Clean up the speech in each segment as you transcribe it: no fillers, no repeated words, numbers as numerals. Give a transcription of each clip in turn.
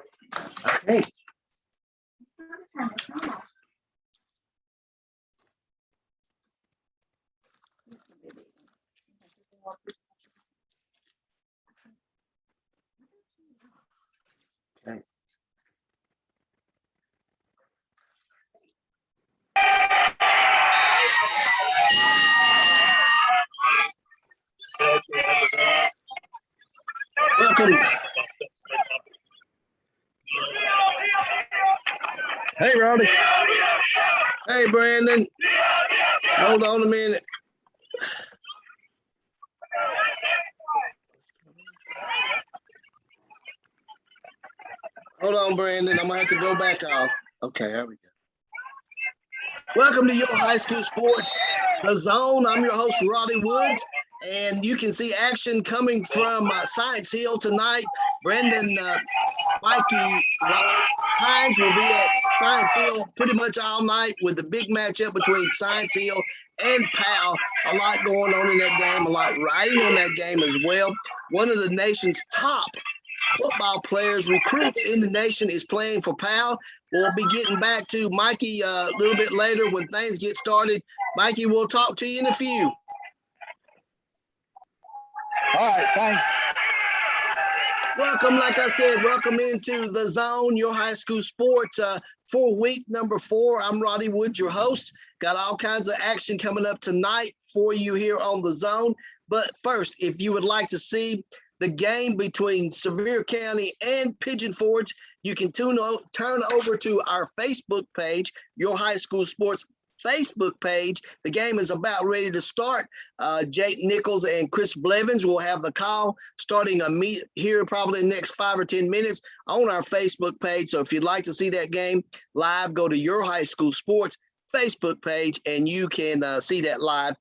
Okay. Okay. Welcome. Hey, Rowdy. Hey, Brandon. Hold on a minute. Hold on, Brandon. I'm going to have to go back off. Okay, there we go. Welcome to your high school sports, The Zone. I'm your host, Roddy Woods, and you can see action coming from Science Hill tonight. Brendan Mikey Hines will be at Science Hill pretty much all night with the big matchup between Science Hill and Powell. A lot going on in that game, a lot riding on that game as well. One of the nation's top football players, recruits in the nation, is playing for Powell. We'll be getting back to Mikey a little bit later when things get started. Mikey, we'll talk to you in a few. All right, thanks. Welcome, like I said, welcome into The Zone, your high school sports for week number 4. I'm Roddy Wood, your host. Got all kinds of action coming up tonight for you here on The Zone. But first, if you would like to see the game between Sevier County and Pigeon Forge, you can turn over to our Facebook page, Your High School Sports Facebook page. The game is about ready to start. Jake Nichols and Chris Blevins will have the call starting a meet here probably in the next 5 or 10 minutes on our Facebook page. So if you'd like to see that game live, go to Your High School Sports Facebook page and you can see that live.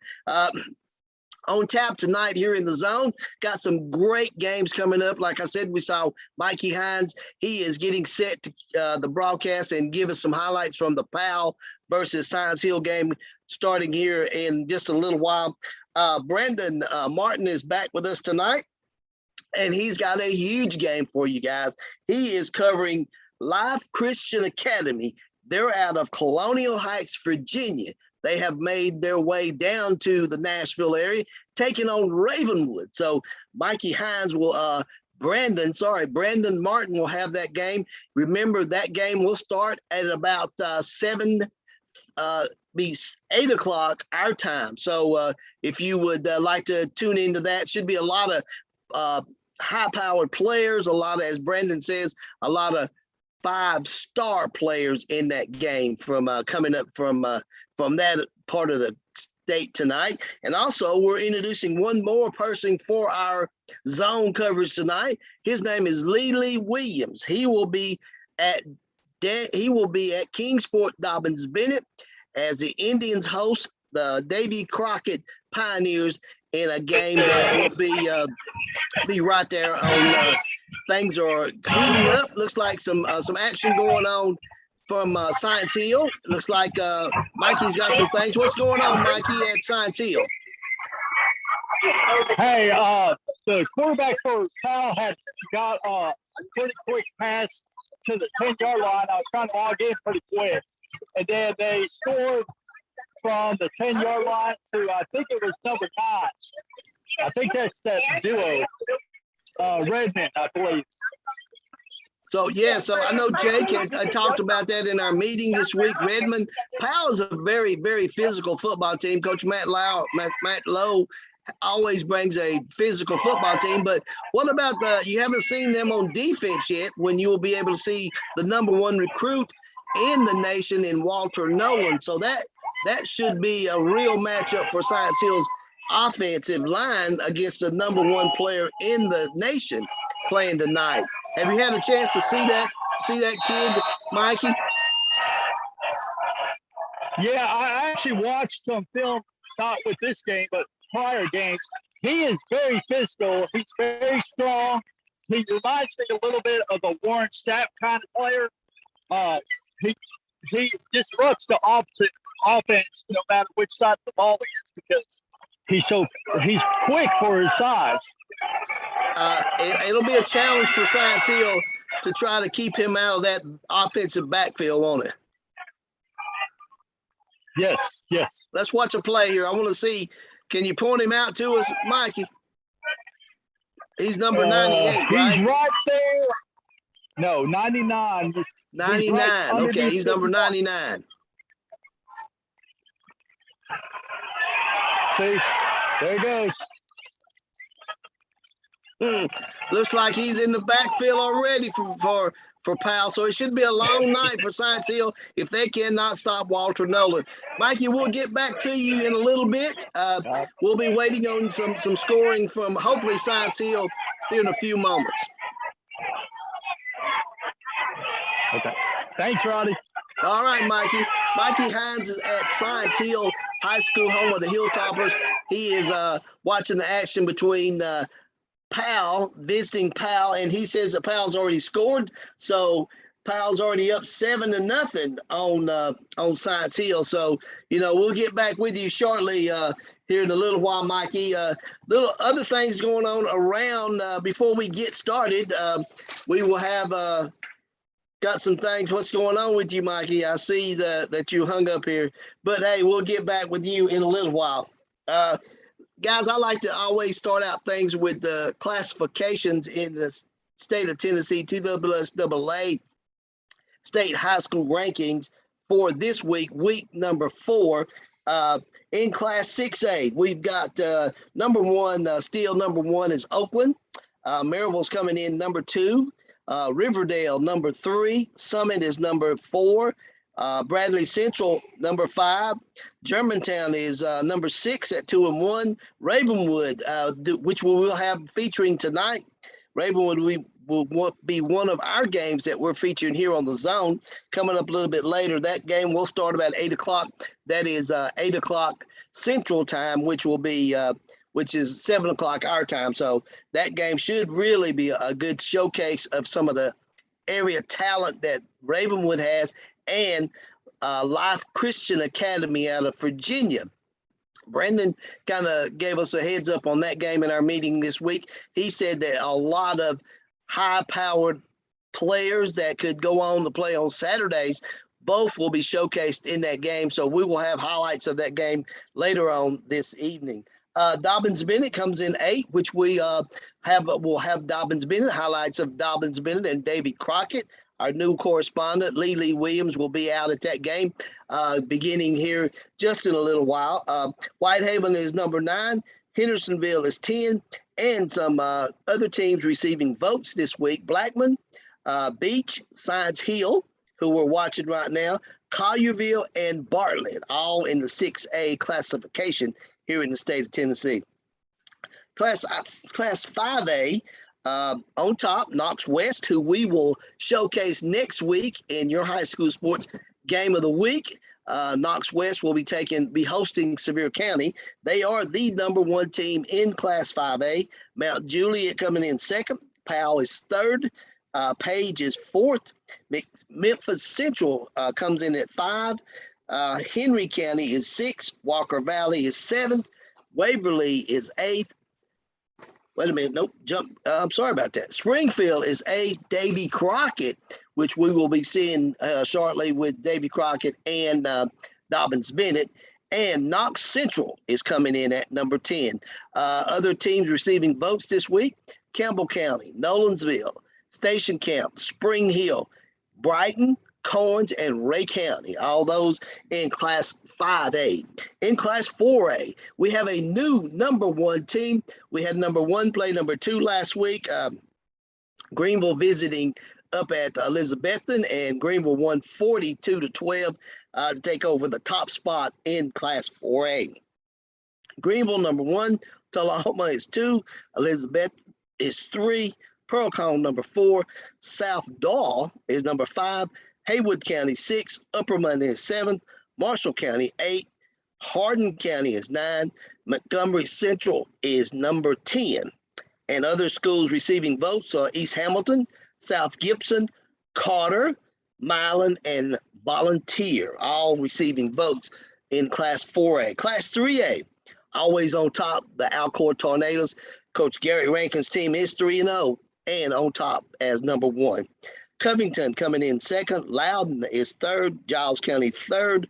On tap tonight here in The Zone, got some great games coming up. Like I said, we saw Mikey Hines. He is getting set to the broadcast and give us some highlights from the Powell versus Science Hill game starting here in just a little while. Brandon Martin is back with us tonight, and he's got a huge game for you guys. He is covering Life Christian Academy. They're out of Colonial Heights, Virginia. They have made their way down to the Nashville area, taking on Ravenwood. So Mikey Hines will, Brandon Martin will have that game. Remember, that game will start at about 8 o'clock our time. So if you would like to tune into that, should be a lot of high-powered players, a lot of, as Brandon says, a lot of 5-star players in that game from coming up from that part of the state tonight. And also we're introducing one more person for our zone coverage tonight. His name is Lee Williams. He will be at Kingsport Dobbins Bennett as the Indians host the Davy Crockett Pioneers in a game that will be right there on things are heating up. Looks like some action going on from Science Hill. Looks like Mikey's got some things. What's going on, Mikey, at Science Hill? Hey, the quarterback for Powell had got a pretty quick pass to the 10-yard line. I was trying to log in pretty quick. And then they scored from the 10-yard line to, I think it was number 9. I think that's that duo, Redmond, I believe. So, yeah, so I know Jake had talked about that in our meeting this week. Redmond, Powell's a very, very physical football team. Coach Matt Lowe always brings a physical football team. But what about you haven't seen them on defense yet, when you will be able to see the number 1 recruit in the nation in Walter Nolan. So that should be a real matchup for Science Hill's offensive line against the number 1 player in the nation playing tonight. Have you had a chance to see that kid, Mikey? Yeah, I actually watched some film, not with this game, but prior games. He is very physical. He's very strong. He reminds me a little bit of a Warren Sapp kind of player. He disrupts the opposite offense no matter which side of the ball he is, because he's quick for his size. It'll be a challenge for Science Hill to try to keep him out of that offensive backfield, won't it? Yes, yes. Let's watch a play here. I want to see. Can you point him out to us, Mikey? He's number 98, right? He's right there. No, 99. 99. Right okay, he's number 99. See, there he goes. Looks like he's in the backfield already for Powell. So it should be a long night for Science Hill if they cannot stop Walter Nolan. Mikey, we'll get back to you in a little bit. We'll be waiting on some scoring from hopefully Science Hill here in a few moments. Okay. Thanks, Roddy. All right, Mikey. Mikey Hines is at Science Hill High School, home of the Hilltoppers. He is watching the action between Powell, visiting Powell, and he says that Powell's already scored. So Powell's already up 7-0 on Science Hill. So, we'll get back with you shortly here in a little while, Mikey. Little other things going on around before we get started. We will have got some things. What's going on with you, Mikey? I see that you hung up here. But, hey, we'll get back with you in a little while. Guys, I like to always start out things with the classifications in the state of Tennessee, TSSAA state high school rankings for this week, week number 4. In Class 6A, we've got number 1, still number 1 is Oakland. Maryville's coming in number 2. Riverdale, number 3. Summit is number 4. Bradley Central, number 5. Germantown is number 6 at 2-1. Ravenwood, which we will have featuring tonight. Ravenwood will be one of our games that we're featuring here on the Zone. Coming up a little bit later, that game will start about 8 o'clock. That is 8 o'clock Central Time, which will be which is 7 o'clock our time. So that game should really be a good showcase of some of the area talent that Ravenwood has, and Life Christian Academy out of Virginia. Brandon kind of gave us a heads up on that game in our meeting this week. He said that a lot of high-powered players that could go on to play on Saturdays, both will be showcased in that game. So we will have highlights of that game later on this evening. Dobbins Bennett comes in 8, which we will have Dobbins Bennett, highlights of Dobbins Bennett and Davy Crockett. Our new correspondent, Lee Williams, will be out at that game beginning here just in a little while. Whitehaven is number 9. Hendersonville is 10. And some other teams receiving votes this week. Blackman, Beach, Science Hill, who we're watching right now, Collierville, and Bartlett, all in the 6A classification here in the state of Tennessee. Class 5A, on top, Knox West, who we will showcase next week in your high school sports game of the week. Knox West will be hosting Sevier County. They are the number 1 team in Class 5A. Mount Juliet coming in 2nd. Powell is 3rd. Page is 4th. Memphis Central comes in at 5. Henry County is 6th. Walker Valley is 7th. Waverly is 8th. Wait a minute. Nope. I'm sorry about that. Springfield is 8th. Davy Crockett, which we will be seeing shortly with Davy Crockett and Dobbins Bennett. And Knox Central is coming in at number 10. Other teams receiving votes this week: Campbell County, Nolensville, Station Camp, Spring Hill, Brighton, Coens, and Ray County, all those in Class 5A. In Class 4A, we have a new number 1 team. We had number 1 play number 2 last week. Greenville visiting up at Elizabethton, and Greenville won 42-12 to take over the top spot in Class 4A. Greenville number 1, Tullahoma is 2, Elizabeth is 3, Pearl-Cohn number 4, South Dahl is number 5, Haywood County 6, Upperman is 7th, Marshall County 8, Hardin County is 9, Montgomery Central is number 10. And other schools receiving votes are East Hamilton, South Gibson, Carter, Milan, and Volunteer, all receiving votes in Class 4A. Class 3A, always on top, the Alcor Tornadoes. Coach Gary Rankin's team is 3-0 and on top as number 1. Covington coming in second. Loudon is third. Giles County third.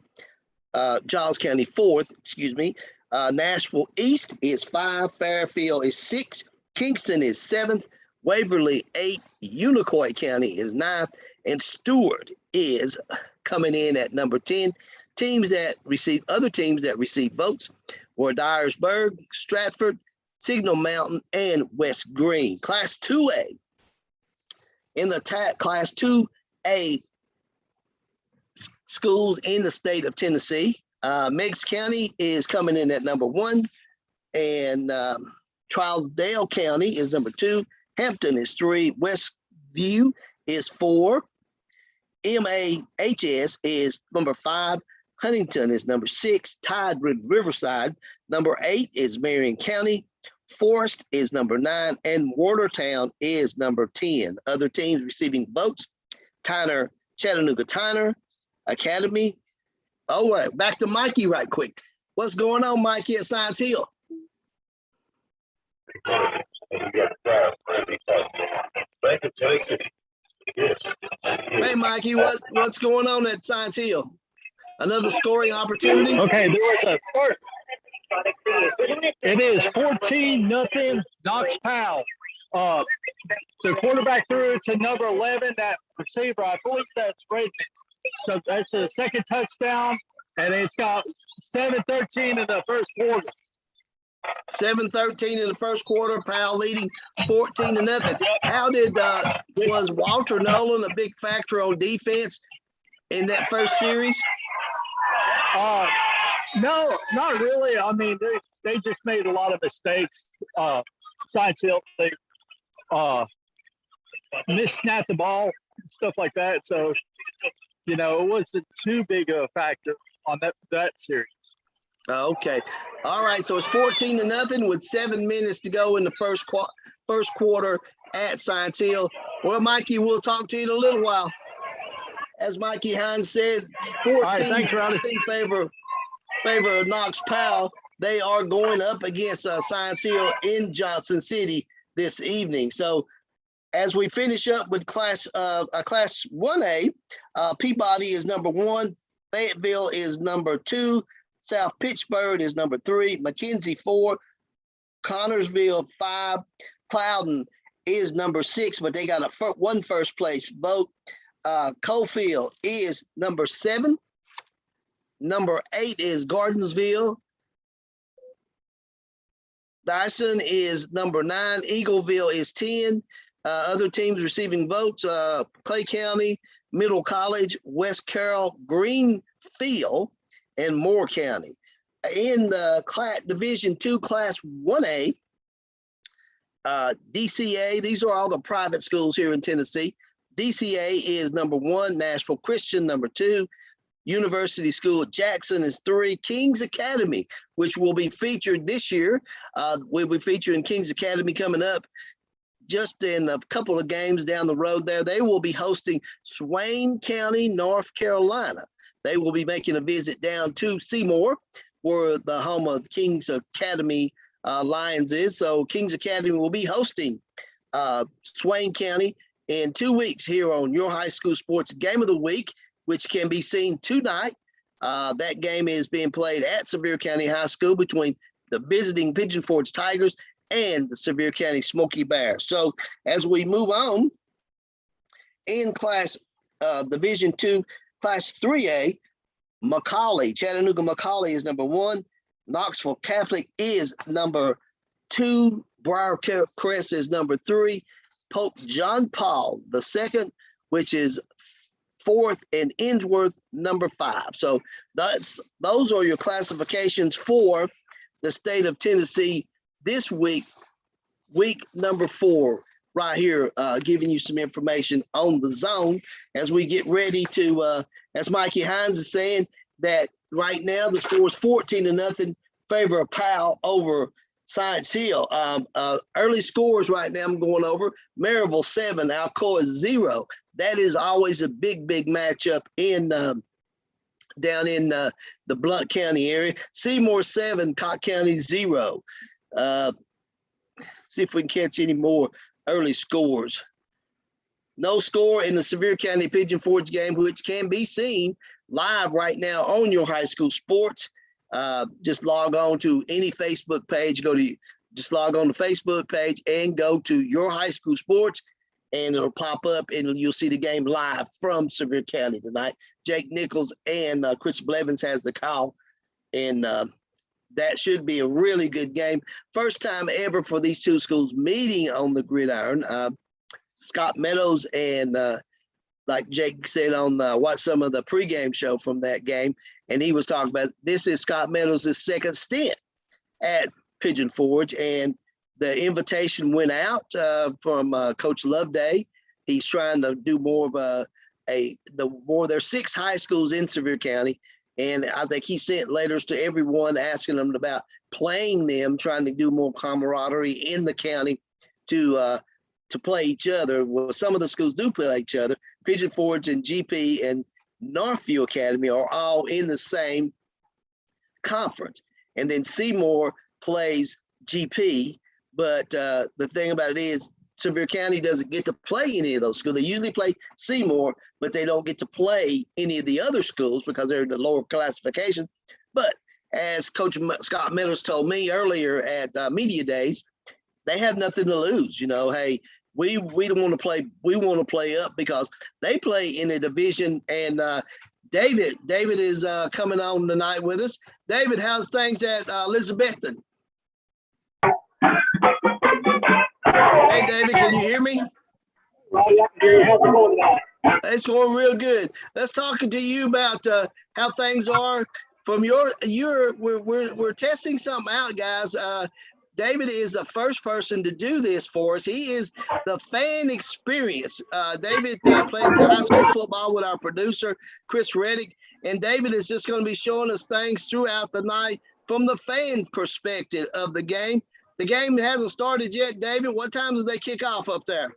Giles County fourth, excuse me. Nashville East is 5. Fairfield is 6. Kingston is 7th. Waverly 8. Unicoi County is 9th. And Stewart is coming in at number 10. Other teams that receive votes were Dyersburg, Stratford, Signal Mountain, and West Green. Class 2A. In the Class 2A schools in the state of Tennessee, Meigs County is coming in at number 1, and Trousdale County is number 2. Hampton is 3. Westview is 4. MAHS is number 5. Huntington is number 6. Tide Riverside, number 8 is Marion County. Forest is number 9, and Watertown is number 10. Other teams receiving votes: Chattanooga Tyner Academy. All right, back to Mikey right quick. What's going on, Mikey, at Science Hill? Hey, Mikey, what's going on at Science Hill? Another scoring opportunity? Okay, there was a first. It is 14-0 Knox Powell. The quarterback threw it to number 11, that receiver. I believe that's Redmond. So that's a second touchdown, and it's got 7-13 in the first quarter. 7-13 in the first quarter. Powell leading 14-0. How was Walter Nolan a big factor on defense in that first series? No, not really. I mean, they just made a lot of mistakes. Science Hill, they missnapped the ball, stuff like that. So, it wasn't too big of a factor on that series. Okay. All right. So it's 14-0 with 7 minutes to go in the first quarter at Science Hill. Well, Mikey, we'll talk to you in a little while. As Mikey Hines said, 14-0 favor of Knox Powell. They are going up against Science Hill in Johnson City this evening. So as we finish up with Class 1A, Peabody is number 1. Fayetteville is number 2. South Pittsburgh is number 3. McKenzie 4. Connorsville 5. Cloudon is number 6, but they got one first place vote. Coalfield is number 7. Number 8 is Gardensville. Dyson is number 9. Eagleville is 10. Other teams receiving votes: Clay County, Middle College, West Carroll, Greenfield, and Moore County. In the Division II Class 1A, DCA, these are all the private schools here in Tennessee. DCA is number 1, Nashville Christian number 2, University School Jackson is 3, Kings Academy, which will be featured this year. We'll be featuring Kings Academy coming up just in a couple of games down the road there. They will be hosting Swain County, North Carolina. They will be making a visit down to Seymour, where the home of Kings Academy Lions is. So Kings Academy will be hosting Swain County in 2 weeks here on Your High School Sports Game of the Week, which can be seen tonight. That game is being played at Sevier County High School between the visiting Pigeon Forge Tigers and the Sevier County Smoky Bears. So as we move on, in Class Division II, Class 3A, Chattanooga McCallie is number 1. Knoxville Catholic is number 2. Briarcrest is number 3. Pope John Paul II, which is 4th, and Innsworth number 5. So those are your classifications for the state of Tennessee this week number 4, right here, giving you some information on the zone as we get ready to, as Mikey Hines is saying, that right now the score is 14-0 favor of Powell over Science Hill. Early scores right now I'm going over: Maryville 7, Alcoa 0. That is always a big matchup in down in the Blount County area. Seymour 7, Cott County 0. See if we can catch any more. early scores. No score in the Sevier County Pigeon Forge game, which can be seen live right now on your high school sports. Just log on to any Facebook page. Just log on the Facebook page and go to your high school sports, and it'll pop up and you'll see the game live from Sevier County tonight. Jake Nichols and Chris Blevins has the call, and that should be a really good game. First time ever for these two schools meeting on the gridiron. Scott Meadows and like Jake said on watch some of the pregame show from that game, and he was talking about this is Scott Meadows' second stint at Pigeon Forge, and the invitation went out from Coach Loveday. He's trying to do more of there's 6 high schools in Sevier County, and I think he sent letters to everyone asking them about playing them, trying to do more camaraderie in the county to play each other. Well, some of the schools do play each other. Pigeon Forge and GP and Northview Academy are all in the same conference. And then Seymour plays GP. But the thing about it is Sevier County doesn't get to play any of those schools. They usually play Seymour, but they don't get to play any of the other schools because they're in the lower classification. But as Coach Scott Meadows told me earlier at Media Days, they have nothing to lose. Hey, we don't want to play. We want to play up because they play in a division. And David is coming on tonight with us. David, how's things at Elizabethton? Hey, David, can you hear me? It's going real good. Let's talk to you about how things are from we're testing something out, guys. David is the first person to do this for us. He is the fan experience. David played high school football with our producer, Chris Reddick, and David is just going to be showing us things throughout the night from the fan perspective of the game. The game hasn't started yet, David. What time does they kick off up there?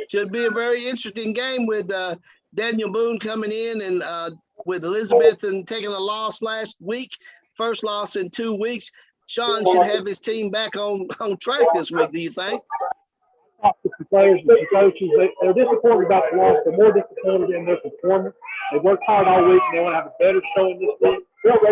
Should be a very interesting game with Daniel Boone coming in and with Elizabethton taking a loss last week, first loss in 2 weeks. Sean should have his team back on track this week, do you think? The players, the coaches, they're disappointed about the loss. They're more disappointed in their performance. They worked hard all week, and they want to have a better showing this week.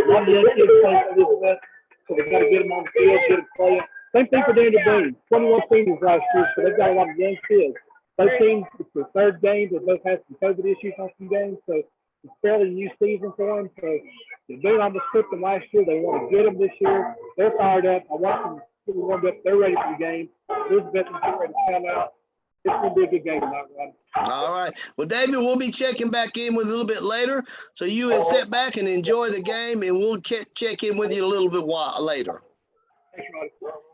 One young kid playing for Elizabeth, so they've got to get them on the field, get them playing. Same thing for Daniel Boone. 21 seniors last year, so they've got a lot of young kids. Both teams, it's their third game. They both had some COVID issues on some games, so it's a fairly new season for them. So they're doing on the script from last year. They want to get them this year. They're fired up. I watched them warmed up. They're ready for the game. Elizabeth is ready to come out. It's going to be a good game tonight, Roddy. All right. Well, David, we'll be checking back in with a little bit later. So you and sit back and enjoy the game, and we'll check in with you a little bit later. Thanks, Roddy.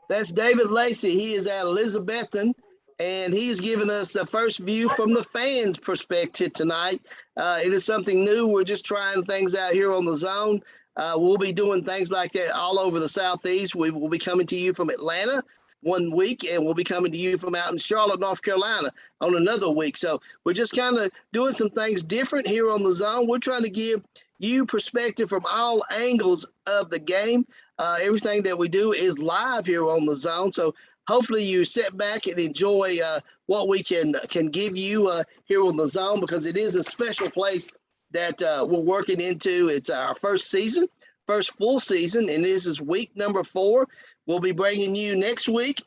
That's David Lacey. He is at Elizabethton, and he's giving us the first view from the fans' perspective tonight. It is something new. We're just trying things out here on the zone. We'll be doing things like that all over the Southeast. We will be coming to you from Atlanta one week, and we'll be coming to you from out in Charlotte, North Carolina on another week. So we're just kind of doing some things different here on the zone. We're trying to give you perspective from all angles of the game. Everything that we do is live here on the zone. So hopefully you sit back and enjoy what we can give you here on the zone, because it is a special place that we're working into. It's our first full season, and this is week number 4. We'll be bringing you next week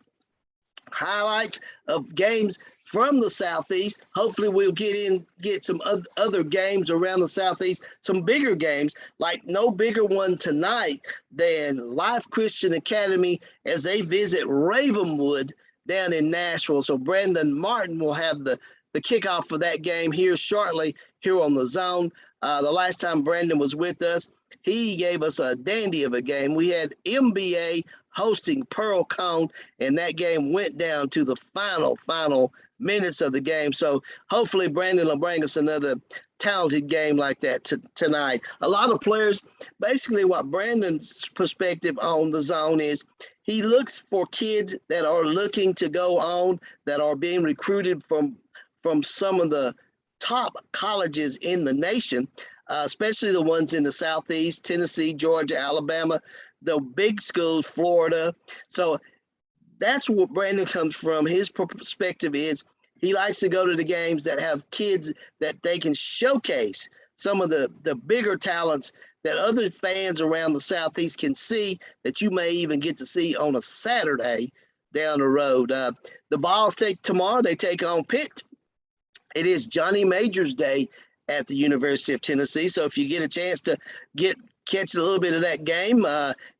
highlights of games from the Southeast. Hopefully we'll get some other games around the Southeast, some bigger games, like no bigger one tonight than Life Christian Academy as they visit Ravenwood down in Nashville. So Brandon Martin will have the kickoff for that game here shortly here on the zone. The last time Brandon was with us, he gave us a dandy of a game. We had MBA hosting Pearl Cone, and that game went down to the final minutes of the game. So hopefully Brandon will bring us another talented game like that tonight. A lot of players, basically what Brandon's perspective on the zone is, he looks for kids that are looking to go on, that are being recruited from some of the top colleges in the nation, especially the ones in the Southeast, Tennessee, Georgia, Alabama, the big schools, Florida. So that's what Brandon comes from. His perspective is he likes to go to the games that have kids that they can showcase some of the bigger talents that other fans around the Southeast can see, that you may even get to see on a Saturday down the road. The Vols tomorrow, they take on Pitt. It is Johnny Majors Day at the University of Tennessee. So if you get a chance to catch a little bit of that game,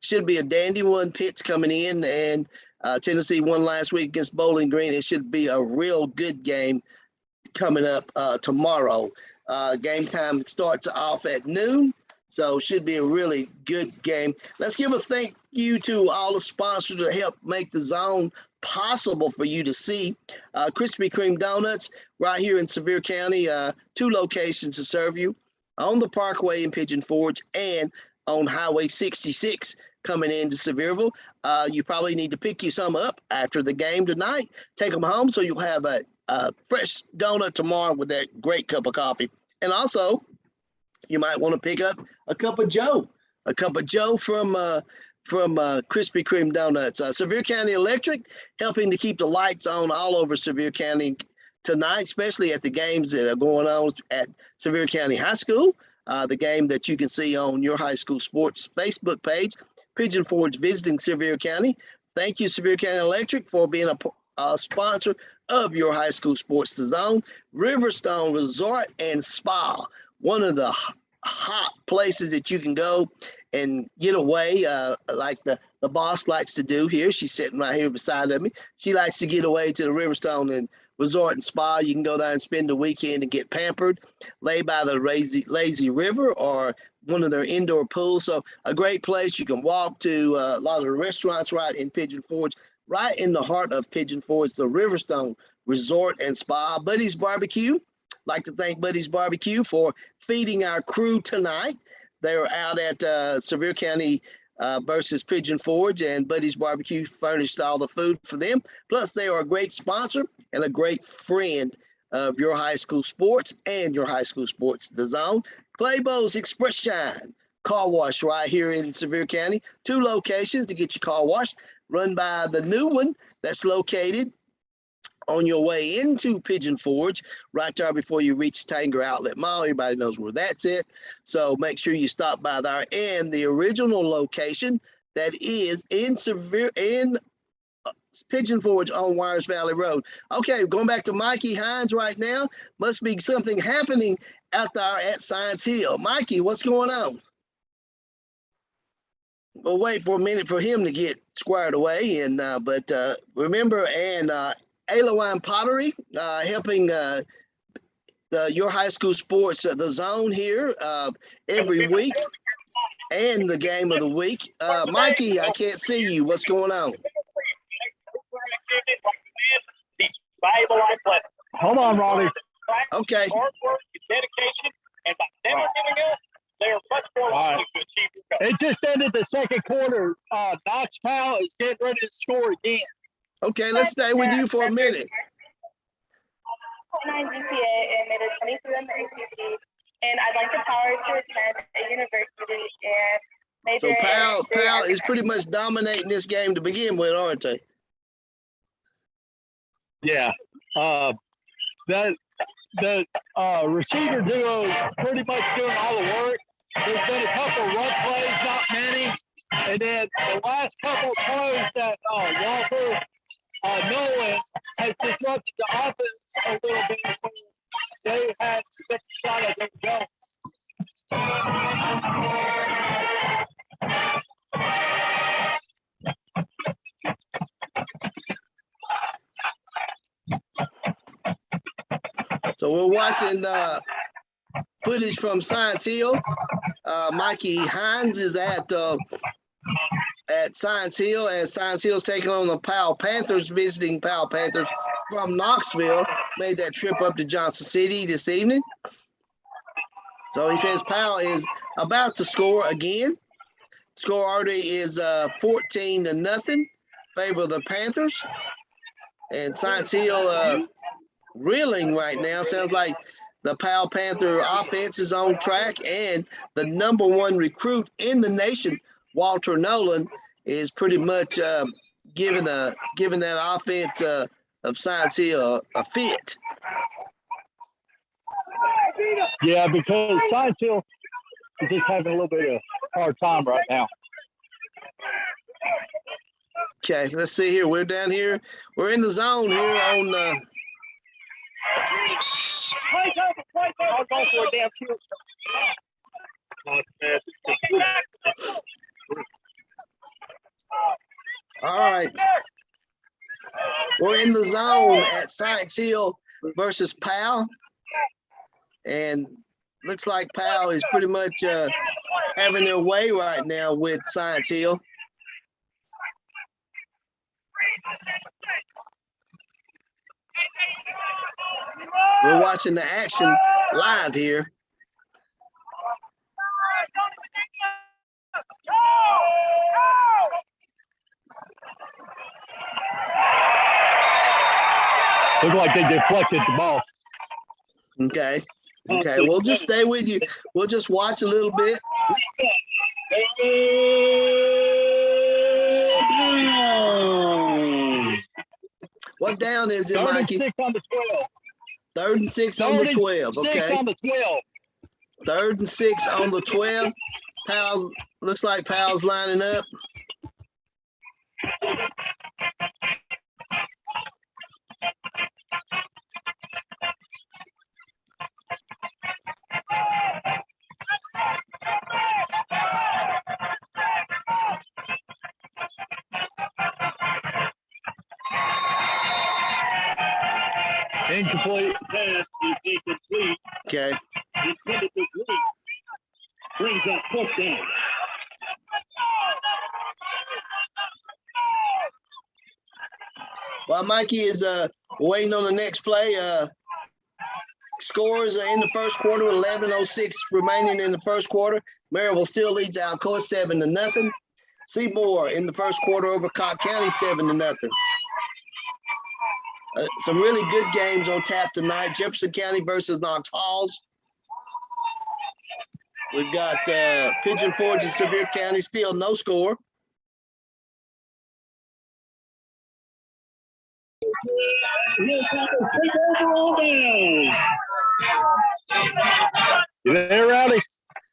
should be a dandy one. Pitt's coming in, and Tennessee won last week against Bowling Green. It should be a real good game coming up tomorrow. Game time starts off at noon, so should be a really good game. Let's give a thank you to all the sponsors that help make the zone possible for you to see. Krispy Kreme Donuts right here in Sevier County, 2 locations to serve you, on the Parkway in Pigeon Forge and on Highway 66 coming into Sevierville. You probably need to pick you some up after the game tonight. Take them home so you'll have a fresh donut tomorrow with that great cup of coffee. And also, you might want to pick up a cup of Joe from Krispy Kreme Donuts. Sevier County Electric helping to keep the lights on all over Sevier County tonight, especially at the games that are going on at Sevier County High School. The game that you can see on your high school sports Facebook page, Pigeon Forge visiting Sevier County. Thank you, Sevier County Electric, for being a sponsor of your high school sports, the zone. Riverstone Resort and Spa, one of the hot places that you can go and get away, like the boss likes to do here. She's sitting right here beside me. She likes to get away to the Riverstone and Resort and Spa. You can go there and spend the weekend and get pampered, lay by the lazy river or one of their indoor pools. So a great place. You can walk to a lot of the restaurants right in Pigeon Forge, right in the heart of Pigeon Forge, the Riverstone Resort and Spa. Buddy's Barbecue. Like to thank Buddy's Barbecue for feeding our crew tonight. They're out at Sevier County versus Pigeon Forge, and Buddy's Barbecue furnished all the food for them. Plus, they are a great sponsor and a great friend of your high school sports and your high school sports, the zone. Claybo's Express Shine Car Wash right here in Sevier County. 2 locations to get your car washed, run by the new one that's located on your way into Pigeon Forge, right there before you reach Tanger Outlet Mall. Everybody knows where that's at. So make sure you stop by there. And the original location that is in Pigeon Forge on Wires Valley Road. Okay, going back to Mikey Hines right now. Must be something happening out there at Science Hill. Mikey, what's going on? We'll wait for a minute for him to get squared away. And but remember, and Aloine Pottery, helping your high school sports, the zone here every week, and the game of the week. Mikey, I can't see you. What's going on? Hold on, Robbie. Okay. Hard work and dedication, and by them giving up, they are much more likely to achieve your goal. It just ended the second quarter. Knox Powell is getting ready to score again. Okay, let's stay with you for a minute. 9 GPA and made a 23 on the ACT, and I'd like the power to attend a university and major. So Powell is pretty much dominating this game to begin with, aren't they? Yeah. The receiver duo is pretty much doing all the work. There's been a couple run plays, not many. And then the last couple of plays that Walter Nolan has disrupted the offense a little bit. They had to take a shot at David Jones. So we're watching footage from Science Hill. Mikey Hines is at Science Hill, and Science Hill's taking on the Powell Panthers, visiting Powell Panthers from Knoxville made that trip up to Johnson City this evening. So he says Powell is about to score again. Score already is 14-0, favor of the Panthers. And Science Hill reeling right now. Sounds like the Powell Panther offense is on track, and the #1 recruit in the nation, Walter Nolan, is pretty much giving that offense of Science Hill a fit. Yeah, because Science Hill is just having a little bit of a hard time right now. Okay, let's see here. We're down here. We're in the zone here on I'll go for a damn kill. all right. We're in the zone at Science Hill versus Powell. And looks like Powell is pretty much having their way right now with Science Hill. We're watching the action live here. Looks like they deflected the ball. Okay. Okay, we'll just stay with you. We'll just watch a little bit. What down is it, Mikey? 36 on the 12. 3rd and 6 on the 12. Okay. 6 on the 12. 3rd and 6 on the 12. Powell looks like Powell's lining up. Incomplete pass is incomplete. Okay. Intended to lead. Brings that foot down. While Mikey is waiting on the next play, scores in the first quarter with 11:06 remaining in the first quarter. Maryville still leads Alcoa 7-0. Seymour in the first quarter over Cobb County 7-0. Some really good games on tap tonight. Jefferson County versus Knox Halls. We've got Pigeon Forge and Sevier County still no score. You there, Rowdy?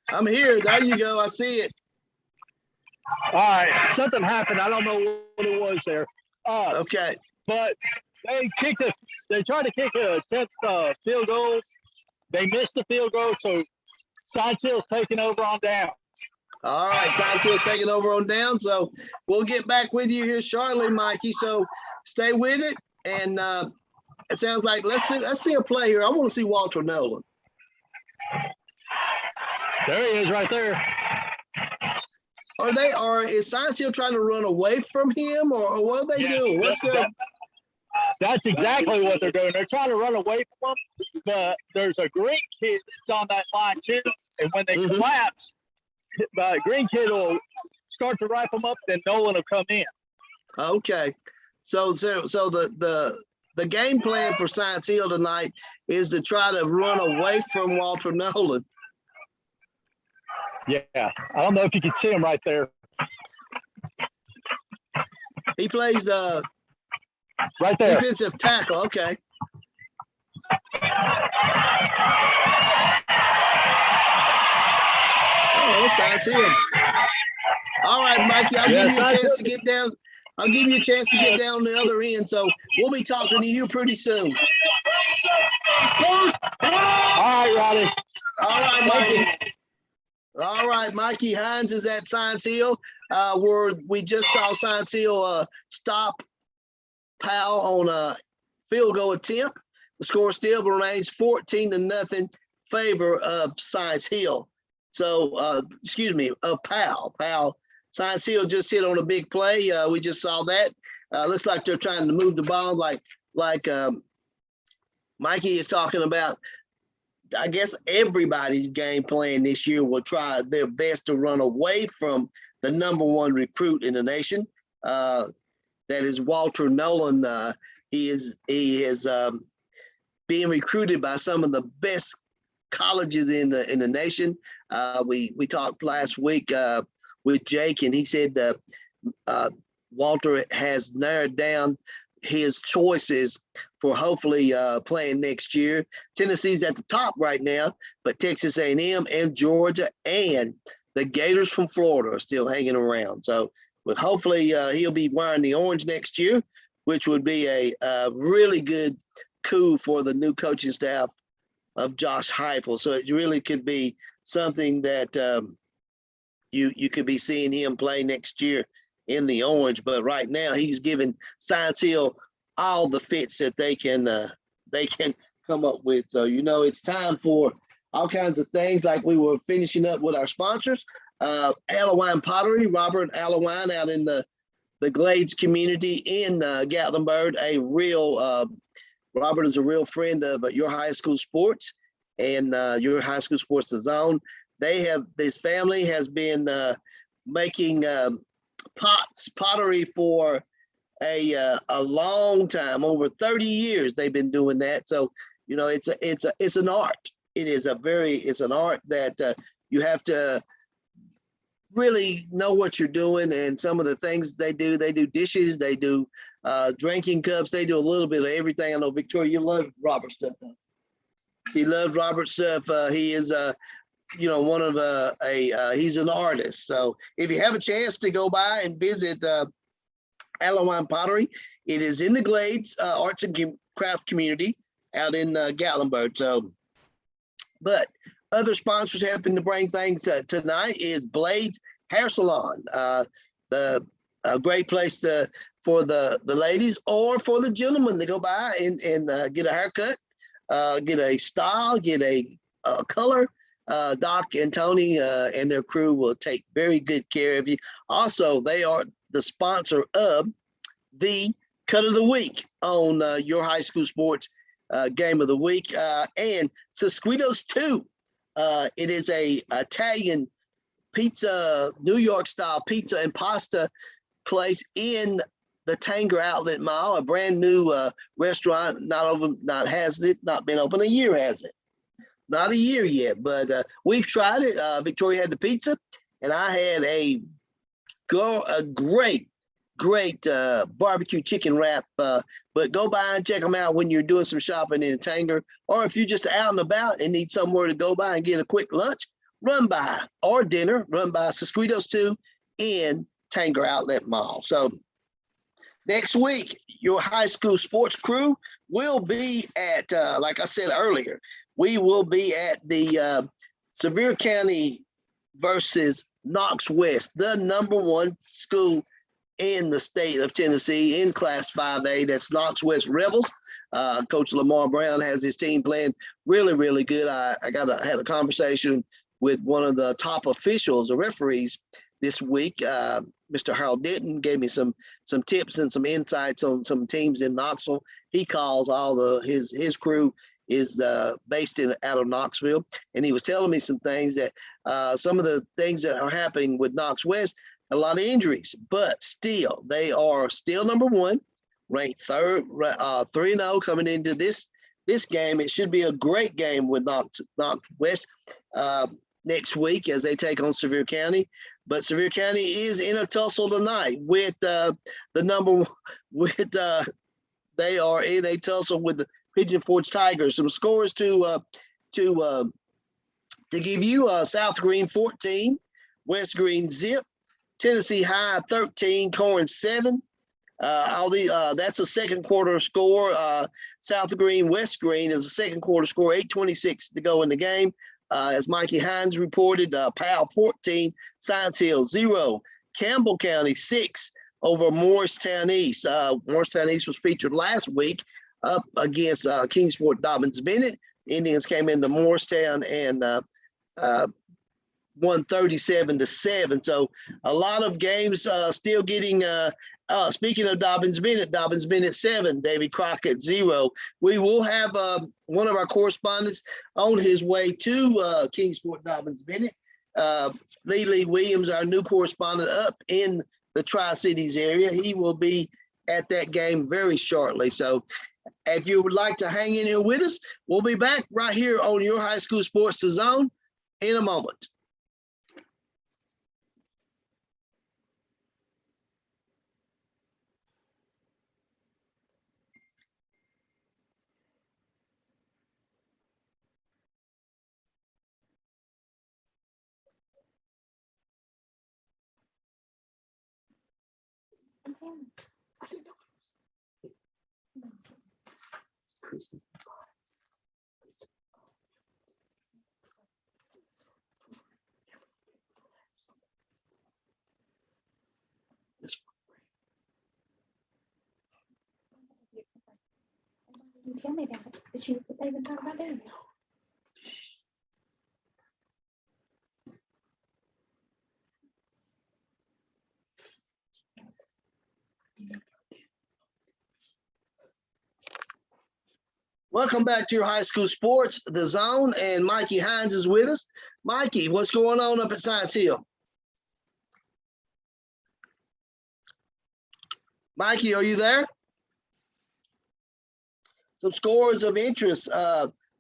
I'm here. There you go. I see it. All right. Something happened. I don't know what it was there. Okay. But they tried to kick a 10th field goal. They missed the field goal, so Science Hill's taking over on down. All right, Science Hill's taking over on down. So we'll get back with you here shortly, Mikey. So stay with it. And it sounds like let's see a play here. I want to see Walter Nolan. There he is right there. Is Science Hill trying to run away from him, or what are they doing? That's exactly what they're doing. They're trying to run away from him, but there's a green kid that's on that line too. And when they collapse, the green kid will start to wrap them up, then Nolan will come in. Okay. So the game plan for Science Hill tonight is to try to run away from Walter Nolan. Yeah. I don't know if you can see him right there. He plays right there. Defensive tackle. Okay. Oh, Science Hill. All right, Mikey, I'll give you a chance to get down. I'll give you a chance to get down on the other end. So we'll be talking to you pretty soon. All right, Roddy. All right, Mikey. All right, Mikey Hines is at Science Hill. Where we just saw Science Hill stop Powell on a field goal attempt. The score still remains 14-0 favor of Science Hill. So, excuse me, of Powell. Science Hill just hit on a big play. We just saw that. Looks like they're trying to move the ball like like Mikey is talking about, I guess everybody's game plan this year will try their best to run away from the #1 recruit in the nation. That is Walter Nolan. He is being recruited by some of the best colleges in the nation. We talked last week with Jake, and he said Walter has narrowed down his choices for hopefully playing next year. Tennessee's at the top right now, but Texas A&M and Georgia and the Gators from Florida are still hanging around. So, but hopefully he'll be wearing the orange next year, which would be a really good coup for the new coaching staff of Josh Heupel. So it really could be something that you could be seeing him play next year in the orange. But right now he's giving Science Hill all the fits that they can come up with. So, it's time for all kinds of things, like we were finishing up with our sponsors. Allowine Pottery, Robert Allowine out in the Glades community in Gatlinburg, Robert is a real friend of Your High School Sports and Your High School Sports the Zone. This family has been making pottery for a long time, over 30 years. They've been doing that. So, it's an art. It's an art that you have to really know what you're doing. And some of the things they do dishes, they do drinking cups, they do a little bit of everything. I know Victoria, you love Robert's stuff. She loves Robert's stuff. He is one of he's an artist. So if you have a chance to go by and visit Allowine Pottery, it is in the Glades Arts and Craft community out in Gatlinburg. So, but other sponsors helping to bring things tonight is Blades Hair Salon, a great place for the ladies or for the gentlemen to go by and get a haircut, get a style, get a color. Doc and Tony and their crew will take very good care of you. Also, they are the sponsor of the Cut of the Week on Your High School Sports Game of the Week, and Sesquitos 2. It is a Italian pizza, New York style pizza and pasta place in the Tanger Outlet Mall, a brand new restaurant, not been open a year, has it? Not a year yet, but we've tried it. Victoria had the pizza, and I had a great barbecue chicken wrap. But go by and check them out when you're doing some shopping in Tanger, or if you're just out and about and need somewhere to go by and get a quick lunch, run by, or dinner, run by Sesquitos 2 in Tanger Outlet Mall. So next week, Your High School Sports crew will be at, like I said earlier, we will be at the Sevier County versus Knox West, the #1 school in the state of Tennessee in Class 5A. That's Knox West Rebels. Coach Lamar Brown has his team playing really, really good. I had a conversation with one of the top officials, the referees, this week. Mr. Harold Denton gave me some tips and some insights on some teams in Knoxville. He calls all his crew is based out of Knoxville, and he was telling me some things that some of the things that are happening with Knox West, a lot of injuries, but still they are still #1, ranked 3-0 coming into this game. It should be a great game with Knox West next week as they take on Sevier County. But Sevier County is in a tussle tonight with they are in a tussle with the Pigeon Forge Tigers. Some scores to give you: South Green 14, West Green zip, Tennessee High 13, Corin 7. That's a second quarter score. South Green, West Green is a second quarter score. 8:26 to go in the game. As Mikey Hines reported, Powell 14, Science Hill 0, Campbell County 6 over Morristown East. Morristown East was featured last week up against Kingsport Dobbins Bennett. Indians came into Morristown and won 37-7. So a lot of games still getting. Speaking of Dobbins Bennett 7, Davy Crockett 0. We will have one of our correspondents on his way to Kingsport, Dobbins Bennett. Lee Williams, our new correspondent up in the Tri-Cities area. He will be at that game very shortly. So if you would like to hang in here with us, we'll be back right here on Your High School Sports the Zone in a moment. You tell me about it, that you they even talk about that. Welcome back to Your High School Sports, the Zone, and Mikey Hines is with us. Mikey, what's going on up at Science Hill? Mikey, are you there? Some scores of interest.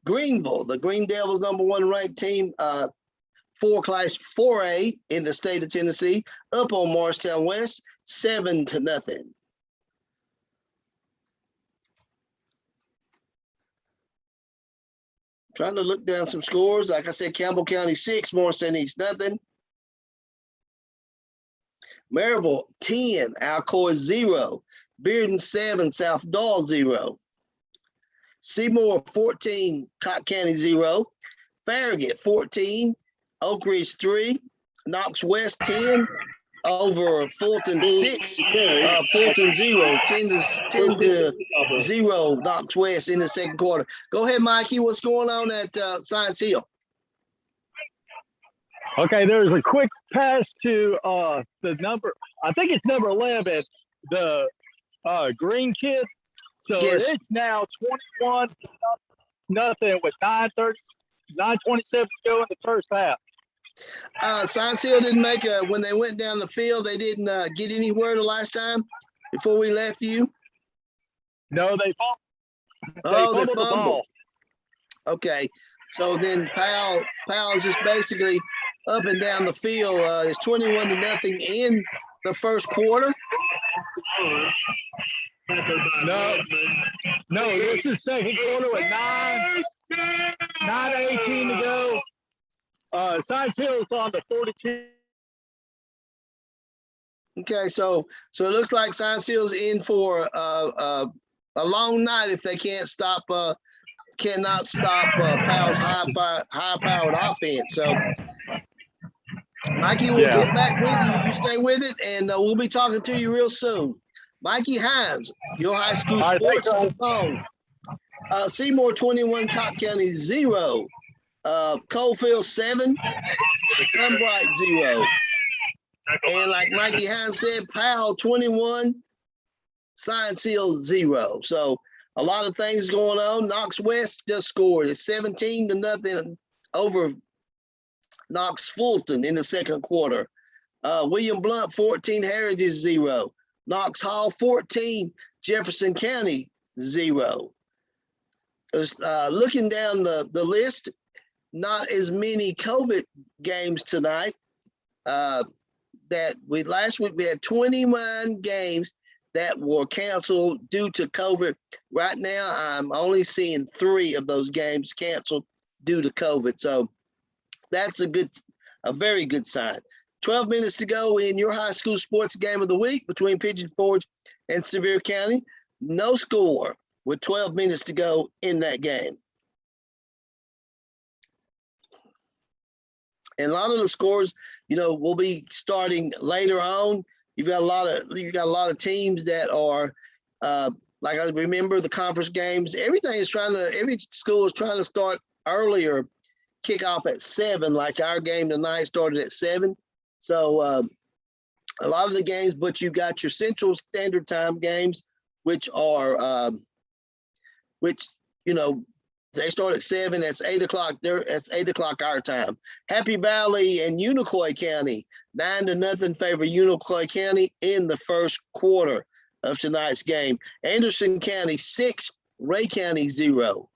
Greenville, the Green Devils, #1 ranked team, class 4A in the state of Tennessee, up on Morristown West, 7-0. Trying to look down some scores. Like I said, Campbell County 6, Morrison East nothing. Maryville 10, Alcoy 0. Bearden 7, South Dahl 0. Seymour 14, Cott County 0. Farragut 14, Oak Ridge 3. Knox West 10 over Fulton 6. Fulton 0, 10-0 Knox West in the second quarter. Go ahead, Mikey. What's going on at Science Hill? Okay, there's a quick pass to the number, I think it's number 11, the green kid. So Yes. It's now 21-0 with 9:27 to go in the first half. Science Hill didn't make when they went down the field, they didn't get anywhere the last time before we left you? No, they They fumbled the ball. Okay, so then Powell's just basically up and down the field. It's 21-0 in the first quarter. No, this is second quarter with 9:18 to go. Science Hill is on the 42. Okay, so it looks like Science Hill's in for a long night if they cannot stop Powell's high-powered offense. So, Mikey, we'll get back with you. You stay with it, and we'll be talking to you real soon. Mikey Hines, Your High School Sports the Zone. Seymour 21, Cott County 0. Coalfield 7, Sunbright 0. And like Mikey Hines said, Powell 21, Science Hill 0. So a lot of things going on. Knox West just scored. It's 17-0 over Knox Fulton in the second quarter. William Blunt 14, Heritage 0. Knox Hall 14, Jefferson County 0. Looking down the list, not as many COVID games tonight. Last week we had 21 games that were canceled due to COVID. Right now, I'm only seeing 3 of those games canceled due to COVID. So that's a very good sign. 12 minutes to go in Your High School Sports Game of the Week between Pigeon Forge and Sevier County. No score with 12 minutes to go in that game. And a lot of the scores, will be starting later on. You've got a lot of teams that are like I remember the conference games. Every school is trying to start earlier kick off at 7, like our game tonight started at 7. So a lot of the games, but you got your Central Standard Time games, which are, which, you know, they start at 7. That's 8 o'clock there. That's 8 o'clock our time. Happy Valley and Unicoi County, 9-0 favor Unicoi County in the first quarter of tonight's game. Anderson County 6, Ray County 0.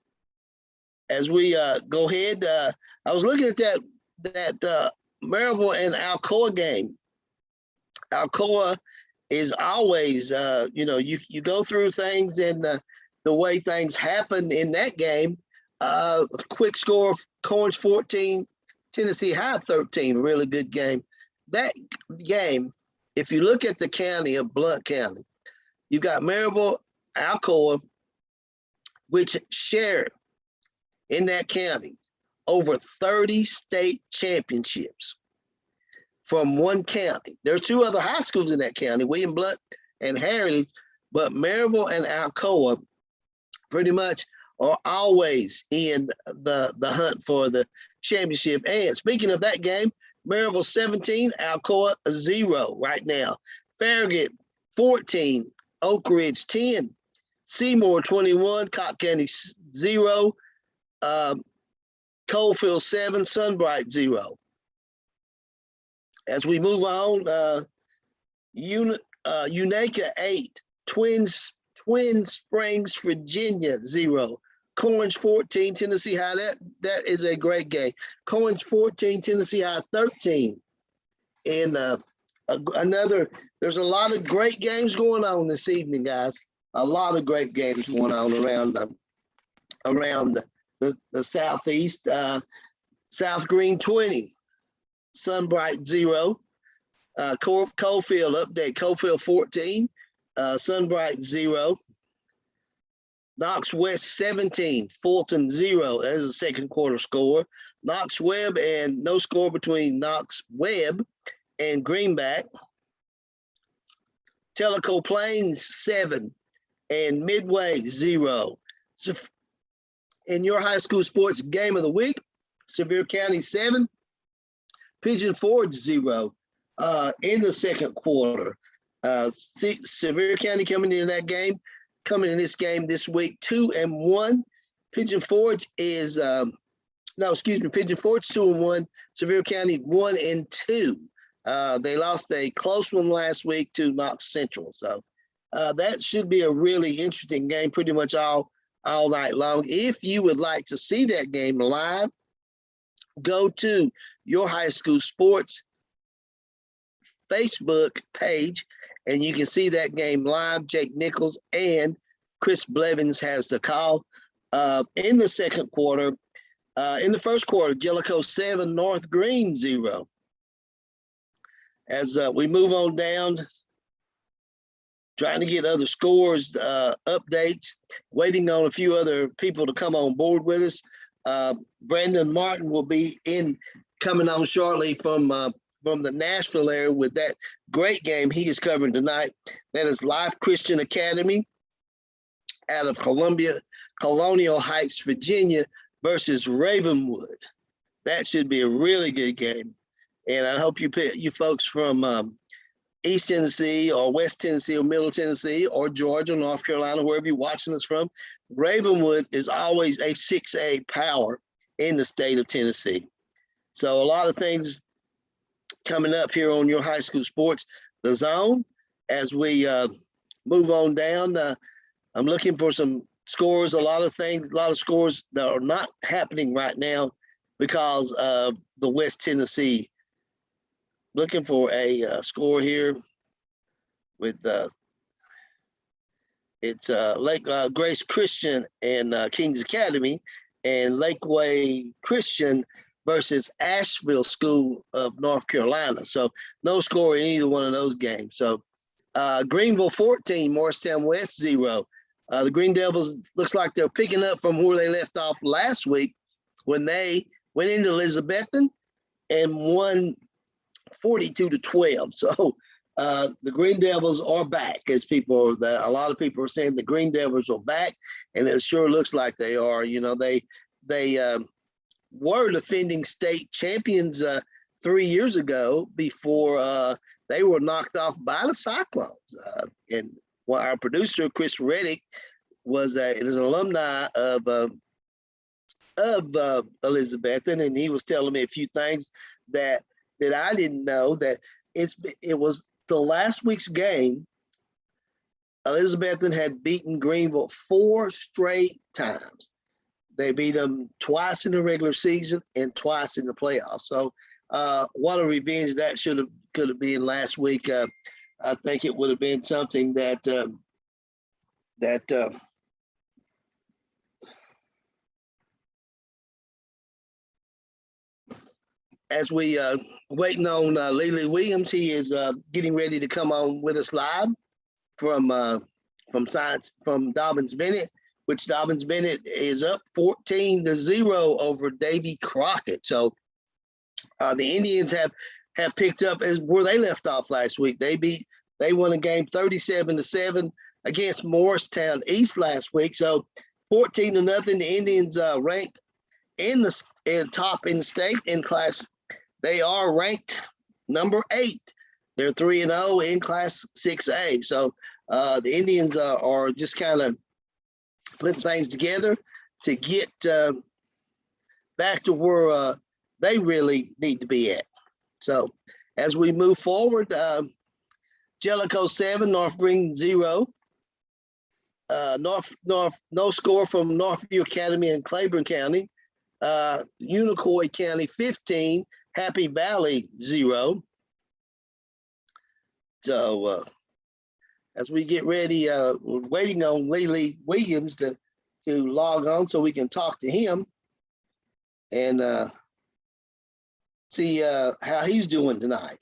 As we go ahead, I was looking at that Maryville and Alcoa game. Alcoa is always, you know, you go through things and the way things happen in that game. Quick score, Corns 14, Tennessee High 13, really good game. That game, if you look at the county of Blount County, you got Maryville, Alcoa, which share in that county over 30 state championships from one county. There's 2 other high schools in that county, William Blount and Heritage, but Maryville and Alcoa pretty much are always in the hunt for the championship. And speaking of that game, Maryville 17, Alcoa 0 right now. Farragut 14, Oak Ridge 10, Seymour 21, Cobb County 0, Coalfield 7, Sunbright 0. As we move on, Unaka 8, Twin Springs, Virginia 0, Corns 14, Tennessee High. That is a great game. Corns 14, Tennessee High 13. And there's a lot of great games going on this evening, guys. A lot of great games going on around the southeast. South Green 20, Sunbright 0. Coalfield update, Coalfield 14, Sunbright 0. Knox West 17, Fulton 0 as a second quarter score. Knox Webb, and no score between Knox Webb and Greenback. Tellico Plains 7 and Midway 0. So in your high school sports game of the week, Sevier County 7, Pigeon Forge 0 in the second quarter. Sevier County coming in this game this week 2-1. Pigeon Forge is Pigeon Forge 2-1. Sevier County 1-2. They lost a close one last week to Knox Central. So that should be a really interesting game pretty much all night long. If you would like to see that game live, go to Your High School Sports Facebook page, and you can see that game live. Jake Nichols and Chris Blevins has the call. In the second quarter, in the first quarter, Jellicoe 7, North Green 0. As we move on down, trying to get other scores, updates, waiting on a few other people to come on board with us. Brandon Martin will be coming on shortly from the Nashville area with that great game he is covering tonight. That is Life Christian Academy out of Colonial Heights, Virginia versus Ravenwood. That should be a really good game. And I hope you folks from East Tennessee or West Tennessee or Middle Tennessee or Georgia, North Carolina, wherever you're watching us from, Ravenwood is always a 6A power in the state of Tennessee. So a lot of things coming up here on Your High School Sports, the Zone. As we move on down, I'm looking for some scores, a lot of scores that are not happening right now because of the West Tennessee. Looking for a score here with it's Lake Grace Christian and Kings Academy, and Lakeway Christian versus Asheville School of North Carolina. So no score in either one of those games. So Greenville 14, Morristown West 0. The Green Devils looks like they're picking up from where they left off last week when they went into Elizabethton and won 42-12. So the Green Devils are back, as a lot of people are saying the Green Devils are back, and it sure looks like they are. You know, they were defending state champions 3 years ago before they were knocked off by the Cyclones. And our producer, Chris Reddick, is an alumni of Elizabethton, and he was telling me a few things that I didn't know, that it was the last week's game. Elizabethton had beaten Greenville 4 straight times. They beat them twice in the regular season and twice in the playoffs. So what a revenge that could have been last week. I think it would have been something that as we waiting on Lily Williams, he is getting ready to come on with us live from Dobbins Bennett, which Dobbins Bennett is up 14-0 over Davy Crockett. So the Indians have picked up as where they left off last week. They won a game 37-7 against Morristown East last week. So 14-0. The Indians ranked in top in the state in class. They are ranked number 8. They're 3-0 in Class 6A. So the Indians are just kind of putting things together to get back to where they really need to be at. So as we move forward, Jellicoe 7, North Green 0. No score from Northview Academy in Claiborne County. Unicoi County 15, Happy Valley 0. So as we get ready, we're waiting on Lily Williams to log on so we can talk to him and see how he's doing tonight.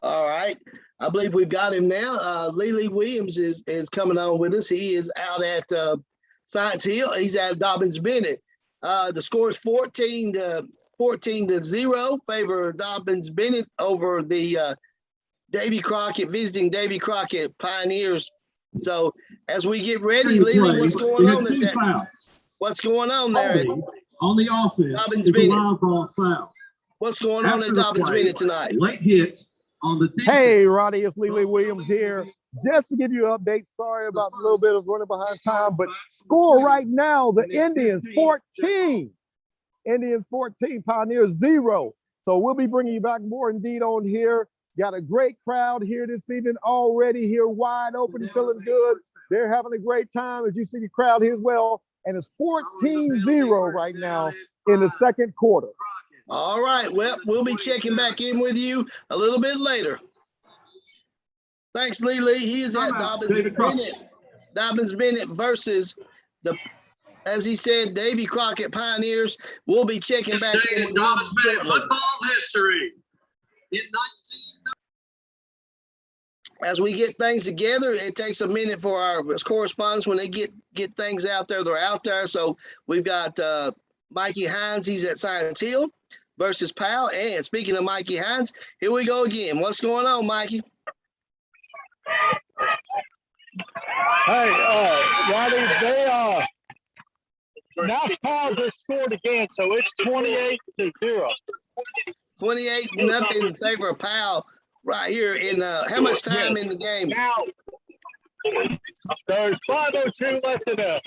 All right, I believe we've got him now. Lily Williams is coming on with us. He is out at Science Hill. He's at Dobbins Bennett. The score is 14-0 favor Dobbins Bennett over the Davy Crockett, visiting Davy Crockett Pioneers. So as we get ready, Lily, what's going on at that? What's going on there? On the offense, Dobbins Bennett. Foul. What's going on at Dobbins Bennett tonight? Late hit on the defense. Hey, Ronnie, it's Lily Williams here. Just to give you an update, sorry about a little bit of running behind time, but score right now, the Indians 14. Indians 14, Pioneers 0. So we'll be bringing you back more indeed on here. Got a great crowd here this evening already here, wide open, feeling good. They're having a great time, as you see the crowd here as well. And it's 14-0 right now in the second quarter. All right, well, we'll be checking back in with you a little bit later. Thanks, Lily. He's at Dobbins Bennett. Dobbins Bennett versus as he said, Davy Crockett Pioneers. We'll be checking back in with Dobbins Bennett football history. In 19 as we get things together, it takes a minute for our correspondents when they get things out there. They're out there. So we've got Mikey Hines. He's at Science Hill versus Powell. And speaking of Mikey Hines, here we go again. What's going on, Mikey? Hey, Roddy, they now Powell just scored again, so it's 28-0. 28-0 in favor of Powell right here in how much time in the game? Now there's 5:02 left in the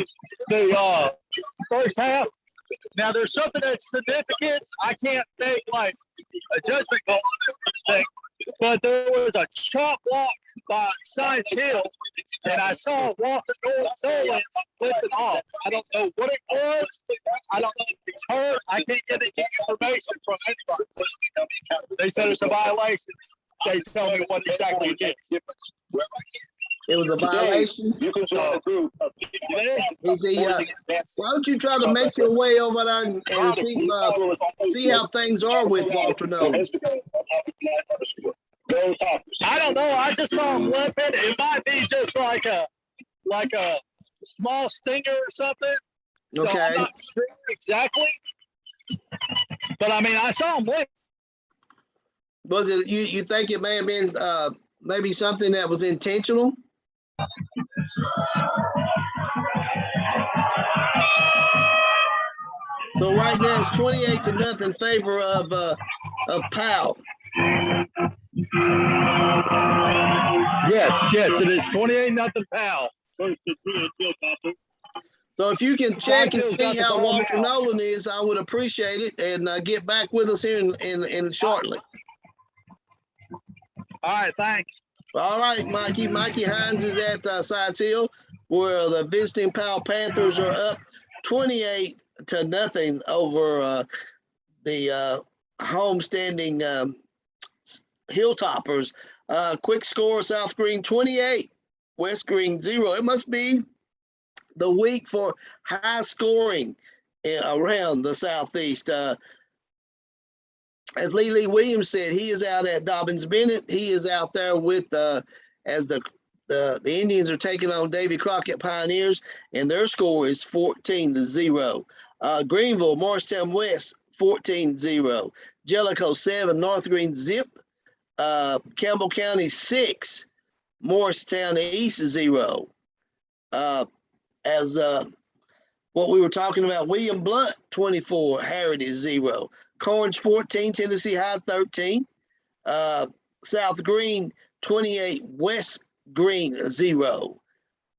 first half. Now there's something that's significant. I can't make like a judgment call on everything, but there was a chop block by Science Hill, and I saw Walter Nolan flipping off. I don't know what it was. I don't know if it's hurt. I can't get any information from anybody. They said it's a violation. They tell me what exactly it is. It was a violation. You can join the group. Why don't you try to make your way over there and see how things are with Walter Nolan? I don't know. I just saw him limping. It might be just like a small stinger or something. So Okay. I'm not sure exactly. But I mean, I saw him limping. Was it you think it may have been maybe something that was intentional? So right now it's 28-0 in favor of Powell. Yes, it is 28-0 Powell. So if you can check and Blackfield's see got the how ball Walter now. Nolan is, I would appreciate it, and get back with us here in shortly. All right, thanks. All right, Mikey. Mikey Hines is at Sides Hill, where the visiting Powell Panthers are up 28-0 over the homestanding Hilltoppers. Quick score: South Green 28, West Green 0. It must be the week for high scoring around the Southeast. As Lee Williams said, he is out at Dobbins Bennett. He is out there with as the Indians are taking on Davy Crockett Pioneers, and their score is 14-0. Greenville, Morristown West 14-0. Jellicoe 7, North Green zip. Campbell County 6, Morristown East 0. As what we were talking about, William Blunt 24, Heritage 0. Corns 14, Tennessee High 13. South Green 28, West Green 0.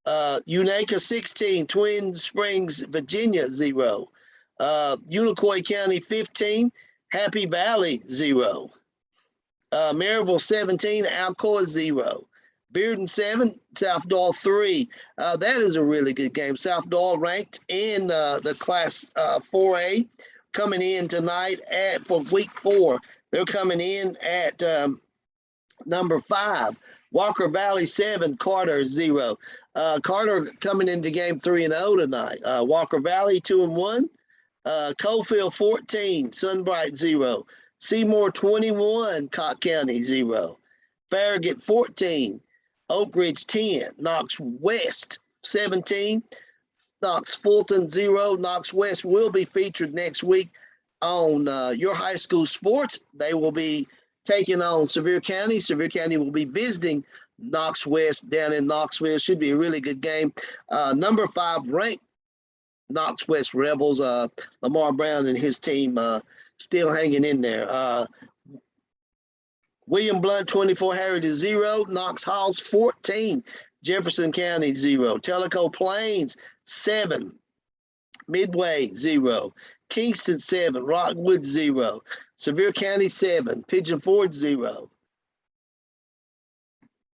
Unaka 16, Twin Springs, Virginia 0. Unicoi County 15, Happy Valley 0. Maryville 17, Alcoa 0. Bearden 7, South Doyle 3. That is a really good game. South Doyle ranked in the Class 4A, coming in tonight for week 4. They're coming in at number 5. Walker Valley 7, Carter 0. Carter coming into game 3-0 tonight. Walker Valley 2-1. Coalfield 14, Sunbright 0. Seymour 21, Cott County 0. Farragut 14, Oak Ridge 10, Knox West 17, Knox Fulton 0. Knox West will be featured next week on Your High School Sports. They will be taking on Sevier County. Sevier County will be visiting Knox West down in Knoxville. Should be a really good game. Number 5 ranked Knox West Rebels, Lamar Brown and his team still hanging in there. William Blunt 24, Heritage 0. Knox Halls 14, Jefferson County 0. Tellico Plains 7, Midway 0. Kingston 7, Rockwood 0. Sevier County 7, Pigeon Forge 0.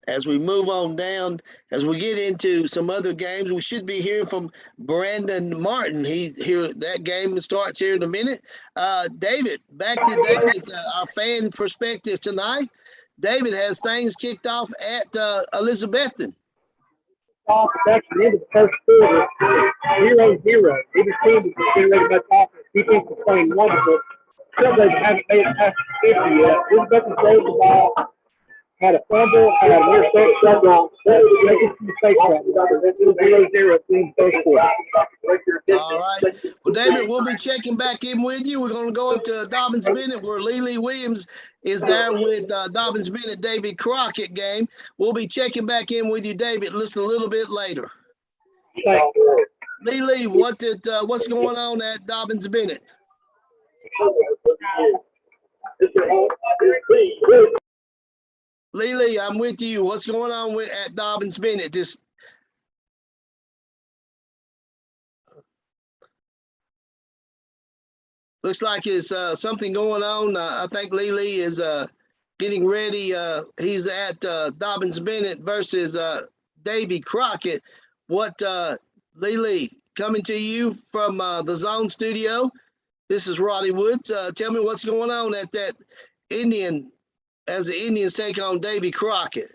As we move on down, as we get into some other games, we should be hearing from Brandon Martin. That game starts here in a minute. David, back to David, our fan perspective tonight. David, has things kicked off at Elizabethton? Off section into the first quarter, 0-0. Either team is generated much offense. Defense is playing wonderful. Still, they haven't made it past the 50 yet. Elizabethton throws the ball. Had a fumble, had a near touchdown. Making some mistakes right now. 0-0 in the first quarter. All right. Well, David, we'll be checking back in with you. We're going to go up to Dobbins Bennett, where Lee Williams is there with Dobbins Bennett Davy Crockett game. We'll be checking back in with you, David. Listen a little bit later. Lee, what's going on at Dobbins Bennett? Lee, I'm with you. What's going on at Dobbins Bennett? Looks like it's something going on. I think Lee is getting ready. He's at Dobbins Bennett versus Davy Crockett. What, Lee, coming to you from the Zone studio. This is Roddy Woods. Tell me what's going on at that Indian, as the Indians take on Davy Crockett.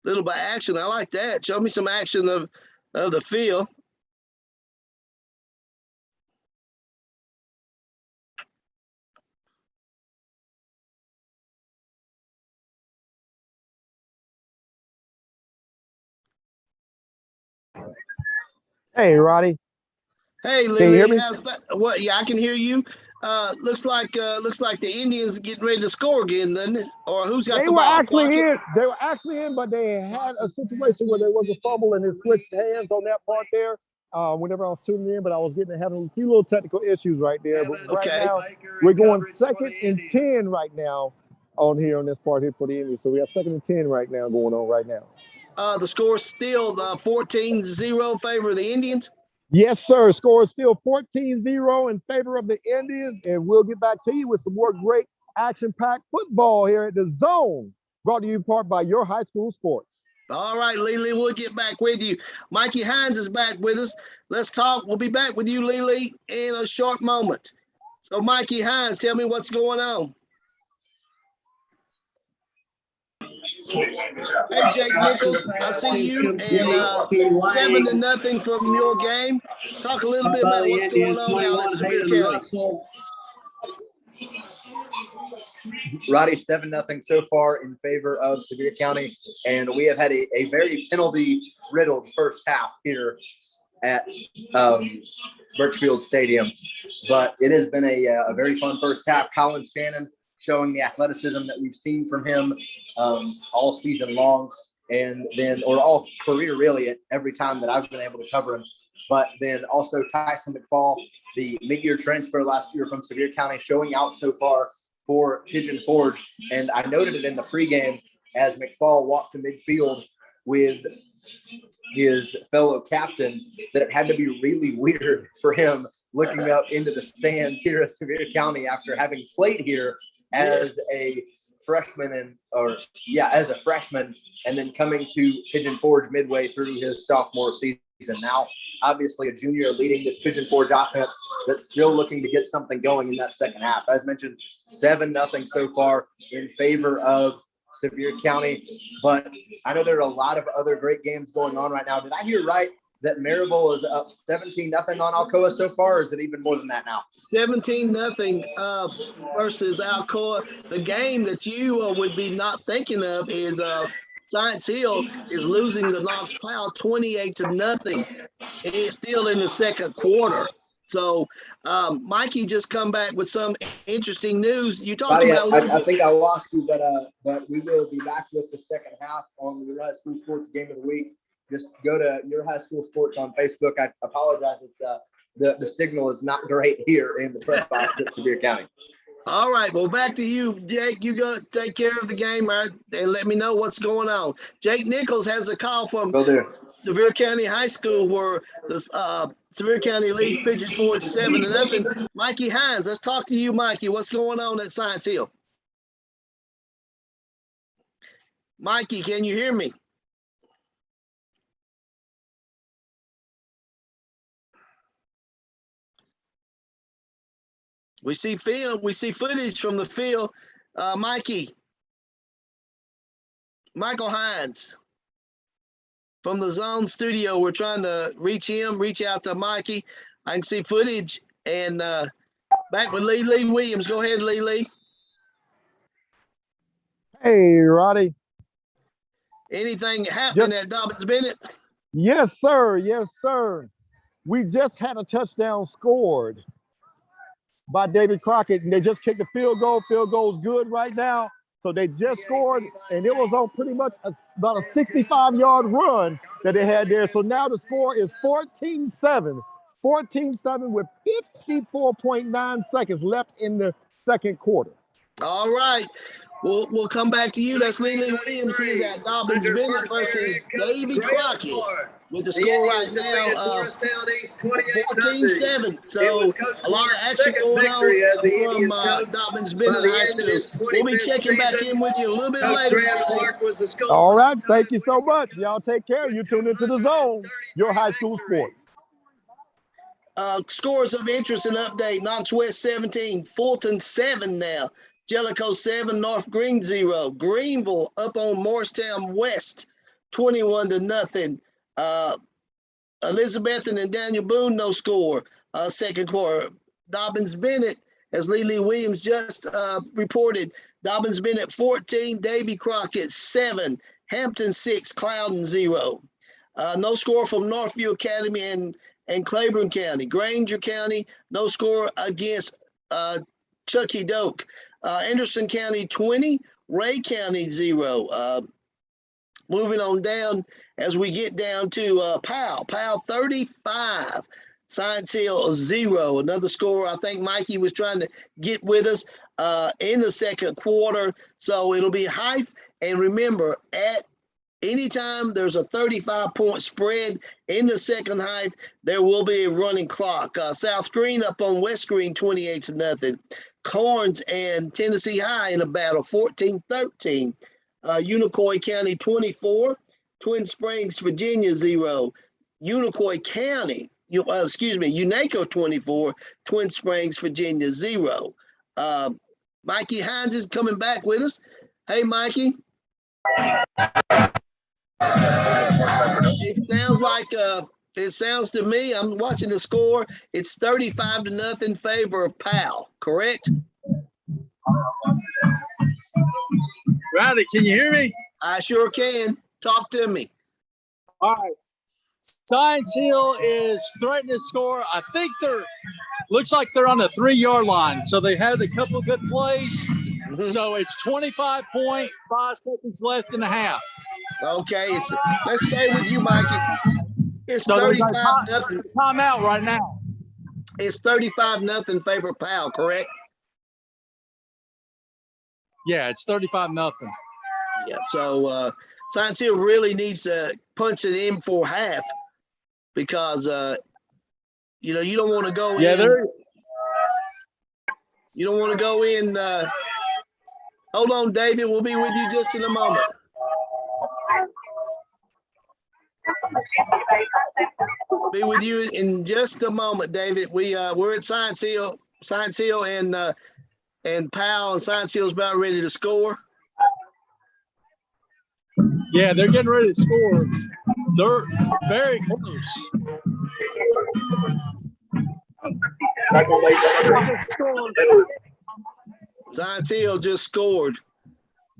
Little by action. I like that. Show me some action of the field. Hey, Roddy. Hey, Can you hear Lily, me? how's that? What? Yeah, I can hear you. Looks like the Indians getting ready to score again, doesn't it? Or who's got the ball? They were actually in, but they had a situation where there was a fumble and it switched hands on that part there. whenever I was tuning in, but I was having a few little technical issues right there. But right Okay. now, we're going 2nd and 10 right now on this part here for the Indians. So we have 2nd and 10 right now going on right now. The score's still 14-0 in favor of the Indians. Yes, sir. Score is still 14-0 in favor of the Indians, and we'll get back to you with some more great action-packed football here at the Zone, brought to you in part by your high school sports. All right, Lily, we'll get back with you. Mikey Hines is back with us. Let's talk. We'll be back with you, Lily, in a short moment. So, Mikey Hines, tell me what's going on. Hey, Jake Nichols, I see you, and 7-0 from your game. Talk a little bit about what's going on now at Sevier County. Roddy, 7-0 so far in favor of Sevier County, and we have had a very penalty-riddled first half here at Birchfield Stadium. But it has been a very fun first half. Colin Shannon showing the athleticism that we've seen from him all season long, and then, or all career really, at every time that I've been able to cover him. But then also Tyson McFall, the mid-year transfer last year from Sevier County, showing out so far for Pigeon Forge. And I noted it in the pregame as McFall walked to midfield with his fellow captain that it had to be really weird for him looking up into the stands here at Sevier County after having played here as a freshman as a freshman, and then coming to Pigeon Forge midway through his sophomore season. Now, obviously a junior leading this Pigeon Forge offense that's still looking to get something going in that second half. As mentioned, 7-0 so far in favor of Sevier County, but I know there are a lot of other great games going on right now. Did I hear right that Maryville is up 17-0 on Alcoa so far, or is it even more than that now? 17-0 versus Alcoa. The game that you would be not thinking of is Science Hill is losing to Knox Powell 28-0. It's still in the second quarter. So, Mikey just come back with some interesting news. You talked about. I think I lost you, but we will be back with the second half on the Your High School Sports Game of the Week. Just go to Your High School Sports on Facebook. I apologize. It's the signal is not great here in the press box at Sevier County. All right. Well, back to you, Jake. You go take care of the game, right, and let me know what's going on. Jake Nichols has a call from Sevier County High School where the Sevier County leads Pigeon Forge 7-0. Mikey Hines, let's talk to you, Mikey. What's going on at Science Hill? Mikey, can you hear me? We see film. We see footage from the field. Michael Hines from the Zone studio. We're trying to reach out to Mikey. I can see footage and back with Lee Williams. Go ahead, Lee. Hey, Roddy. Anything happening at Dobbins Bennett? Yes, sir. Yes, sir. We just had a touchdown scored by David Crockett, and they just kicked the field goal. Field goal's good right now. So they just scored, and it was on pretty much about a 65-yard run that they had there. So now the score is 14-7. 14-7 with 54.9 seconds left in the second quarter. All right. We'll come back to you. That's Lee Williams. He's at Dobbins Bennett versus Davy Crockett with the score right now 14-7. So a lot of action going on from Dobbins Bennett High School. We'll be checking back in with you a little bit later. All right. Thank you so much. Y'all take care. You tune into the Zone, your high school sports. Scores of interest and update. Knox West 17, Fulton 7 now. Jellicoe 7, North Green 0. Greenville up on Morristown West 21-0. Elizabethan and Daniel Boone no score. Second quarter. Dobbins Bennett, as Lee Williams just reported, Dobbins Bennett 14, Davy Crockett 7, Hampton 6, Cloudon 0. No score from Northview Academy and Claiborne County. Granger County, no score against Chucky Doak. Anderson County 20, Ray County 0. Moving on down as we get down to Powell 35, Science Hill 0. Another score I think Mikey was trying to get with us in the second quarter. So it'll be Hife. And remember, at anytime there's a 35-point spread in the second half, there will be a running clock. South Green up on West Green 28-0. Corns and Tennessee High in a battle 14-13. Unicoi County 24, Twin Springs, Virginia 0. Unicoi County, UNACO 24, Twin Springs, Virginia 0. Mikey Hines is coming back with us. Hey, Mikey. It sounds to me, I'm watching the score, it's 35-0 favor of Powell, correct? Riley, can you hear me? I sure can. Talk to me. All right. Science Hill is threatening to score. I think looks like they're on the 3-yard line. So they had a couple of good plays. Mm-hmm. So it's 25-5 seconds left in the half. Okay, let's stay with you, Mikey. It's so 35-0. Timeout right now. It's 35-0 favor of Powell, correct? Yeah, it's 35-0. Yeah. So Science Hill really needs to punch it in for half because you don't want to go in. You don't want to go in. Hold on, David. We'll be with you just in a moment. Be with you in just a moment, David. We're at Science Hill, and Powell, and Science Hill's about ready to score. Yeah, they're getting ready to score. They're very close. Science Hill just scored.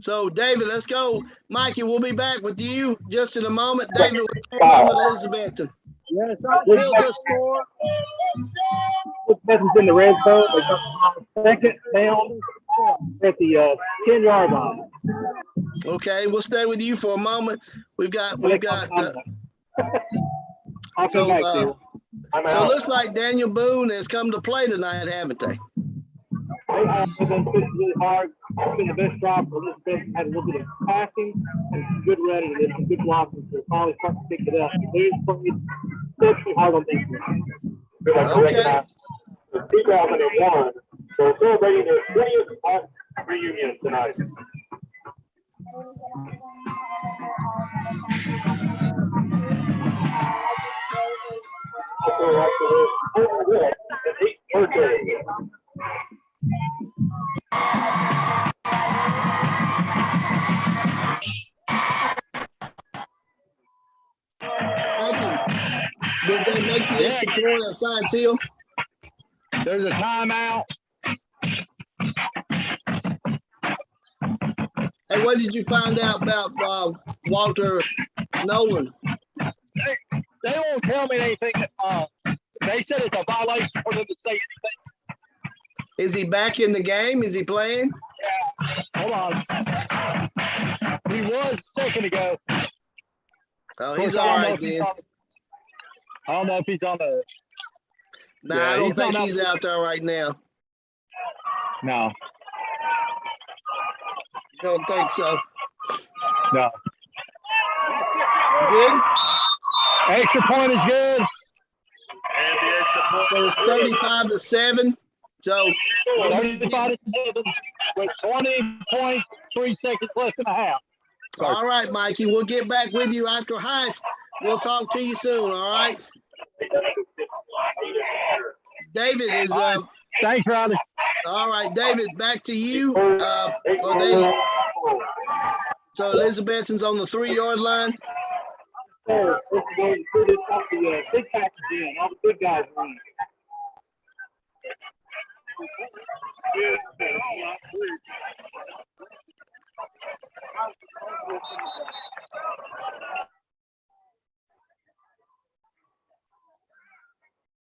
So, David, let's go. Mikey, we'll be back with you just in a moment. David, we're on Elizabethton. Yeah, Science Hill just scored. Elizabethton's in the red zone. They come on second down at the 10-yard line. Okay, we'll stay with you for a moment. We've got. I'll come back to you. So it looks like Daniel Boone has come to play tonight, haven't they? They have been pushing really hard. It's been the best job for Elizabeth. Had a little bit of passing and some good running and some good blocking. So finally starting to pick it up. They're playing exceptionally hard on defense. Okay. 2001. So celebrating their 20th reunion tonight. Also, after this, an 8th birthday. Did they make the extra point at Science Hill? There's a timeout. Hey, what did you find out about Walter Nolan? They won't tell me anything. They said it's a violation for them to say anything. Is he back in the game? Is he playing? Yeah. Hold on. He was a second ago. Oh, he's all right then. I don't know if he's on the. Nah, Yeah, I don't think he's out there right now. No. Don't think so. No. Good? Extra point is good. And the extra point. So it's 35-7. So 35-7 with 20.3 seconds left in the half. all right, Mikey, we'll get back with you after Hife. We'll talk to you soon, all right? David is Thanks, Riley. all right, David, back to you. So Elizabethton's on the 3-yard line. This is going to put it off the big package in. All the big guys win.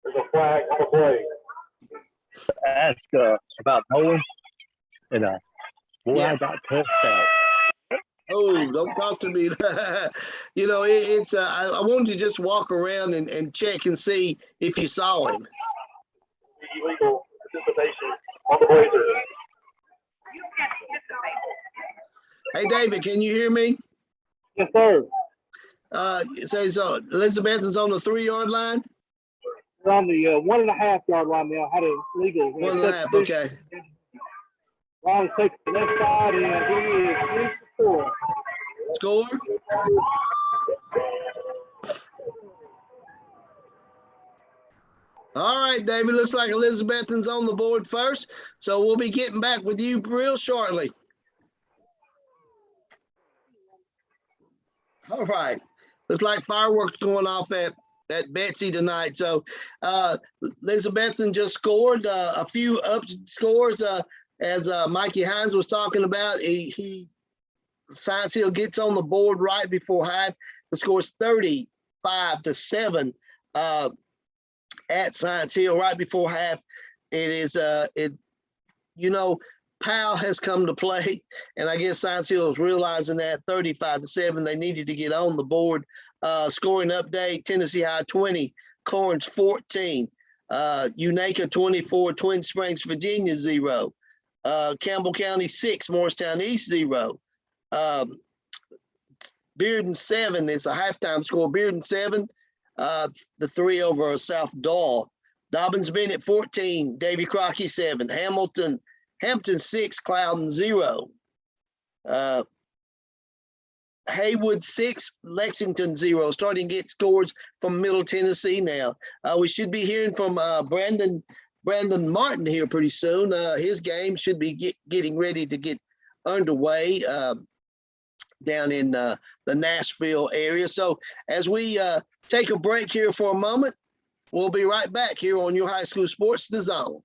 There's a flag on the play. Ask about Nolan, and boy, Yeah. I got touched out. Oh, don't talk to me. You know, it's I wanted to just walk around and check and see if you saw him. Illegal participation on the Blazers. Hey, David, can you hear me? Yes, sir. It says Elizabethton's on the 3-yard line. We're on the 1.5 yard line now. Had a legal. 1.5. Okay. Ron takes the left side, and he is in for score. Score. All right, David. Looks like Elizabethton's on the board first, so we'll be getting back with you real shortly. All right. Looks like fireworks going off at Betsy tonight. So Elizabethton just scored a few up scores as Mikey Hines was talking about. Science Hill gets on the board right before half. The score is 35-7 at Science Hill right before half. It is Powell has come to play, and I guess Science Hill is realizing that 35-7 they needed to get on the board. Scoring update: Tennessee High 20, Corns 14, Unaka 24, Twin Springs, Virginia 0, Campbell County 6, Morristown East 0. Bearden 7 is a halftime score. Bearden 7, the 3 over South Dahl. Dobbins Bennett 14, Davy Crockett 7, Hampton 6, Cloudon 0. Haywood 6, Lexington 0. Starting to get scores from Middle Tennessee now. We should be hearing from Brandon Martin here pretty soon. His game should be getting ready to get underway down in the Nashville area. So as we take a break here for a moment, we'll be right back here on your high school sports, The Zone.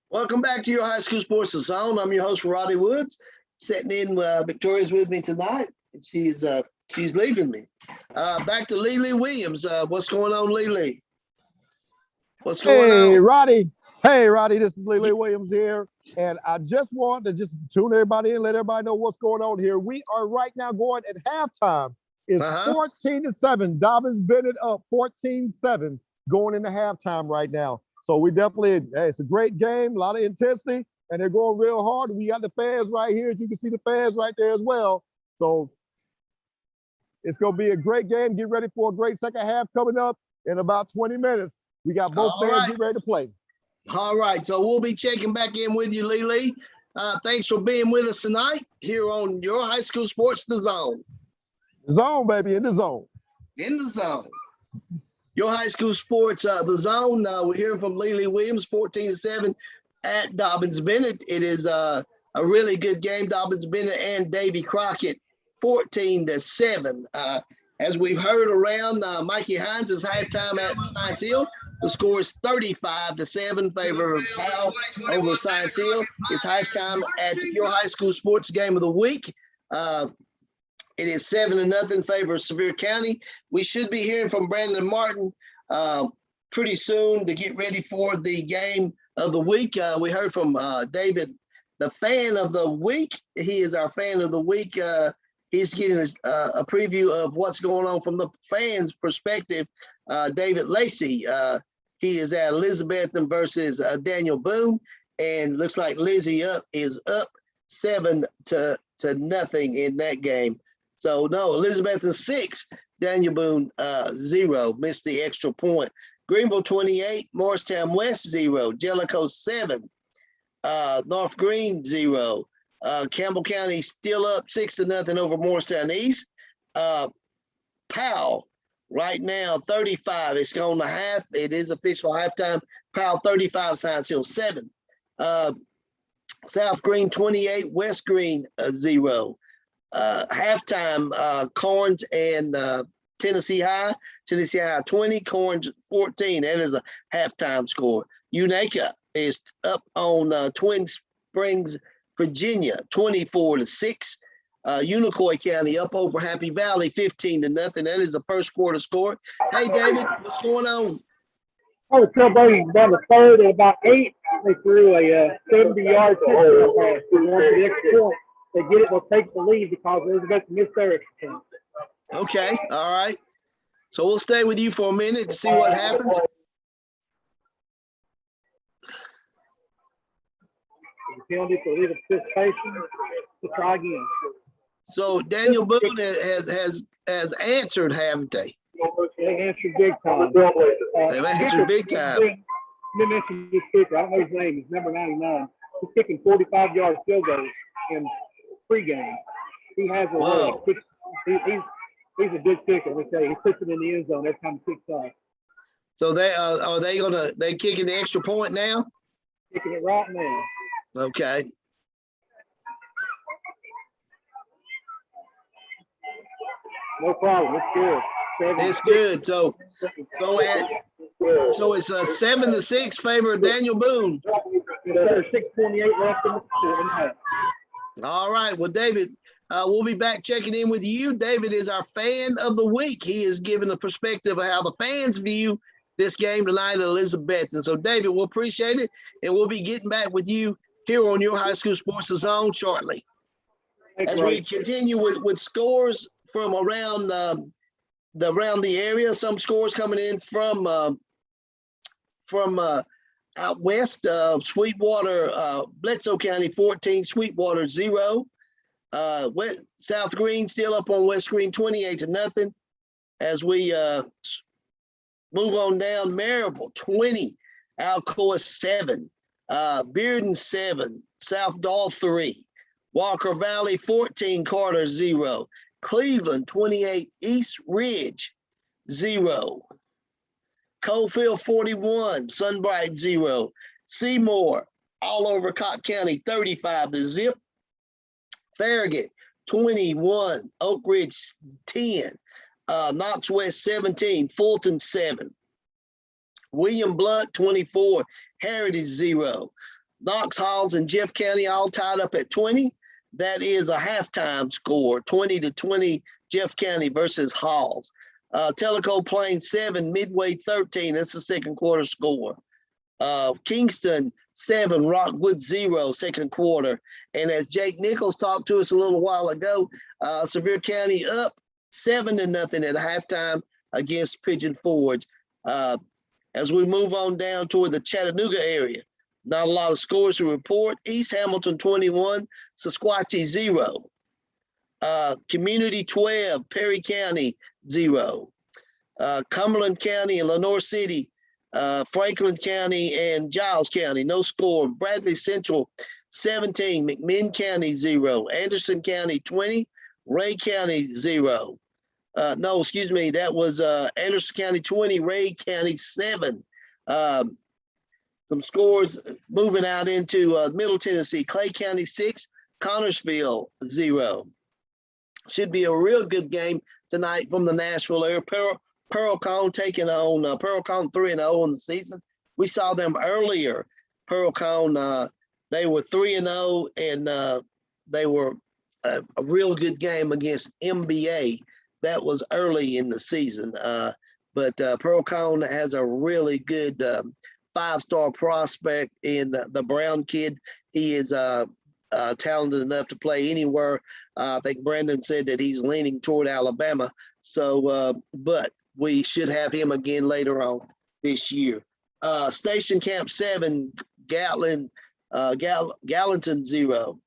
Welcome back to your high school sports zone. I'm your host, Roddy Woods. Sitting in, Victoria's with me tonight. She's leaving me. Back to Lily Williams. What's going on, Lily? What's going on? Roddy. Hey, Roddy, this is Lily Williams here. And I just want to tune everybody in, let everybody know what's going on here. We are right now going at halftime. It's 14-7. Dobbins Bennett up 14-7 going into halftime right now. So we definitely, it's a great game, a lot of intensity, and they're going real hard. We got the fans right here. You can see the fans right there as well. So it's going to be a great game. Get ready for a great second half coming up in about 20 minutes. We got both fans get ready to play. All right, so we'll be checking back in with you, Lily. Thanks for being with us tonight here on your high school sports, The Zone. The Zone, baby, in the zone. In the zone. Your high school sports, The Zone. We're hearing from Lily Williams, 14-7 at Dobbins Bennett. It is a really good game. Dobbins Bennett and Davy Crockett, 14-7. As we've heard around, Mikey Hines is halftime at Science Hill. The score is 35-7 favor of Powell over Science Hill. It's halftime at your high school sports game of the week. It is 7-0 favor of Sevier County. We should be hearing from Brandon Martin pretty soon to get ready for the game of the week. We heard from David, the fan of the week. He is our fan of the week. He's getting a preview of what's going on from the fans' perspective. David Lacey, he is at Elizabethton versus Daniel Boone, and looks like Lizzie is up 7-0 in that game. So no, Elizabethton 6, Daniel Boone 0, missed the extra point. Greenville 28, Morristown West 0, Jellicoe 7, North Green 0. Campbell County still up 6-0 over Morristown East. Powell right now 35. It's gone to half. It is official halftime. Powell 35, Science Hill 7. South Green 28, West Green 0. Halftime, Corns and Tennessee High. Tennessee High 20, Corns 14. That is a halftime score. Unaka is up on Twin Springs, Virginia, 24-6. Unicoi County up over Happy Valley, 15-0. That is the first quarter score. Hey, David, what's going on? Oh, Trailblazers down the third at about 8. They threw a 70-yard touchdown pass. They won the extra point. They get it, they'll take the lead because they're about to miss their extra point. Okay, all right. So we'll stay with you for a minute to see what happens. The penalty for legal participation. To try again. So Daniel Boone has answered, haven't they? They answered big time. They've answered big time. Let me mention this kicker. I don't know his name. He's number 99. He's kicking 45-yard field goals in pregame. He has a he's a good kicker. Let me tell you, he puts it in the end zone every time he kicks off. So they kicking the extra point now? Kicking it right now. Okay. No problem. It's good. It's good. So it's a 7-6 favor of Daniel Boone. There's 6:28 left in the half. All right. Well, David, we'll be back checking in with you. David is our fan of the week. He is giving a perspective of how the fans view this game tonight at Elizabeth. And so, David, we'll appreciate it, and we'll be getting back with you here on your high school sports zone shortly. As we continue with scores from around the area, some scores coming in from out west, Sweetwater, Bledsoe County 14, Sweetwater 0. South Green still up on West Green 28-0. As we move on down, Maryville 20, Alcoa 7, Bearden 7, South Dahl 3, Walker Valley 14, Carter 0, Cleveland 28, East Ridge 0, Coalfield 41, Sunbright 0, Seymour all over Cott County 35-0, Farragut 21, Oak Ridge 10, Knox West 17, Fulton 7, William Blunt 24, Heritage 0, Knox Halls and Jeff County all tied up at 20. That is a halftime score, 20-20, Jeff County versus Halls. Tellico Plains 7, Midway 13. That's the second quarter score. Kingston 7, Rockwood 0, second quarter. And as Jake Nichols talked to us a little while ago, Sevier County up 7-0 at halftime against Pigeon Forge. As we move on down toward the Chattanooga area, not a lot of scores to report. East Hamilton 21, Sequatchie 0. Community 12, Perry County 0. Cumberland County and Lenoir City, Franklin County and Giles County, no score. Bradley Central 17, McMinn County 0. Anderson County 20, Ray County 0. No, excuse me, that was Anderson County 20, Ray County 7. Some scores moving out into Middle Tennessee. Clay County 6, Connorsville 0. Should be a real good game tonight from the Nashville area. Pearl-Cohn taking on Pearl-Cohn 3-0 in the season. We saw them earlier. Pearl-Cohn, they were 3-0, and they were a real good game against MBA. That was early in the season. But Pearl-Cohn has a really good five-star prospect in the Brown kid. He is talented enough to play anywhere. I think Brandon said that he's leaning toward Alabama. So, but we should have him again later on this year. Station Camp 7, Gallatin 0.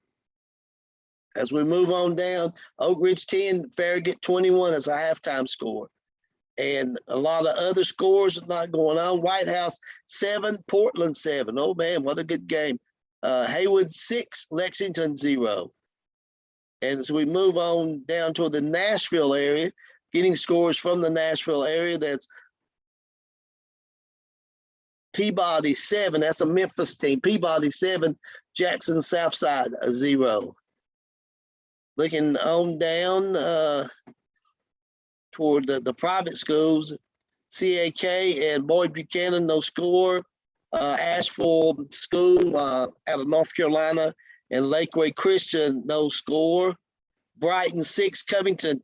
As we move on down, Oak Ridge 10, Farragut 21 is a halftime score. And a lot of other scores not going on. White House 7, Portland 7. Oh man, what a good game. Haywood 6, Lexington 0. And as we move on down to the Nashville area, Getting scores from the Nashville area, that's Peabody 7. That's a Memphis team. Peabody 7, Jackson Southside 0. Looking on down toward the private schools, CAK and Boyd Buchanan, no score. Asheville School out of North Carolina and Lakeway Christian, no score. Brighton 6, Covington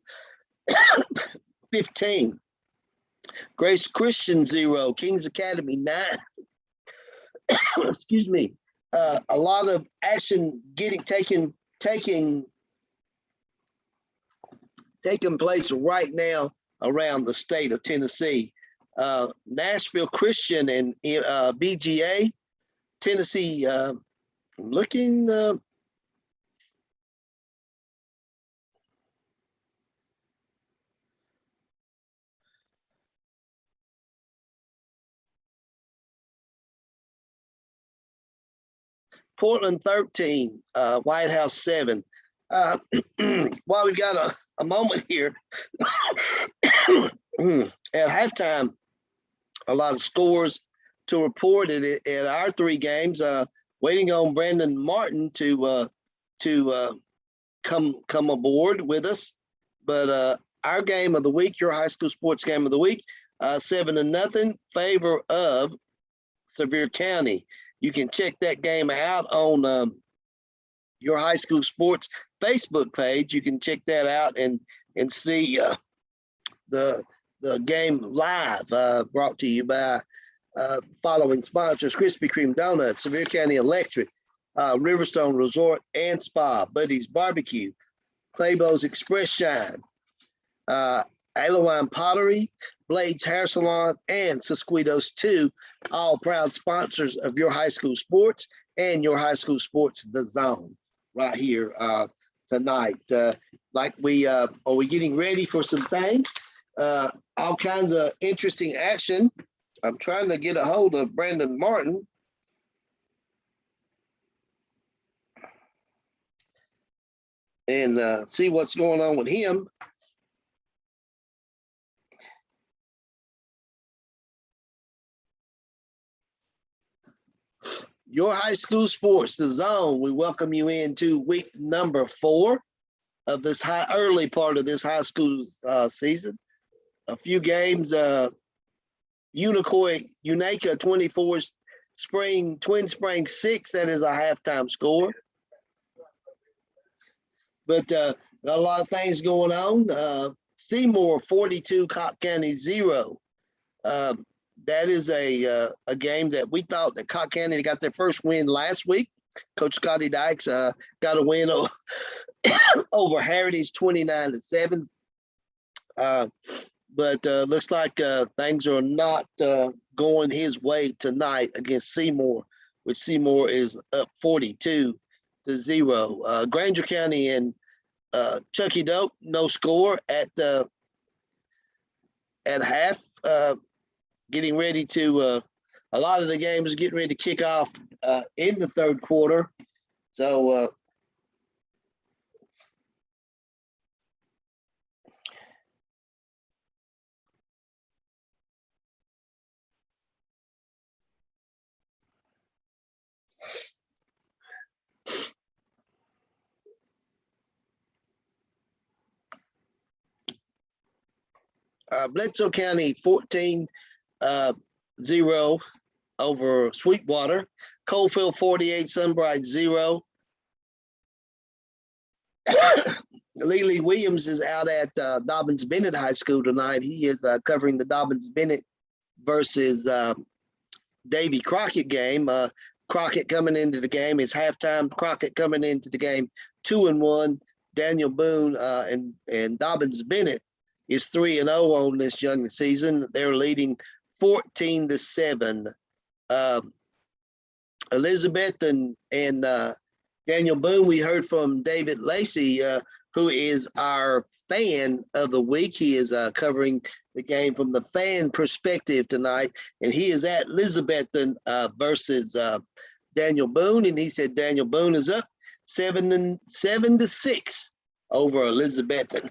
15. Grace Christian 0, Kings Academy 9. Excuse me. A lot of action taking place right now around the state of Tennessee. Nashville Christian and BGA, Tennessee looking Portland 13, White House 7. While we got a moment here, at halftime, a lot of scores to report at our 3 games. Waiting on Brandon Martin to come aboard with us. But our game of the week, your high school sports game of the week, 7-0 favor of Sevier County. You can check that game out on your high school sports Facebook page. You can check that out and see the game live, brought to you by following sponsors: Krispy Kreme Donuts, Sevier County Electric, Riverstone Resort and Spa, Buddy's Barbecue, Claybo's Express Shine, Alawine Pottery, Blades Hair Salon, and Sesquitos 2, all proud sponsors of your high school sports and your high school sports, The Zone, right here tonight. Like are we getting ready for some things? All kinds of interesting action. I'm trying to get a hold of Brandon Martin. And see what's going on with him. Your high school sports, The Zone. We welcome you into week number 4 of this early part of this high school season. A few games. Unica 24, Twin Spring 6. That is a halftime score. But a lot of things going on. Seymour 42, Cobb County 0. That is a game that we thought that Cobb County got their first win last week. Coach Scotty Dykes got a win over Heritage 29-7. But looks like things are not going his way tonight against Seymour, which Seymour is up 42-0. Granger County and Chucky Dope, no score at half. Getting ready to a lot of the games getting ready to kick off in the third quarter. So Bledsoe County 14-0 over Sweetwater. Coalfield 48, Sunbright 0. Lely Williams is out at Dobbins Bennett High School tonight. He is covering the Dobbins Bennett versus Davy Crockett game. Crockett coming into the game is halftime. Crockett coming into the game 2-1. Daniel Boone and Dobbins Bennett is 3-0 on this young season. They're leading 14-7. Elizabeth and Daniel Boone, we heard from David Lacey, who is our fan of the week. He is covering the game from the fan perspective tonight, and he is at Elizabethton versus Daniel Boone, and he said Daniel Boone is up 7-6 over Elizabethton.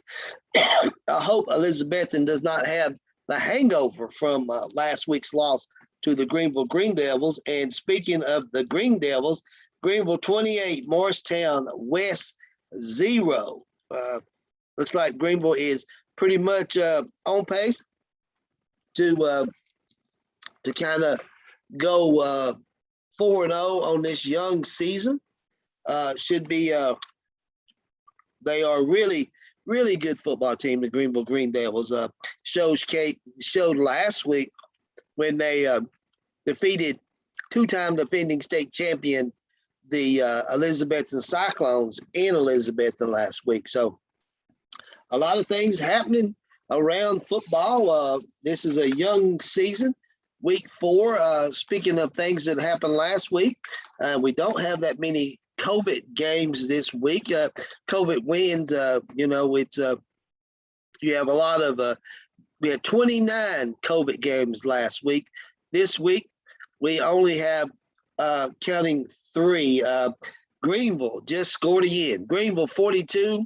I hope Elizabethton does not have the hangover from last week's loss to the Greenville Green Devils. And speaking of the Green Devils, Greenville 28, Morristown West 0. Looks like Greenville is pretty much on pace to kind of go 4-0 on this young season. Should be they are really good football team, the Greenville Green Devils. Showed last week when they defeated two-time defending state champion the Elizabethton Cyclones in Elizabethton last week. So a lot of things happening around football. This is a young season. Week 4, speaking of things that happened last week, we don't have that many COVID games this week. COVID wins, it's you have a lot of, we had 29 COVID games last week. This week, we only have, counting 3, Greenville just scored again. Greenville 42,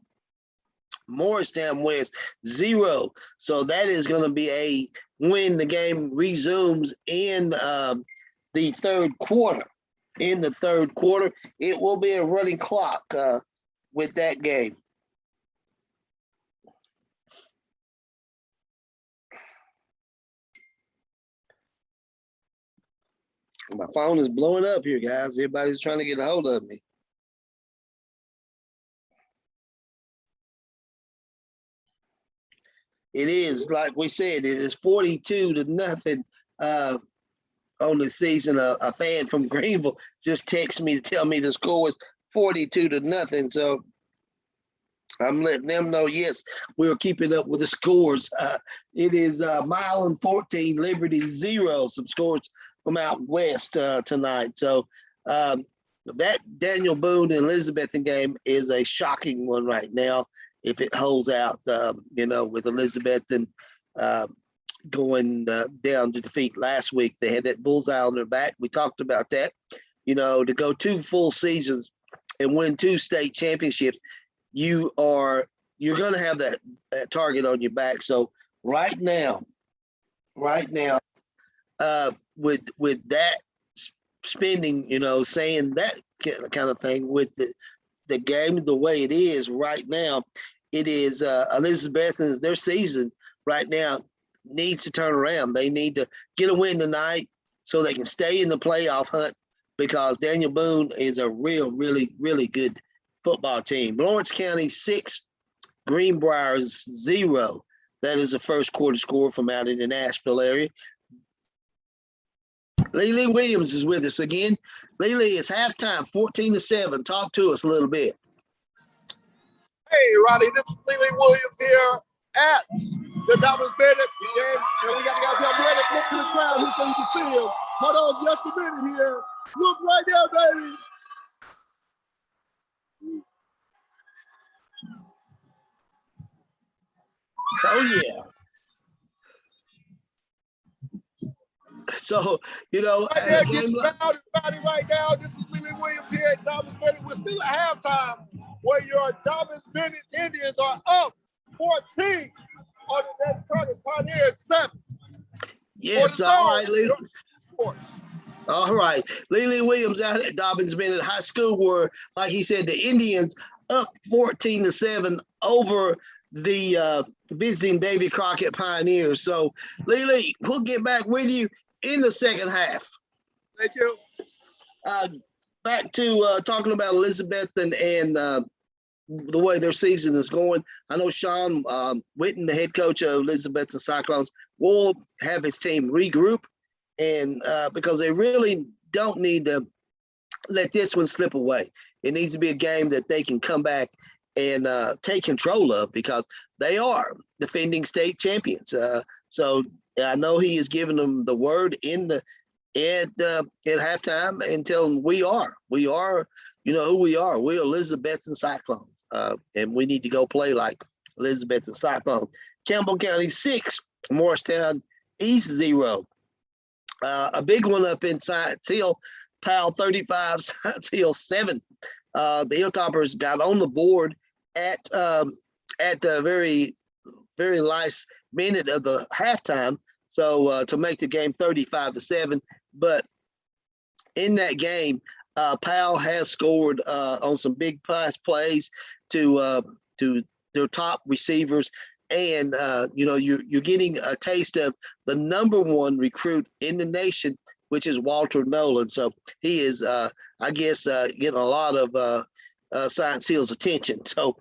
Morristown West 0. So that is going to be a when the game resumes in the third quarter. In the third quarter, it will be a running clock with that game. My phone is blowing up here, guys. Everybody's trying to get a hold of me. It is, like we said, it is 42-0 on the season. A fan from Greenville just texted me to tell me the score was 42-0. So I'm letting them know, yes, we're keeping up with the scores. It is Milan 14, Liberty 0. Some scores from out west tonight. So that Daniel Boone and Elizabethton game is a shocking one right now. If it holds out, with Elizabethton going down to defeat last week, they had that bullseye on their back. We talked about that. To go 2 full seasons and win 2 state championships, you're going to have that target on your back. So right now, with that spending, saying that kind of thing with the game the way it is right now, it is Elizabethton's, their season right now needs to turn around. They need to get a win tonight so they can stay in the playoff hunt, because Daniel Boone is a really good football team. Lawrence County 6, Greenbrier 0. That is the first quarter score from out in the Nashville area. Lily Williams is with us again. Lily, it's halftime, 14-7. Talk to us a little bit. Hey, Roddy, this is Lily Williams here at the Dobbins Bennett game, and we got the guys here. I'm ready to flip to the crowd here so you can see him. Hold on just a minute here. Look right there, baby. Oh, yeah. So, right there, get loud everybody right now. This is Lily Williams here at Dobbins Bennett. We're still at halftime where your Dobbins Bennett Indians are up 14 on the next target. Pioneers 7. Yes, all right, Lily. All right. Lily Williams out at Dobbins Bennett High School, where, like he said, the Indians up 14-7 over the visiting Davy Crockett Pioneers. So, Lily, we'll get back with you in the second half. Thank you. Back to talking about Elizabethton and the way their season is going. I know Sean Witten, the head coach of Elizabethton Cyclones, will have his team regroup, and because they really don't need to let this one slip away. It needs to be a game that they can come back and take control of, because they are defending state champions. So I know he is giving them the word at halftime and telling them we are, who we are. We're Elizabethton Cyclones, and we need to go play like Elizabethton Cyclones. Campbell County 6, Morristown East 0. A big one up inside Teal, Powell 35, Teal 7. The Hilltoppers got on the board at the very last minute of the halftime. So to make the game 35-7, but in that game, Powell has scored on some big pass plays to their top receivers, and you're getting a taste of the number one recruit in the nation, which is Walter Nolan. So he is, I guess, getting a lot of Science Hill's attention. So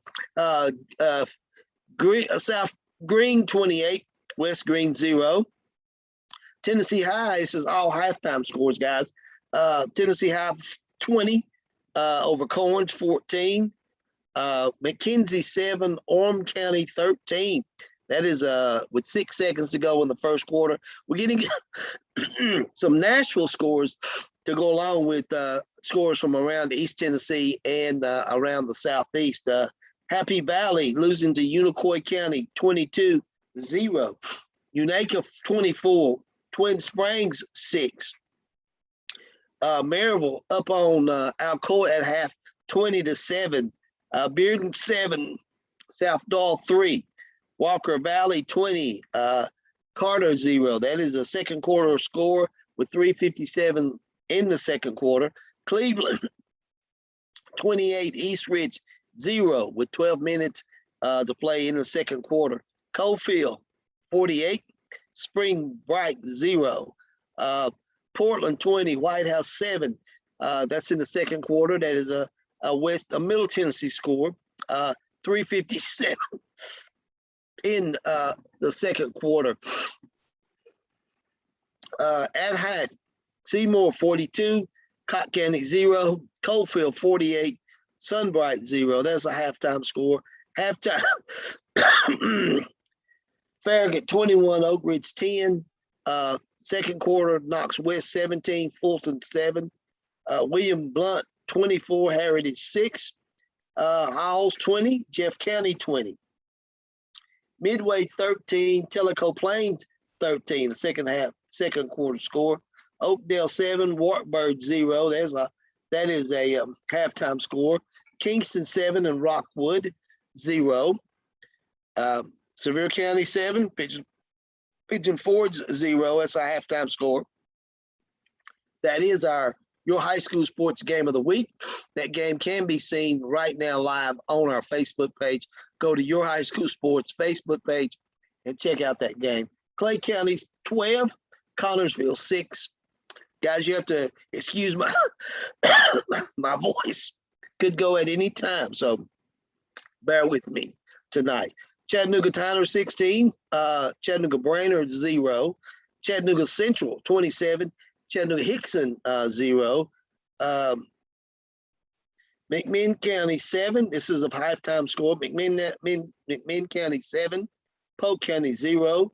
South Green 28, West Green 0. Tennessee High, this is all halftime scores, guys. Tennessee High 20 over Corns 14. McKenzie 7, Orem County 13. That is with 6 seconds to go in the first quarter. We're getting some Nashville scores to go along with scores from around East Tennessee and around the Southeast. Happy Valley losing to Unicoi County 22-0. Unaka 24, Twin Springs 6. Maryville up on Alcoa at half 20-7. Bearden 7, South Dahl 3. Walker Valley 20, Carter 0. That is the second quarter score with 3:57 in the second quarter. Cleveland 28, East Ridge 0 with 12 minutes to play in the second quarter. Coalfield 48, Spring Bright 0. Portland 20, White House 7. That's in the second quarter. That is a Middle Tennessee score. 3:57 in the second quarter. At Hyde, Seymour 42, Cott County 0, Coalfield 48, Sunbright 0. That's a halftime score. Halftime, Farragut 21, Oak Ridge 10. Second quarter, Knox West 17, Fulton 7. William Blunt 24, Heritage 6. Howells 20, Jeff County 20. Midway 13, Tellico Plains 13, the second quarter score. Oakdale 7, Wartburg 0. That is a halftime score. Kingston 7 and Rockwood 0. Sevier County 7, Pigeon Forge 0. That's a halftime score. That is your high school sports game of the week. That game can be seen right now live on our Facebook page. Go to Your High School Sports Facebook page and check out that game. Clay County 12, Connorsville 6. Guys, you have to excuse my my voice. Could go at any time, so bear with me tonight. Chattanooga Tyner 16, Chattanooga Brainerd 0, Chattanooga Central 27, Chattanooga Hickson 0, McMinn County 7. This is a halftime score. McMinn County 7, Polk County 0,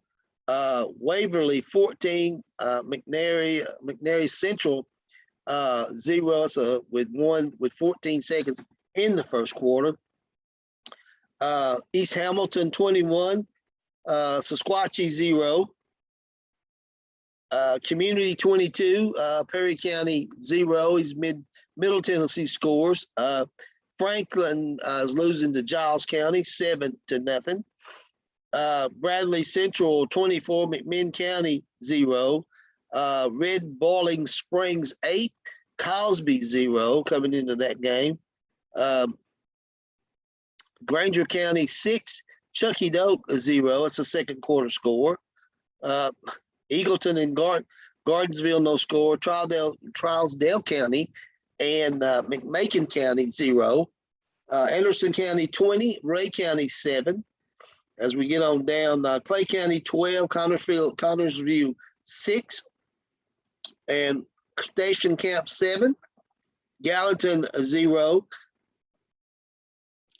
Waverly 14, McNary Central 0. So with 14 seconds in the first quarter. East Hamilton 21, Sequatchie 0. Community 22, Perry County 0. He's Middle Tennessee scores. Franklin is losing to Giles County 7-0. Bradley Central 24, McMinn County 0. Red Boiling Springs 8, Cosby 0 coming into that game. Granger County 6, Chucky Doak 0. It's a second quarter score. Eagleton and Gardensville no score. Trousdale County and McMakin County 0. Anderson County 20, Ray County 7. As we get on down, Clay County 12, Connorsville 6, and Station Camp 7, Gallatin 0.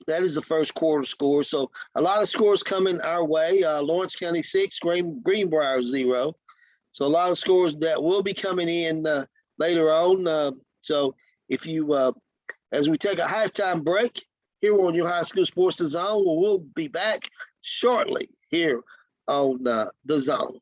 That is the first quarter score. So a lot of scores coming our way. Lawrence County 6, Greenbrier 0. So a lot of scores that will be coming in later on. So if you, as we take a halftime break here on Your High School Sports the Zone, we'll be back shortly here on the Zone.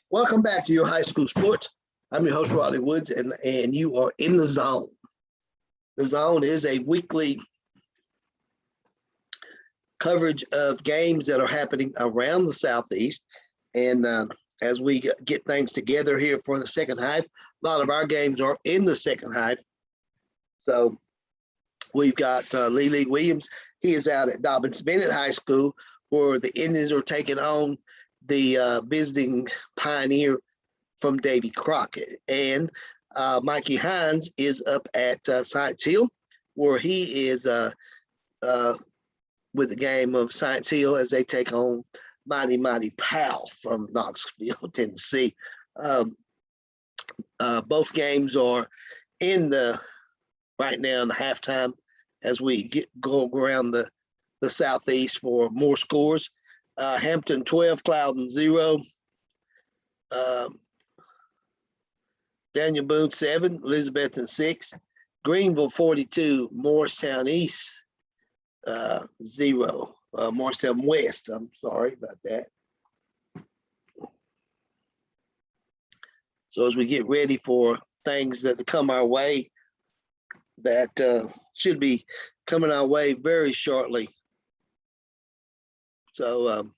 Welcome back to your high school sports. I'm your host, Roddy Woods, and you are in the zone. The zone is a weekly coverage of games that are happening around the Southeast. And as we get things together here for the second half, a lot of our games are in the second half. So we've got Lee Williams. He is out at Dobbins Bennett High School, where the Indians are taking on the visiting Pioneer from Davy Crockett. And Mikey Hines is up at Science Hill, where he is with the game of Science Hill as they take on Mighty Powell from Knoxville, Tennessee. Both games are right now in the halftime as we go around the Southeast for more scores. Hampton 12, Cloudon 0. Daniel Boone 7, Elizabethton 6. Greenville 42, Morristown East 0. Morristown West, I'm sorry about that. So as we get ready for things that come our way, that should be coming our way very shortly. So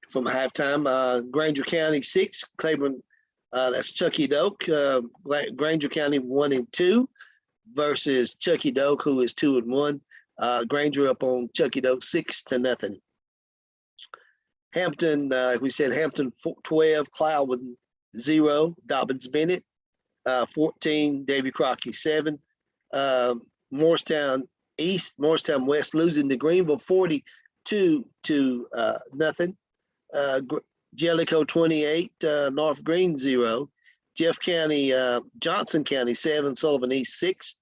from halftime, Granger County 6, Claiborne, that's Chucky Doak. Granger County 1-2 versus Chucky Doak, who is 2-1. Granger up on Chucky Doak 6-0. Hampton, we said Hampton 12, Cloudon 0, Dobbins Bennett 14, Davy Crockett 7. Morristown West losing to Greenville 42-0. Jellicoe 28, North Green 0. Jeff County, Johnson County 7, Sullivan East 6.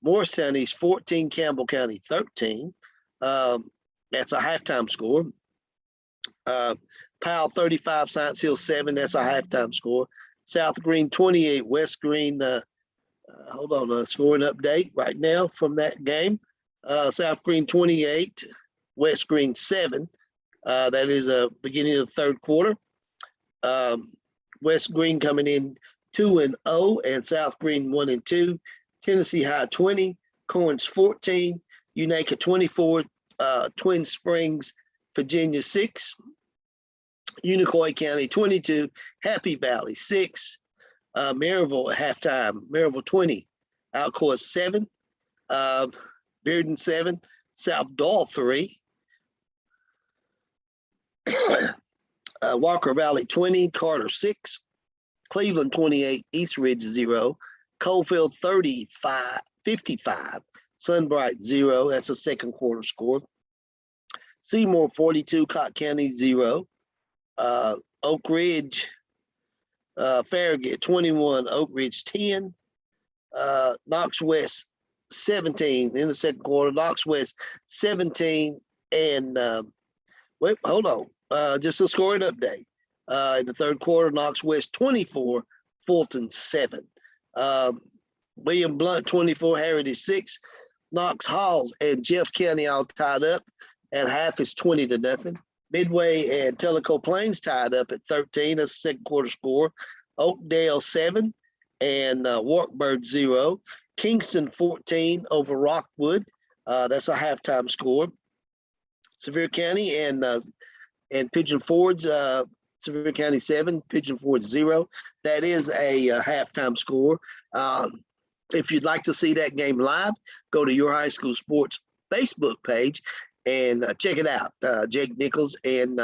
Morristown East 14, Campbell County 13. That's a halftime score. Powell 35, Science Hill 7. That's a halftime score. South Green 28, West Green. Hold on, scoring update right now from that game. South Green 28, West Green 7. That is a beginning of the third quarter. West Green coming in 2-0, and South Green 1-2. Tennessee High 20, Corns 14, Unaka 24, Twin Springs, Virginia 6, Unicoi County 22, Happy Valley 6, Maryville at halftime, Maryville 20, Alcoa 7, Bearden 7, South Dahl 3, Walker Valley 20, Carter 6, Cleveland 28, East Ridge 0, Coalfield 55, Sunbright 0. That's a second quarter score. Seymour 42, Cott County 0. Oak Ridge, Farragut 21, Oak Ridge 10. Knox West 17 in the second quarter. Knox West 17 and wait, hold on. Just a scoring update. In the third quarter, Knox West 24, Fulton 7. William Blunt 24, Heritage 6. Knox Halls and Jeff County all tied up at half. Is 20-0. Midway and Tellico Plains tied up at 13. That's the second quarter score. Oakdale 7 and Wartburg 0. Kingston 14 over Rockwood. That's a halftime score. Sevier County and Pigeon Forge, Sevier County 7, Pigeon Forge 0. That is a halftime score. If you'd like to see that game live, go to Your High School Sports Facebook page and check it out. Jake Nichols and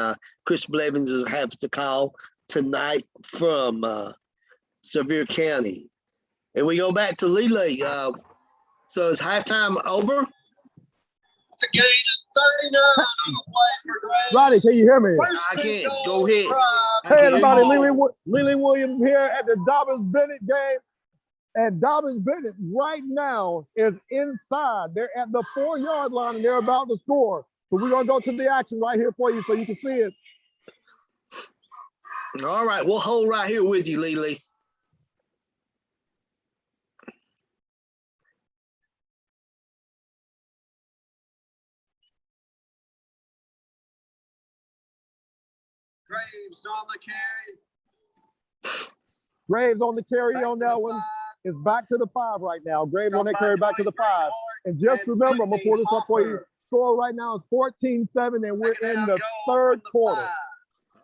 Chris Blevins have the call tonight from Sevier County. And we go back to Lele. So is halftime over? The gate is 39 on the play for Gray. Roddy, can you hear me? I can't. Go ahead. Hey, everybody, Lily Williams here at the Dobbins Bennett game. And Dobbins Bennett right now is inside. They're at the 4-yard line and they're about to score. So we're going to go to the action right here for you so you can see it. All right. We'll hold right here with you, Lele. Graves on the carry. Graves on the carry on that one. It's back to the 5 right now. Graves on that carry back to the 5. And just remember, I'm going to pull this up for you. Score right now is 14-7, and we're in the third quarter.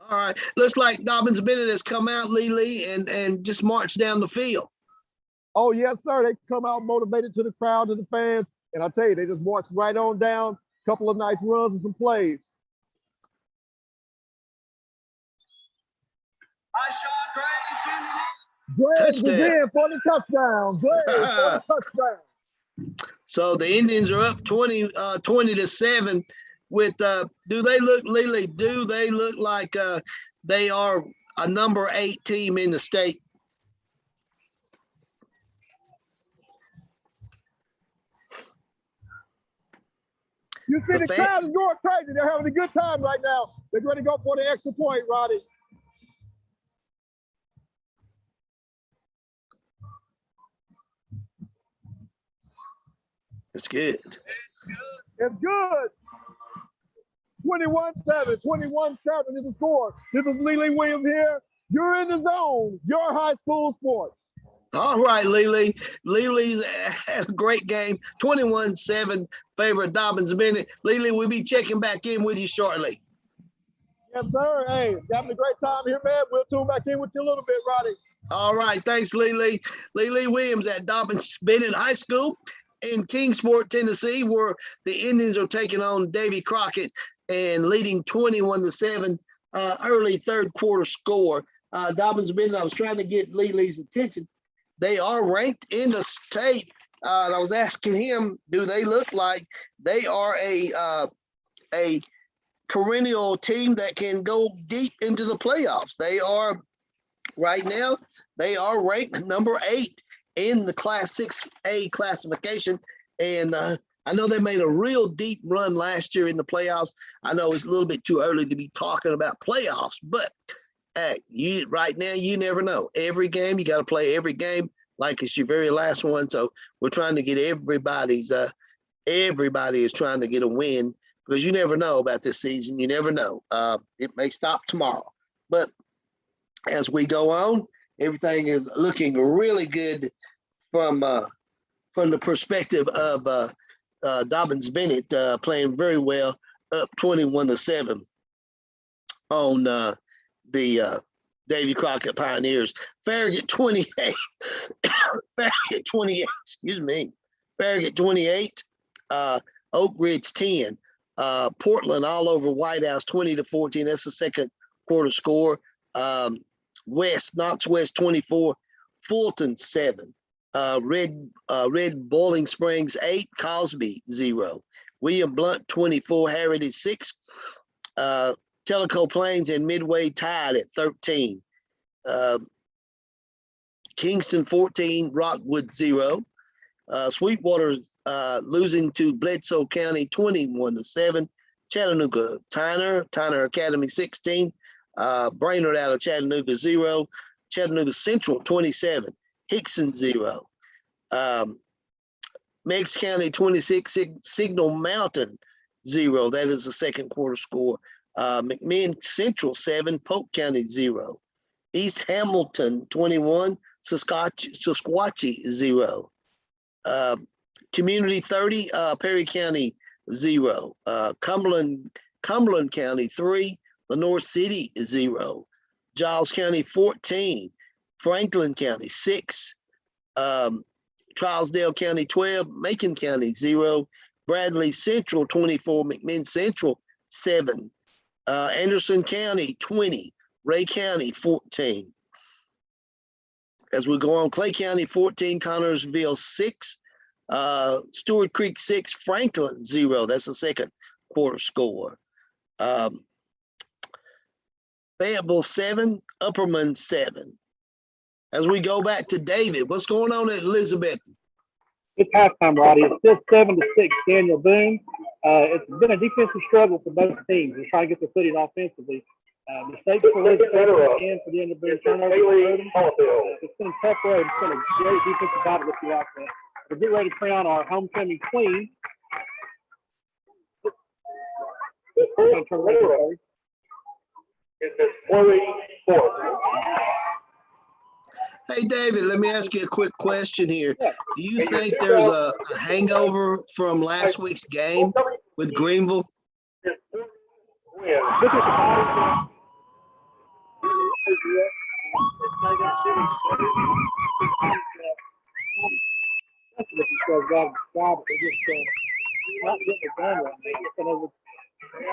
All right. Looks like Dobbins Bennett has come out, Lee, and just marched down the field. Oh, yes, sir. They come out motivated to the crowd, to the fans. And I'll tell you, they just marched right on down. A couple of nice runs and some plays. Graves is in for the touchdown. Graves for the touchdown. So the Indians are up 20-7 with do they look, Lily, do they look like they are a number 8 team in the state? You see the crowd is going crazy. They're having a good time right now. They're going to go for the extra point, Roddy. It's good. It's good. 21-7, 21-7 is the score. This is Lee Williams here. You're in the zone, your high school sports. All right, Lily. Lily's had a great game. 21-7, favor of Dobbins Bennett. Lily, we'll be checking back in with you shortly. Yes, sir. Hey, having a great time here, man. We'll tune back in with you a little bit, Roddy. All right. Thanks, Lily. Lily Williams at Dobbins Bennett High School in Kingsport, Tennessee, where the Indians are taking on Davy Crockett and leading 21-7, early third quarter score. Dobbins Bennett, I was trying to get Lily's attention. They are ranked in the state. I was asking him, do they look like they are a perennial team that can go deep into the playoffs? They are right now, they are ranked number 8 in the Class 6A classification. And I know they made a real deep run last year in the playoffs. I know it's a little bit too early to be talking about playoffs, but right now, you never know. Every game, you got to play every game like it's your very last one. So we're trying to get everybody is trying to get a win, because you never know about this season. You never know. It may stop tomorrow. But as we go on, everything is looking really good from the perspective of Dobbins Bennett playing very well, up 21-7 on the Davy Crockett Pioneers. Farragut 28. Farragut 28. Excuse me. Farragut 28. Oak Ridge 10. Portland all over White House 20-14. That's the second quarter score. Knox West 24. Fulton 7. Red Bowling Springs 8. Cosby 0. William Blunt 24. Heritage 6. Tellico Plains and Midway tied at 13. Kingston 14, Rockwood 0. Sweetwater losing to Bledsoe County 21-7. Chattanooga Tyner Academy 16. Brainerd out of Chattanooga 0. Chattanooga Central 27. Hickson 0. Meigs County 26. Signal Mountain 0. That is the second quarter score. McMinn Central 7, Polk County 0. East Hamilton 21, Sequatchie 0. Community 30, Perry County 0. Cumberland County 3, Lenore City 0. Giles County 14, Franklin County 6. Trousdale County 12, Macon County 0. Bradley Central 24, McMinn Central 7. Anderson County 20, Ray County 14. As we go on, Clay County 14, Connorsville 6, Stewart Creek 6, Franklin 0. That's the second quarter score. Fayetteville 7, Upperman 7. As we go back to David, what's going on at Elizabeth? It's halftime, Roddy. It's still 7-6, Daniel Boone. It's been a defensive struggle for both teams. They're trying to get their footing offensively. Mistakes for Elizabeth and for the end of Boone turnover. It's been a tough road. It's been a great defensive battle with you out there. We're getting ready to crown our homecoming queen. Hey, David, let me ask you a quick question here. Yeah. Do you think there's a hangover from last week's game with Greenville? Yeah. Look at the body. That's what you guys got to describe it. They're just not getting it done right now.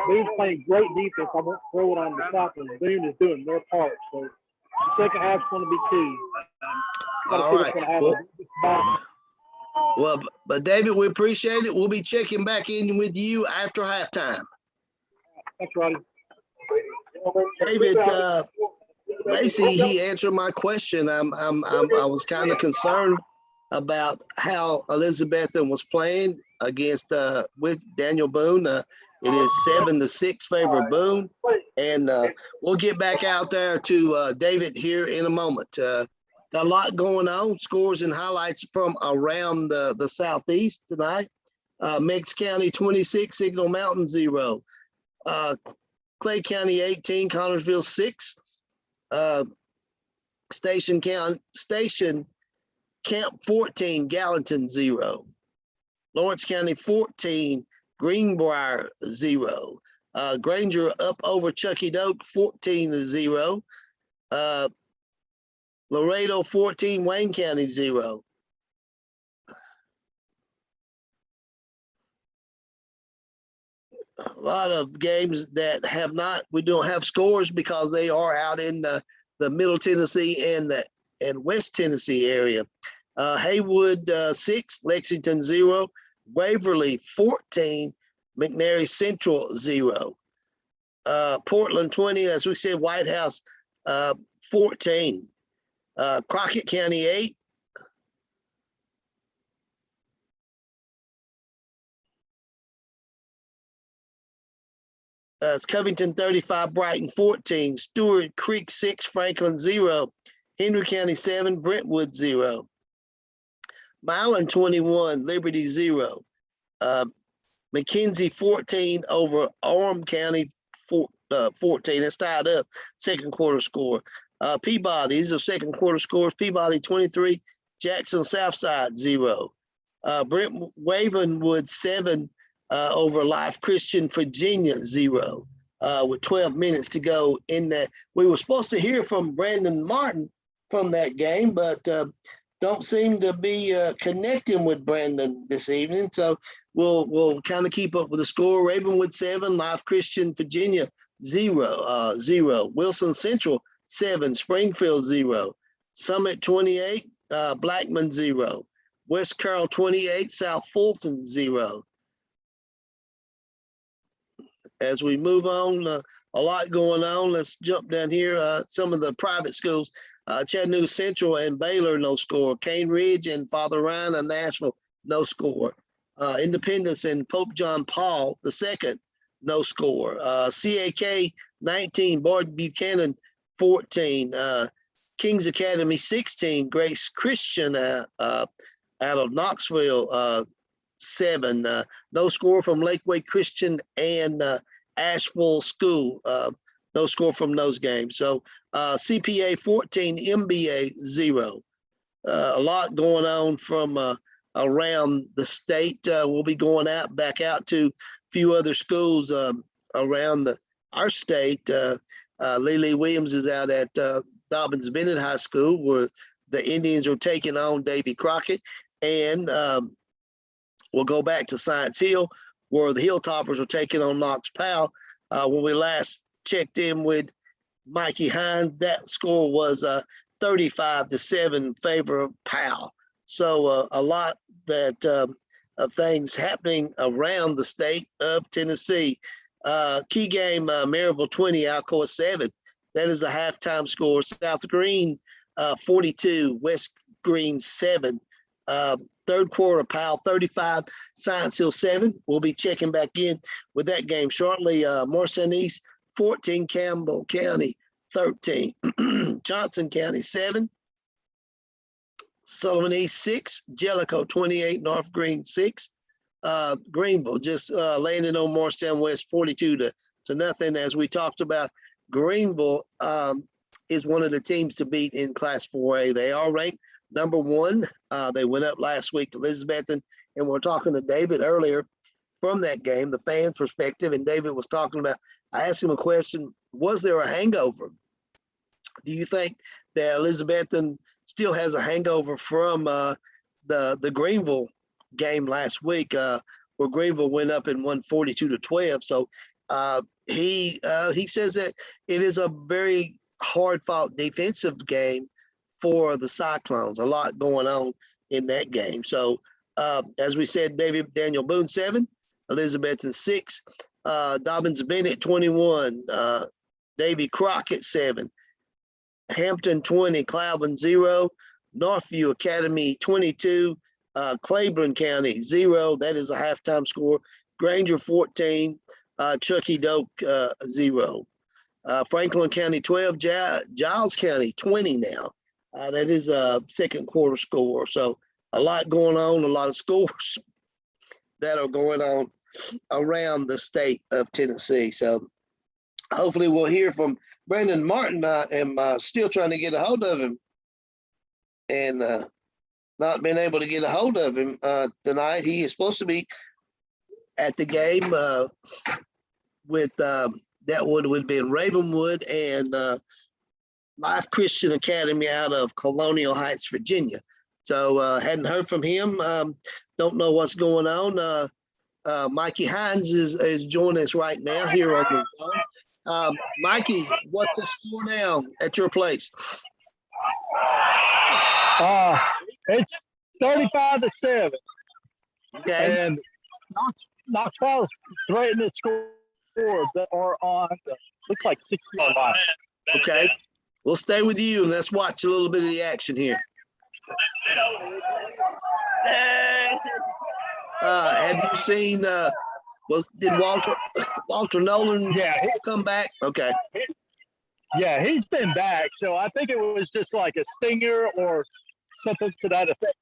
Boone's playing great defense. I won't throw it on the top, and Boone is doing their part. So the second half's going to be key. All right. Well, but David, we appreciate it. We'll be checking back in with you after halftime. Thanks, Roddy. David, Macy, he answered my question. I was kind of concerned about how Elizabethton was playing against with Daniel Boone. It is 7-6 favor Boone, and we'll get back out there to David here in a moment. Got a lot going on. Scores and highlights from around the southeast tonight. Meigs County 26, Signal Mountain 0. Clay County 18, Connersville 6. Station Camp 14, Gallatin 0. Lawrence County 14, Greenbrier 0. Granger up over Chucky Doak 14-0. Laredo 14, Wayne County 0. A lot of games that we don't have scores because they are out in the Middle Tennessee and West Tennessee area. Haywood 6, Lexington 0. Waverly 14, McNary Central 0. Portland 20, as we said, White House 14. Crockett County 8. It's Covington 35, Brighton 14. Stewart Creek 6, Franklin 0. Henry County 7, Brentwood 0. Milan 21, Liberty 0. McKenzie 14 over Orem County 14. It's tied up. Second quarter score. Peabody, these are second quarter scores. Peabody 23, Jackson Southside 0. Brent Wavenwood 7 over Life Christian Virginia 0. With 12 minutes to go in that. We were supposed to hear from Brandon Martin from that game, but don't seem to be connecting with Brandon this evening. So we'll kind of keep up with the score. Ravenwood 7, Life Christian Virginia 0. Wilson Central 7, Springfield 0. Summit 28, Blackman 0. West Carroll 28, South Fulton 0. As we move on, a lot going on. Let's jump down here. Some of the private schools, Chattanooga Central and Baylor, no score. Cane Ridge and Father Ryan and Nashville, no score. Independence and Pope John Paul II, no score. CAK 19, Boyd Buchanan 14. Kings Academy 16, Grace Christian out of Knoxville 7. No score from Lakeway Christian and Asheville School. No score from those games. So CPA 14, MBA 0. A lot going on from around the state. We'll be going back out to a few other schools around our state. Lily Williams is out at Dobbins Bennett High School, where the Indians are taking on Davy Crockett. And we'll go back to Science Hill, where the Hilltoppers are taking on Knox Powell. When we last checked in with Mikey Hines, that score was 35-7 favor of Powell. So a lot of things happening around the state of Tennessee. Key game, Maryville 20, Alcoa 7. That is a halftime score. South Green 42, West Green 7. Third quarter, Powell 35, Science Hill 7. We'll be checking back in with that game shortly. Morrison East 14, Campbell County 13. Johnson County 7. Sullivan East 6. Jellicoe 28, North Green 6. Greenville just landing on Morristown West 42-0. As we talked about, Greenville is one of the teams to beat in Class 4A. They are ranked number 1. They went up last week to Elizabethton, and we're talking to David earlier from that game, the fans' perspective, and David was talking about, I asked him a question, was there a hangover? Do you think that Elizabethton still has a hangover from the Greenville game last week, where Greenville went up and won 42-12? So he says that it is a very hard-fought defensive game for the Cyclones. A lot going on in that game. So as we said, Daniel Boone 7, Elizabethton 6, Dobbins Bennett 21, Davy Crockett 7, Hampton 20, Cloudland 0, Northview Academy 22, Claiborne County 0. That is a halftime score. Granger 14, Chucky Doak 0. Franklin County 12, Giles County 20 now. That is a second quarter score. So a lot going on, a lot of scores that are going on around the state of Tennessee. So hopefully we'll hear from Brandon Martin. I am still trying to get a hold of him and not been able to get a hold of him tonight. He is supposed to be at the game with that would have been Ravenwood and Life Christian Academy out of Colonial Heights, Virginia. So hadn't heard from him. Don't know what's going on. Mikey Hines is joining us right now here on the Zone. Mikey, what's the score now at your place? It's 35-7. Okay. And Knoxville's threatening to score that are on the, looks like 60-yard line. Okay. We'll stay with you and let's watch a little bit of the action here. Have you seen did Walter Nolan come back? Okay. Yeah, he's been back. So I think it was just like a stinger or something to that effect.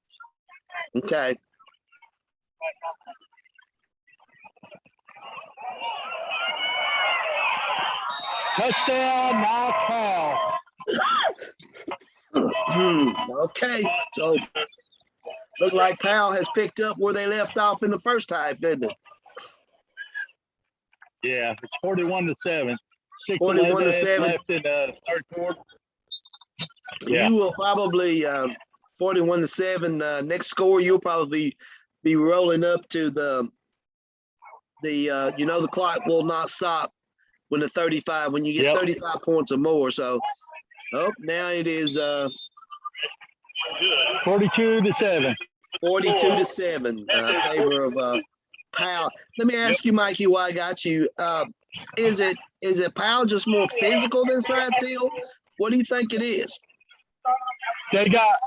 Okay. Touchdown, Knox Powell. Okay. So look like Powell has picked up where they left off in the first half, isn't it? Yeah, it's 41-7. 41-7 left in the third quarter. Yeah. You will probably 41-7. Next score, you'll probably be rolling up to the the clock will not stop when the 35 when you get 35 points or more. So now it is 42-7. 42-7 favor of Powell. Let me ask you, Mikey, why I got you. Is it Powell just more physical than Science Hill? What do you think it is? They got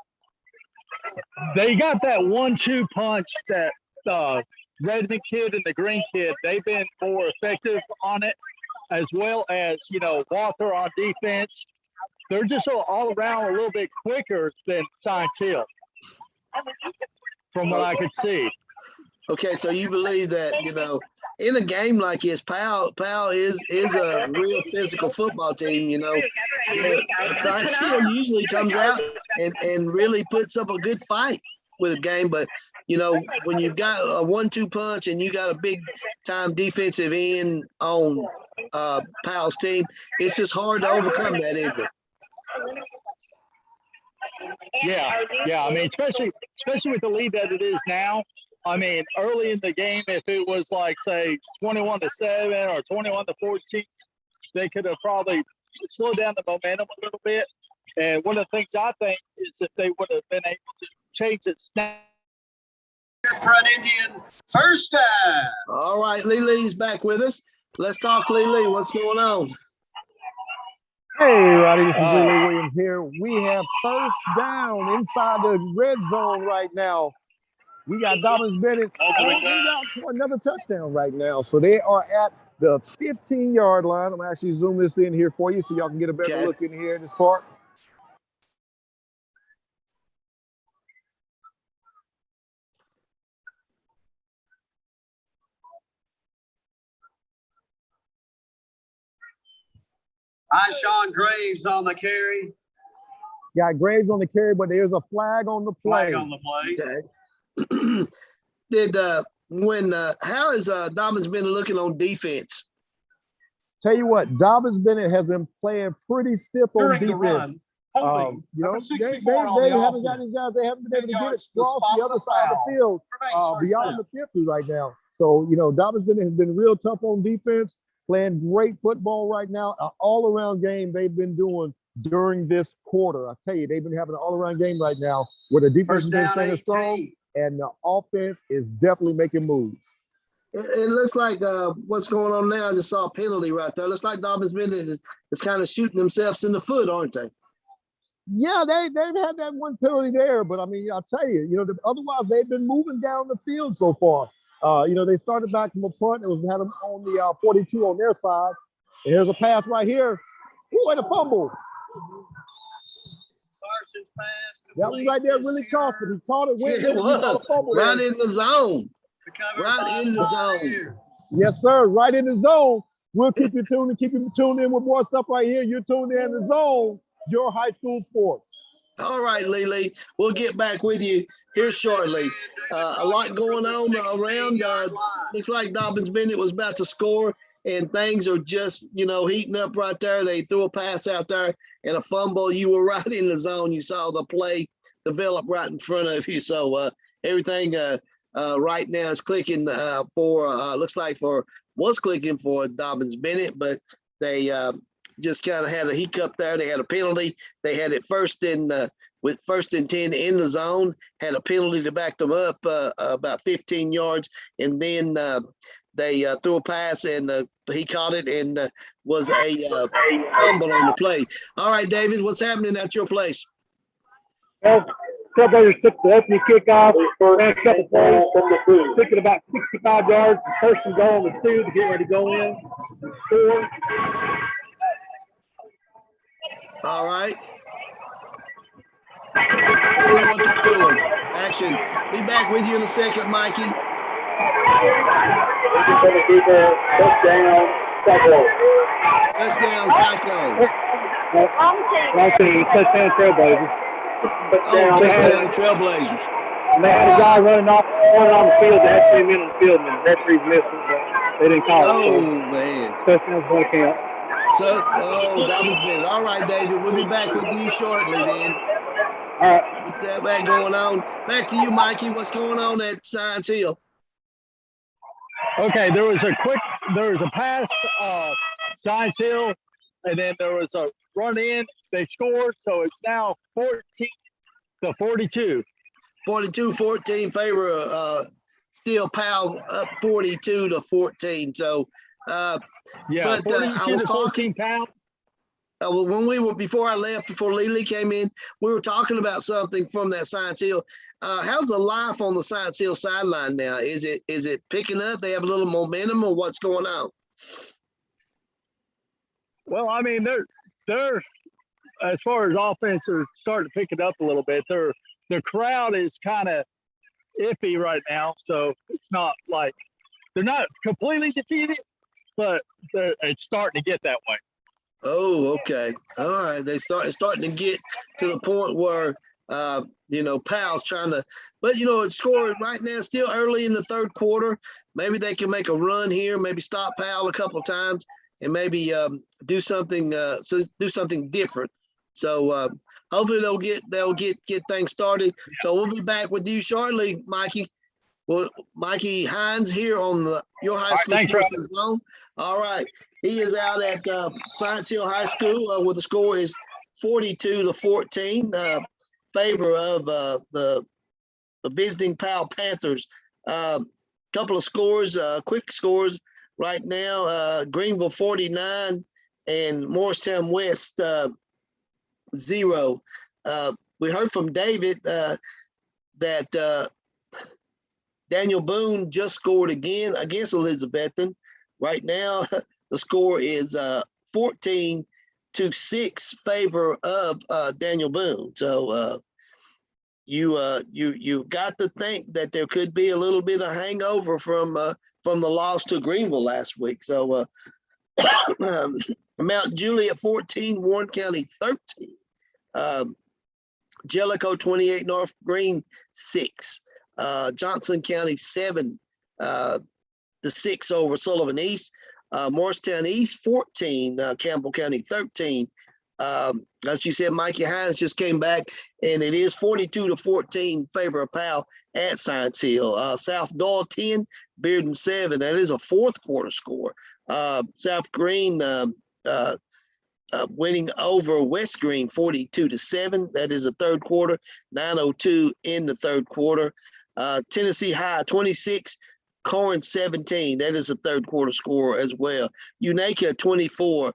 that 1-2 punch that Redmond kid and the Green kid. They've been more effective on it, as well as Walter on defense. They're just all around a little bit quicker than Science Hill, from what I could see. Okay, so you believe that in a game like this, Powell is a real physical football team. Science Hill usually comes out and really puts up a good fight with a game, but when you've got a 1-2 punch and you got a big time defensive end on Powell's team, it's just hard to overcome that, isn't it? Yeah. I mean, especially with the lead that it is now. I mean, early in the game, if it was like, say, 21-7 or 21-14, they could have probably slowed down the momentum a little bit. And one of the things I think is if they would have been able to change it snap. Front Indian first down. All right, Lee's back with us. Let's talk, Lee. What's going on? Hey, Roddy, this is Lee Williams here. We have first down inside the red zone right now. We got Dobbins Bennett. We got another touchdown right now. So they are at the 15-yard line. I'm actually zoom this in here for you so y'all can get a better look in here in this part. Sean Graves on the carry. Got Graves on the carry, but there's a flag on the play. Flag on the play. Okay. How is Dobbins been looking on defense? Tell you what, Dobbins Bennett has been playing pretty stiff on During the defense. run. Holding. You know, Number they 64 on the haven't got offense. these guys. They haven't been able to get it The across spot the of other the side of the field beyond the 50 right now. So, you know, Dobbins Bennett has been real tough on defense, playing great football right now. An all-around game they've been doing during this quarter. I tell you, they've been having an all-around game right now where the defense has been standing strong and the offense is definitely making moves. It looks like what's going on now. I just saw a penalty right there. It looks like Dobbins Bennett is kind of shooting themselves in the foot, aren't they? Yeah, they've had that one penalty there, but I mean, I'll tell you, you know, otherwise they've been moving down the field so far. You know, they started back from a punt. It was had them on the 42 on their side. And here's a pass right here. Ooh, and a fumble. Carson's pass. That one right there really cost him. He caught it, went Yeah, it was right in the zone. Right in the zone. Yes, sir. Right in the zone. We'll keep you tuned and keep you tuned in with more stuff right here. You're tuned in the zone, your high school sports. All right, Lily. We'll get back with you here shortly. A lot going on around. Looks like Dobbins Bennett was about to score, and things are just, you know, heating up right there. They threw a pass out there and a fumble. You were right in the zone. You saw the play develop right in front of you. So everything right now is clicking was clicking for Dobbins Bennett, but they just kind of had a hiccup there. They had a penalty. They had it first and 10 in the zone, had a penalty to back them up about 15 yards. And then they threw a pass and he caught it and was a fumble on the play. All right, David, what's happening at your place? Well, Trailblazers took the opening kickoff, ran a couple plays, took it about 65 yards. First and goal on the 2 to get ready to go in and score. All right. Let's see what they're doing. Action. Be back with you in a second, Mikey. Touchdown, Cyclone. Wrong team. Touchdown, Trailblazers. Oh, touchdown, Trailblazers. And they had a guy running on the field. They had 3 men on the field, and the referee's missing, but they didn't call it. Oh, man. Touchdown's going to count. Dobbins Bennett. All right, David. We'll be back with you shortly then. All right. With that going on. Back to you, Mikey. What's going on at Science Hill? Okay, there was a pass, Science Hill, and then there was a run in. They scored, so it's now 14-42. 42-14 favor of Steel Powell, up 42-14. So, yeah, but I was talking. Pounds. Before I left, before Lily came in, we were talking about something from that Science Hill. How's the life on the Science Hill sideline now? Is it picking up? They have a little momentum, or what's going on? Well, I mean, they're as far as offense are starting to pick it up a little bit. The crowd is kind of iffy right now, so it's not like they're not completely defeated, but it's starting to get that way. Oh, okay. All right. It's starting to get to the point where Powell's trying to, but it's scored right now, still early in the third quarter. Maybe they can make a run here, maybe stop Powell a couple of times and maybe do something different. So hopefully they'll get things started. So we'll be back with you shortly, Mikey. Well, Mikey Hines here on your high school sports zone. All right. He is out at Science Hill High School where the score is 42-14, favor of the visiting Powell Panthers. Couple of scores, quick scores right now. Greenville 49 and Morristown West 0. We heard from David that Daniel Boone just scored again against Elizabethton. Right now, the score is 14-6 favor of Daniel Boone. So you got to think that there could be a little bit of hangover from the loss to Greenville last week. So Mount Juliet 14, Warren County 13. Jellicoe 28, North Green 6. Johnson County 7, the 6 over Sullivan East. Morristown East 14, Campbell County 13. As you said, Mikey Hines just came back, and it is 42-14 favor of Powell at Science Hill. South Doyle 10, Bearden 7. That is a fourth quarter score. South Green winning over West Green 42-7. That is a third quarter. 9:02 in the third quarter. Tennessee High 26, Corinth 17. That is a third quarter score as well. Unaka 24,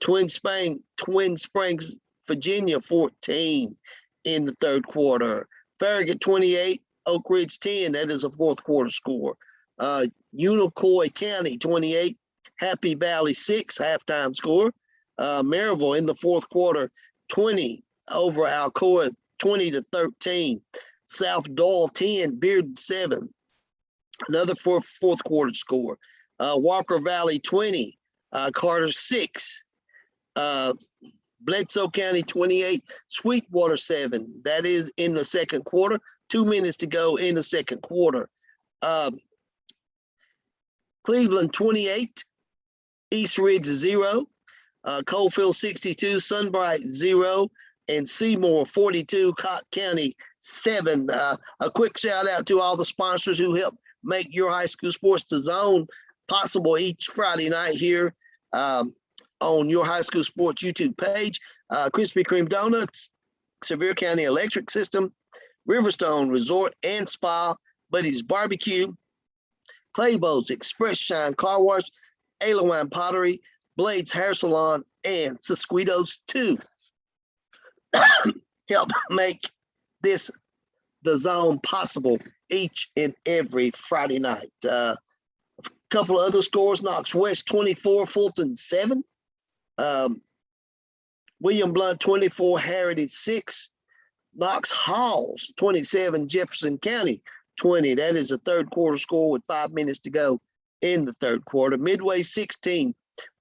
Twin Springs, Virginia 14 in the third quarter. Farragut 28, Oak Ridge 10. That is a fourth quarter score. Unicoi County 28, Happy Valley 6 halftime score. Maryville in the fourth quarter 20 over Alcoa 20-13. South Doyle 10, Bearden 7. Another fourth quarter score. Walker Valley 20, Carter 6. Bledsoe County 28, Sweetwater 7. That is in the second quarter. 2 minutes to go in the second quarter. Cleveland 28, East Ridge 0. Coalfield 62, Sunbright 0. And Seymour 42, Cott County 7. A quick shout out to all the sponsors who help make Your High School Sports the Zone possible each Friday night here on Your High School Sports YouTube page. Krispy Kreme Donuts, Sevier County Electric System, Riverstone Resort and Spa, Buddy's Barbecue, Claybo's Express Shine Car Wash, Alawine Pottery, Blades Hair Salon, and Sesquitos 2 help make this the zone possible each and every Friday night. A couple of other scores: Knox West 24, Fulton 7. William Blount 24, Heritage 6. Knox Halls 27, Jefferson County 20. That is a third quarter score with 5 minutes to go in the third quarter. Midway 16,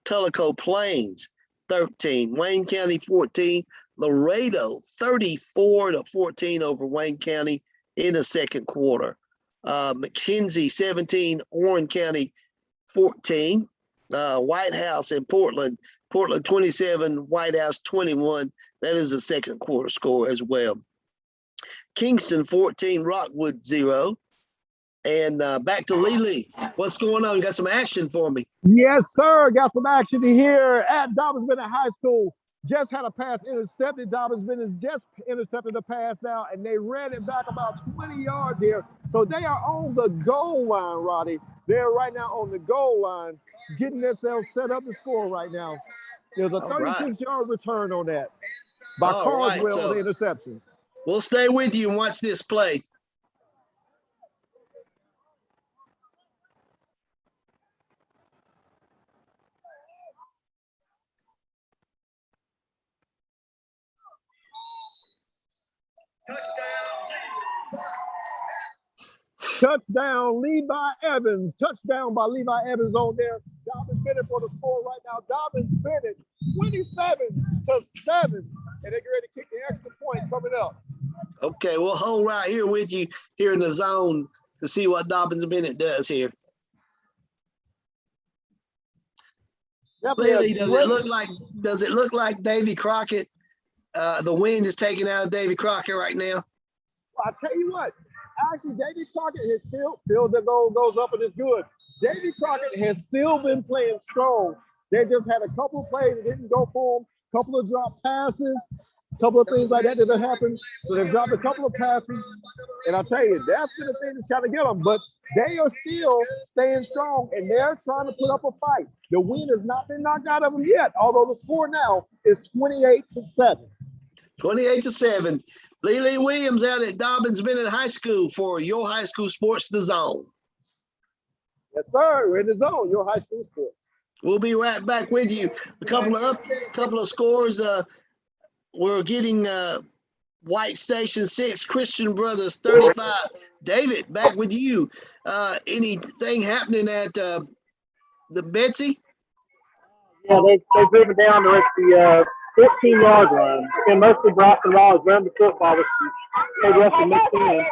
Tullico Plains 13, Wayne County 14, Laredo 34-14 over Wayne County in the second quarter. McKenzie 17, Warren County 14. White House and Portland 27, White House 21. That is the second quarter score as well. Kingston 14, Rockwood 0. And back to Lee. What's going on? You got some action for me? Yes, sir. Got some action here at Dobbins Bennett High School. Just had a pass intercepted. Dobbins Bennett just intercepted the pass now, and they ran it back about 20 yards here. So they are on the goal line, Roddy. They're right now on the goal line, getting themselves set up to score right now. There's a 36-yard return on that by Carswell on the interception. We'll stay with you and watch this play. Touchdown, Levi Evans. Touchdown by Levi Evans on there. Dobbins Bennett for the score right now. Dobbins Bennett 27-7. And they're ready to kick the extra point coming up. Okay, we'll hold right here with you here in the zone to see what Dobbins Bennett does here. Lily, does it look like Davy Crockett? The wind is taking out of Davy Crockett right now. Well, I tell you what. Actually, Davy Crockett has still the goal goes up and it's good. Davy Crockett has still been playing strong. They just had a couple of plays that didn't go for them, a couple of drop passes, a couple of things like that that happened. So they've dropped a couple of passes. And I'll tell you, that's been the thing that's trying to get them. But they are still staying strong and they're trying to put up a fight. The wind has not been knocked out of them yet, although the score now is 28-7. 28-7. Lee Williams out at Dobbins Bennett High School for Your High School Sports the Zone. Yes, sir. We're in the zone, Your High School Sports. We'll be right back with you. A couple of scores. We're getting White Station 6, Christian Brothers 35. David, back with you. Anything happening at the Betsy? Yeah, they've driven down to the 14-yard line. And mostly Bryson Law is running the football with the Russell mixed in.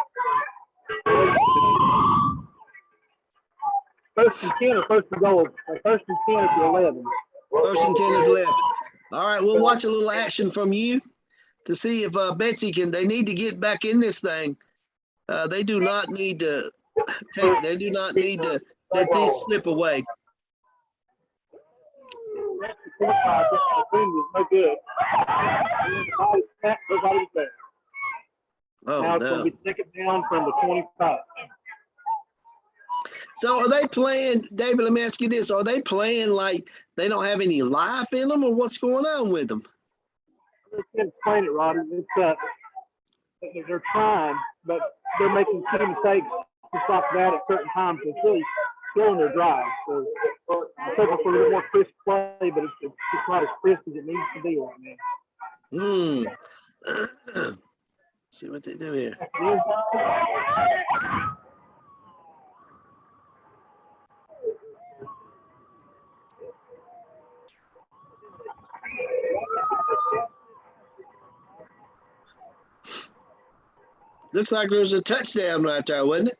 First and 10 or first and goal? First and 10 at the 11. First and 10 is 11. All right, we'll watch a little action from you to see if Betsy can. They need to get back in this thing. They do not need to they do not need to let these slip away. No good. Nobody's there. Oh, Now it's no. going to be second down from the 25. So are they playing, David, let me ask you this. Are they playing like they don't have any life in them, or what's going on with them? I can't explain it, Roddy. It's, they're trying, but they're making key mistakes just like that at certain times. It's really slowing their drive. So I'm hoping for a little more crisp play, but it's just not as crisp as it needs to be right now. See what they do here. Looks like there's a touchdown right there, wasn't it?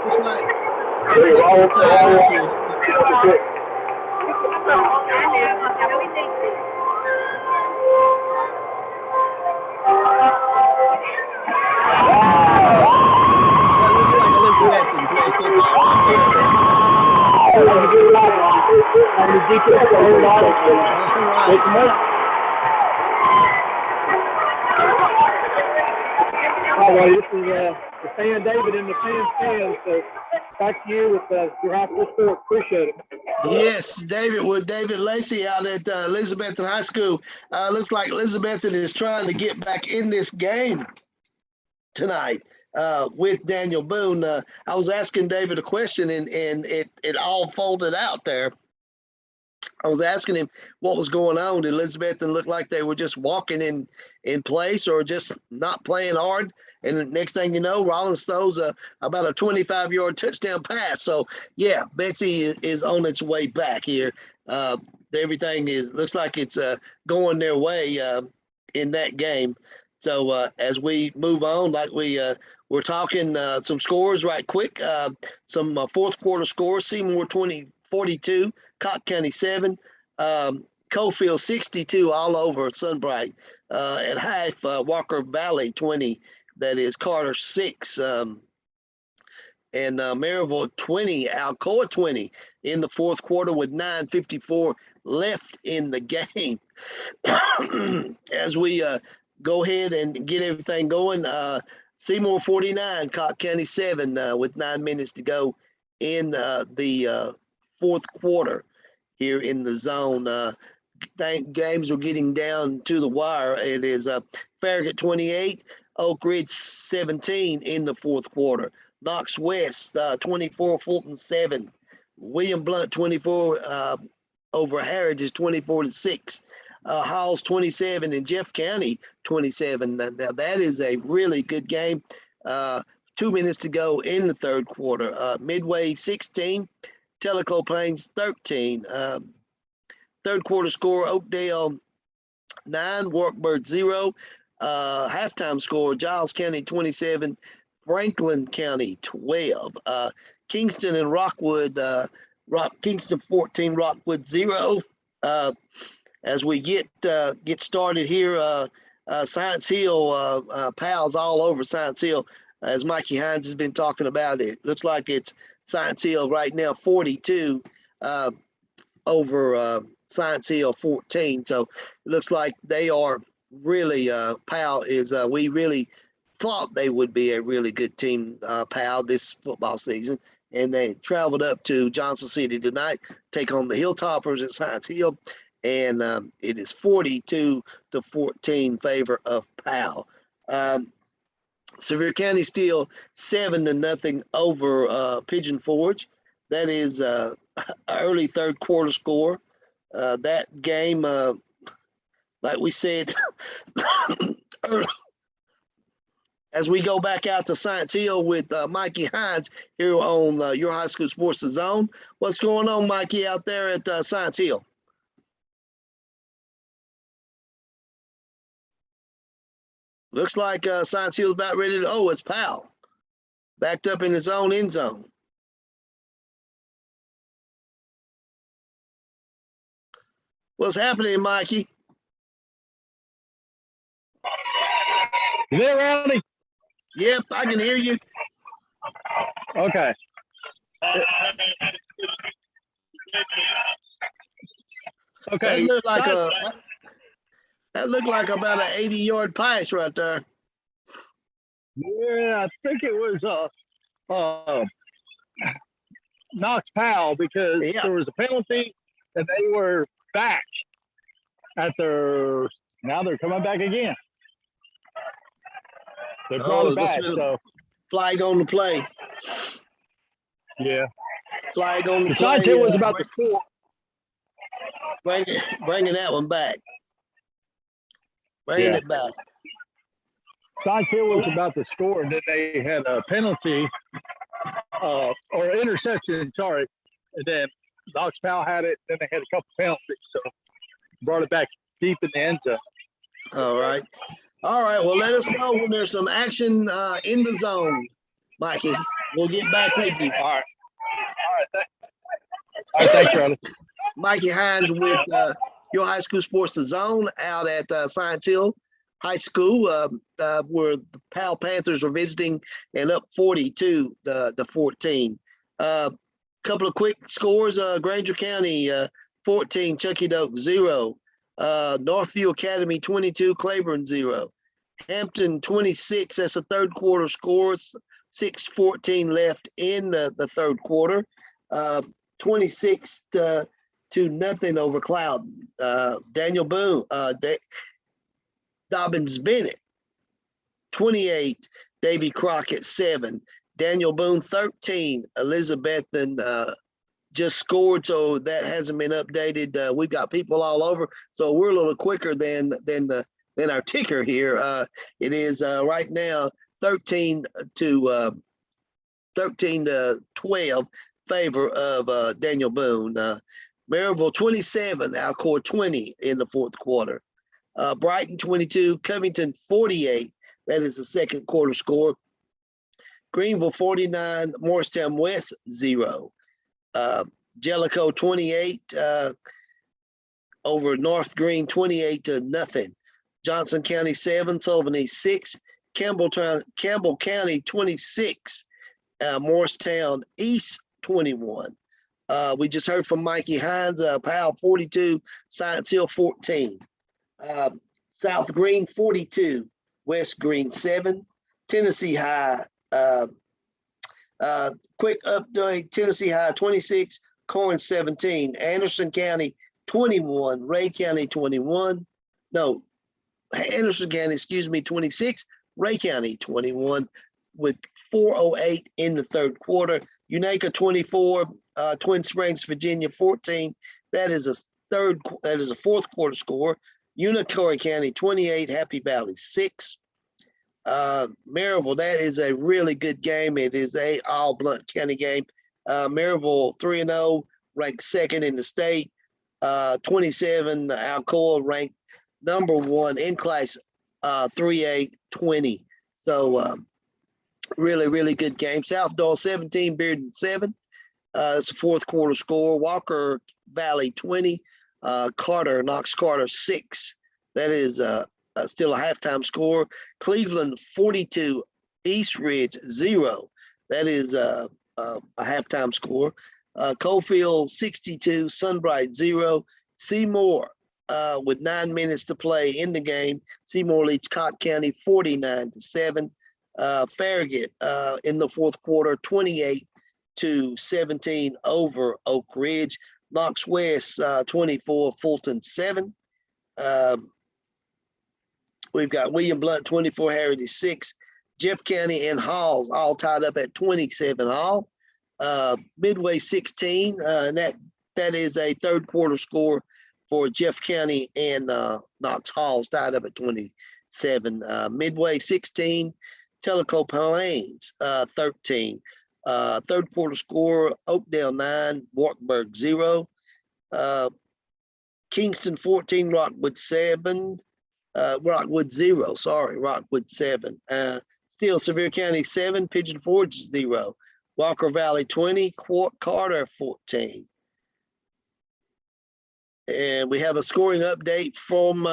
Looks like they're tied up here. That looks like Elizabeth can play football right there. All right, this is the fan David and the fan. So back to you with your high school sports. Appreciate it. Yes, David with David Lacey out at Elizabethton High School. Looks like Elizabethton is trying to get back in this game tonight with Daniel Boone. I was asking David a question and it all folded out there. I was asking him what was going on. Did Elizabethton look like they were just walking in place or just not playing hard? And the next thing you know, Rollins throws about a 25-yard touchdown pass. So, yeah, Betsy is on its way back here. Everything looks like it's going their way in that game. So as we move on, like we're talking some scores right quick. Some fourth quarter scores: Seymour 42, Cotton County 7, Cofield 62 all over Sunbright. At half, Walker Valley 20. That is Carter 6. And Maryville 20, Alcoa 20 in the fourth quarter with 9:54 left in the game. As we go ahead and get everything going, Seymour 49, Cotton County 7 with 9 minutes to go in the fourth quarter here in the zone. Games are getting down to the wire. It is Farragut 28, Oak Ridge 17 in the fourth quarter. Knox West 24, Fulton 7. William Blunt 24 over Harridge 24-6. Halls 27 and Jeff County 27. Now that is a really good game. 2 minutes to go in the third quarter. Midway 16, Tellico Plains 13. Third quarter score, Oakdale 9, Wartburg 0. Halftime score, Giles County 27, Franklin County 12. Kingston and Rockwood, Kingston 14, Rockwood 0. As we get started here, Science Hill, pals all over Science Hill, as Mikey Hines has been talking about. It looks like it's Science Hill right now 42 over Science Hill 14. So it looks like they are really PAL is we really thought they would be a really good team, PAL, this football season. And they traveled up to Johnson City tonight, take on the Hilltoppers at Science Hill. And it is 42-14 favor of PAL. Sevier County still 7-0 over Pigeon Forge. That is early third quarter score. That game, like we said, as we go back out to Science Hill with Mikey Hines here on Your High School Sports The Zone. What's going on, Mikey, out there at Science Hill? Looks like Science Hill's about ready to, oh, it's Powell. Backed up in his own end zone. What's happening, Mikey? You there, Rowdy? Yep, I can hear you. Okay. Okay. That looked like about an 80-yard pass right there. Yeah, I think it was Knox Powell because there was a penalty and they were back at their. Now they're coming back again. They brought it back. So flag on the play. Yeah. Flag on the play. Science Hill was about the score. Bringing that one back. Bringing it back. Science Hill was about to score, and then they had a penalty or interception, sorry. And then Knox Powell had it, then they had a couple penalties. So brought it back deep in the end zone. All right. All right. Well, let us know when there's some action in the zone, Mikey. We'll get back with you. All right. All right, thanks, Ronnie. Mikey Hines with Your High School Sports The Zone out at Science Hill High School, where the Powell Panthers are visiting and up 42 to 14. Couple of quick scores: Granger County 14, Chucky Doak 0, Northview Academy 22, Claiborne 0, Hampton 26. That's a third quarter score. 6:14 left in the third quarter. 26 to nothing over Cloudon. Daniel Boone, Dobbins Bennett, 28, Davy Crockett 7, Daniel Boone 13, Elizabethan just scored, so that hasn't been updated. We've got people all over, so we're a little quicker than our ticker here. It is right now 13 to 12 favor of Daniel Boone. Maryville 27, Alcor 20 in the fourth quarter. Brighton 22, Covington 48. That is the second quarter score. Greenville 49, Morristown West 0. Jellicoe 28 over North Green 28 to nothing. Johnson County 7, Sullivan East 6, Campbell County 26, Morristown East 21. We just heard from Mikey Hines, Powell 42, Science Hill 14. South Green 42, West Green 7, Tennessee High. Quick update: Tennessee High 26, Corn 17, Anderson County 21, Ray County 21. No, Anderson County, 26, Ray County 21, with 4:08 in the third quarter. Unaka 24, Twin Springs, Virginia 14. That is a fourth quarter score. Unicoi County 28, Happy Valley 6. Maryville, that is a really good game. It is a all Blount County game. Maryville 3-0, ranked second in the state. 27, Alcoa ranked number 1 in class 3A 20. So really, really good game. South Doyle 17, Bearden 7. It's a fourth quarter score. Walker Valley 20, Knox Carter 6. That is still a halftime score. Cleveland 42, East Ridge 0. That is a halftime score. Coalfield 62, Sunbright 0. Seymour with 9 minutes to play in the game. Seymour leads Cott County 49-7. Farragut in the fourth quarter 28-17 over Oak Ridge. Knox West 24, Fulton 7. We've got William Blount 24, Harrity 6. Jeff County and Halls all tied up at 27 all. Midway 16, and that is a third quarter score for Jeff County and Knox Halls, tied up at 27. Midway 16, Tellico Plains 13. Third quarter score, Oakdale 9, Wartburg 0. Kingston 14, Rockwood 7. Rockwood 0, sorry, Rockwood 7. Still Sevier County 7, Pigeon Forge 0. Walker Valley 20, Carter 14. And we have a scoring update from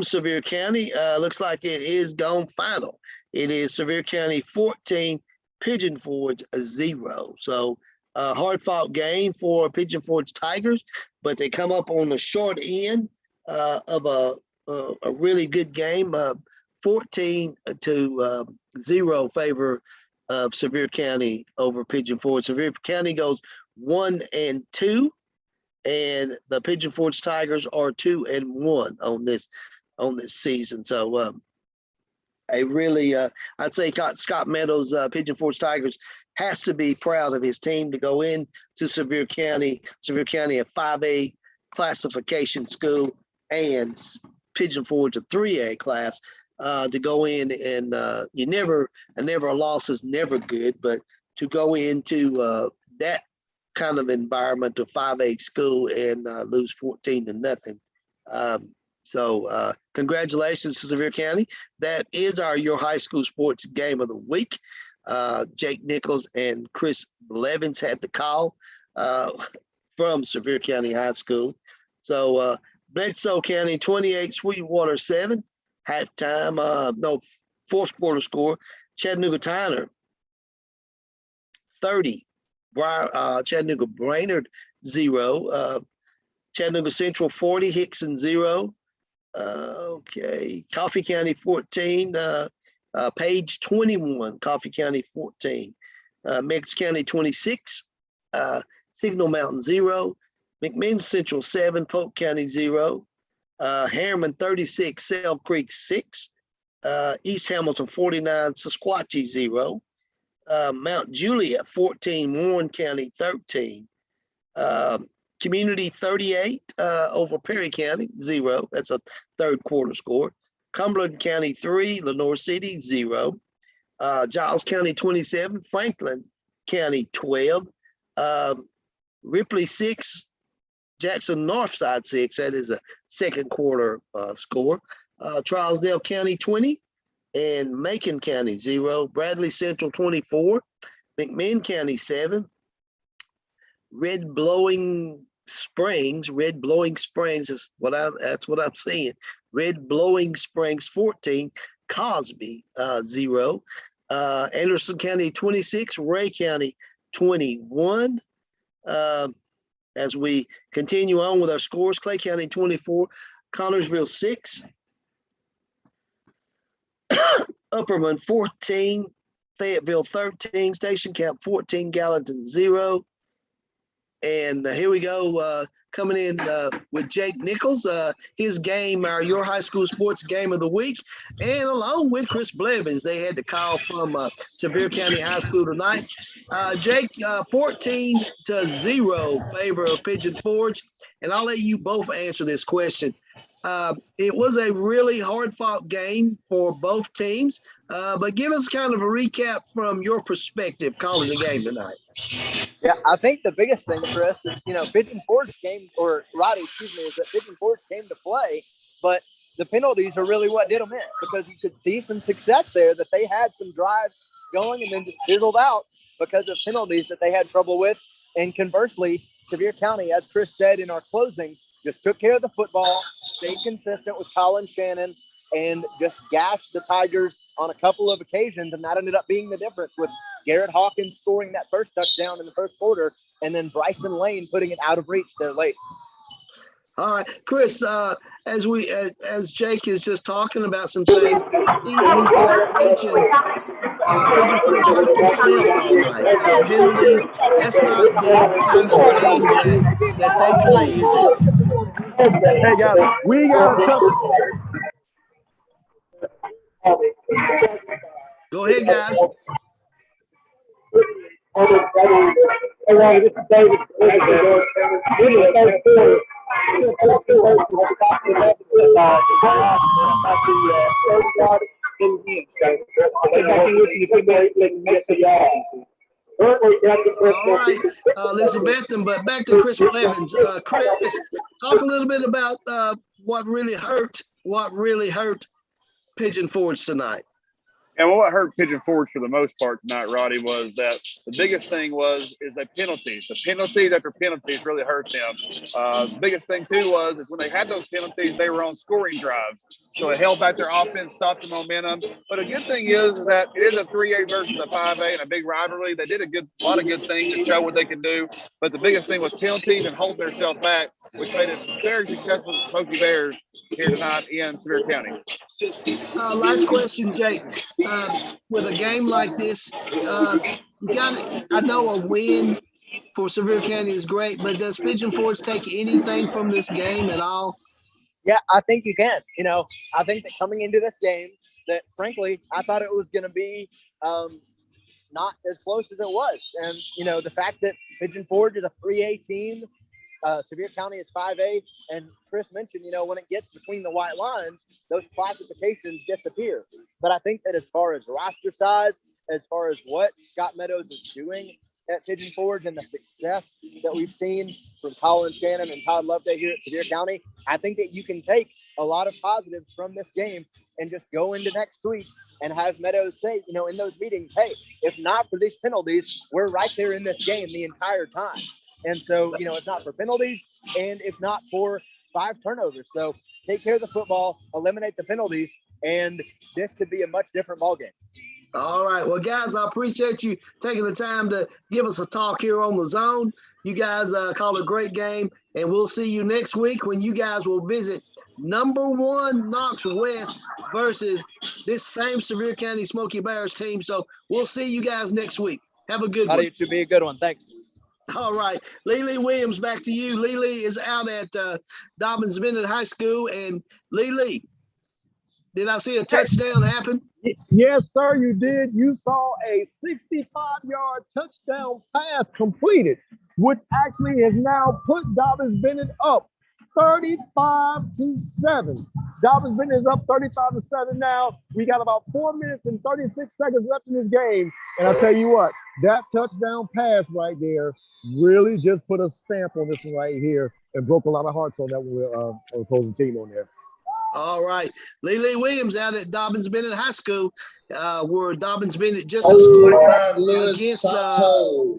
Sevier County. Looks like it is gone final. It is Sevier County 14, Pigeon Forge 0. So a hard-fought game for Pigeon Forge Tigers, but they come up on the short end of a really good game, 14-0 favor of Sevier County over Pigeon Forge. Sevier County goes 1-2, and the Pigeon Forge Tigers are 2-1 on this season. So a really, I'd say Scott Meadows, Pigeon Forge Tigers, has to be proud of his team to go in to Sevier County, a 5A classification school, and Pigeon Forge a 3A class, to go in and a loss is never good, but to go into that kind of environment to 5A school and lose 14-0. So congratulations to Sevier County. That is your high school sports game of the week. Jake Nichols and Chris Blevins had the call from Sevier County High School. So Bledsoe County 28, Sweetwater 7. Halftime, fourth quarter score. Chattanooga Tyner 30. Chattanooga Brainerd 0. Chattanooga Central 40. Hickson 0. Okay. Coffee County 14. Page 21. Coffee County 14. Meigs County 26. Signal Mountain 0. McMinn Central 7. Polk County 0. Harriman 36. Sale Creek 6. East Hamilton 49. Sequatchie 0. Mount Juliet 14. Warren County 13. Community 38 over Perry County 0. That's a third quarter score. Cumberland County 3. Lenoir City 0. Giles County 27. Franklin County 12. Ripley 6. Jackson Northside 6. That is a second quarter score. Trousdale County 20. And Macon County 0. Bradley Central 24. McMinn County 7. Red Blowing Springs is that's what I'm seeing. Red Blowing Springs 14. Cosby 0. Anderson County 26. Ray County 21. As we continue on with our scores, Clay County 24. Connorsville 6. Upperman 14. Fayetteville 13. Station Camp 14. Gallatin 0. And here we go, coming in with Jake Nichols, his game, your high school sports game of the week, and along with Chris Blevins. They had the call from Sevier County High School tonight. Jake, 14-0 favor of Pigeon Forge, and I'll let you both answer this question. It was a really hard-fought game for both teams, but give us kind of a recap from your perspective calling the game tonight. Yeah, I think the biggest thing, Chris, is, Pigeon Forge is that Pigeon Forge came to play, but the penalties are really what did them in, because you could see some success there, that they had some drives going and then just fizzled out because of penalties that they had trouble with. And conversely, Sevier County, as Chris said in our closing, just took care of the football, stayed consistent with Colin Shannon, and just gashed the Tigers on a couple of occasions, and that ended up being the difference, with Garrett Hawkins scoring that first touchdown in the first quarter, and then Bryson Lane putting it out of reach there late. All right, Chris, as Jake is just talking about some things, he just mentioned Pigeon Forge hurt themselves all night. Penalties, that's not the kind of game that they play, is it? Hey guys, we got a tough. Go ahead, guys. Hey, Ronnie, this is David. This is the third quarter. All right, Elizabethan, but back to Chris Blevins. Chris, talk a little bit about what really hurt Pigeon Forge tonight. And what hurt Pigeon Forge for the most part tonight, Roddy, was that the biggest thing is the penalties. The penalties after penalties really hurt them. The biggest thing, too, is when they had those penalties, they were on scoring drives. So it held back their offense, stopped the momentum. But a good thing is that it is a 3A versus a 5A and a big rivalry. They did a lot of good things to show what they can do. But the biggest thing was penalties and holding themselves back, which made it very successful for the Smoky Bears here tonight in Sevier County. Last question, Jake. With a game like this, I know a win for Sevier County is great, but does Pigeon Forge take anything from this game at all? Yeah, I think you can. I think that coming into this game, that frankly, I thought it was going to be not as close as it was. And, the fact that Pigeon Forge is a 3A team, Sevier County is 5A, and Chris mentioned, when it gets between the white lines, those classifications disappear. But I think that as far as roster size, as far as what Scott Meadows is doing at Pigeon Forge and the success that we've seen from Colin Shannon and Todd Loveday here at Sevier County, I think that you can take a lot of positives from this game and just go into next week and have Meadows say, in those meetings, hey, if not for these penalties, we're right there in this game the entire time. And so, if not for penalties and if not for 5 turnovers. So take care of the football, eliminate the penalties, and this could be a much different ball game. All right. Well, guys, I appreciate you taking the time to give us a talk here on the Zone. You guys call it a great game, and we'll see you next week when you guys will visit #1 Knox West versus this same Sevier County Smoky Bears team. So we'll see you guys next week. Have a good one. It should be a good one. Thanks. All right. Lily Williams, back to you. Lily is out at Dobbins Bennett High School. And Lily, did I see a touchdown happen? Yes, sir, you did. You saw a 65-yard touchdown pass completed, which actually has now put Dobbins Bennett up 35-7. Dobbins Bennett is up 35-7 now. We got about 4 minutes and 36 seconds left in this game. And I'll tell you what, that touchdown pass right there really just put a stamp on this one right here and broke a lot of hearts on that one, opposing team on there. All right. Lily Williams out at Dobbins Bennett High School, where Dobbins Bennett just scored against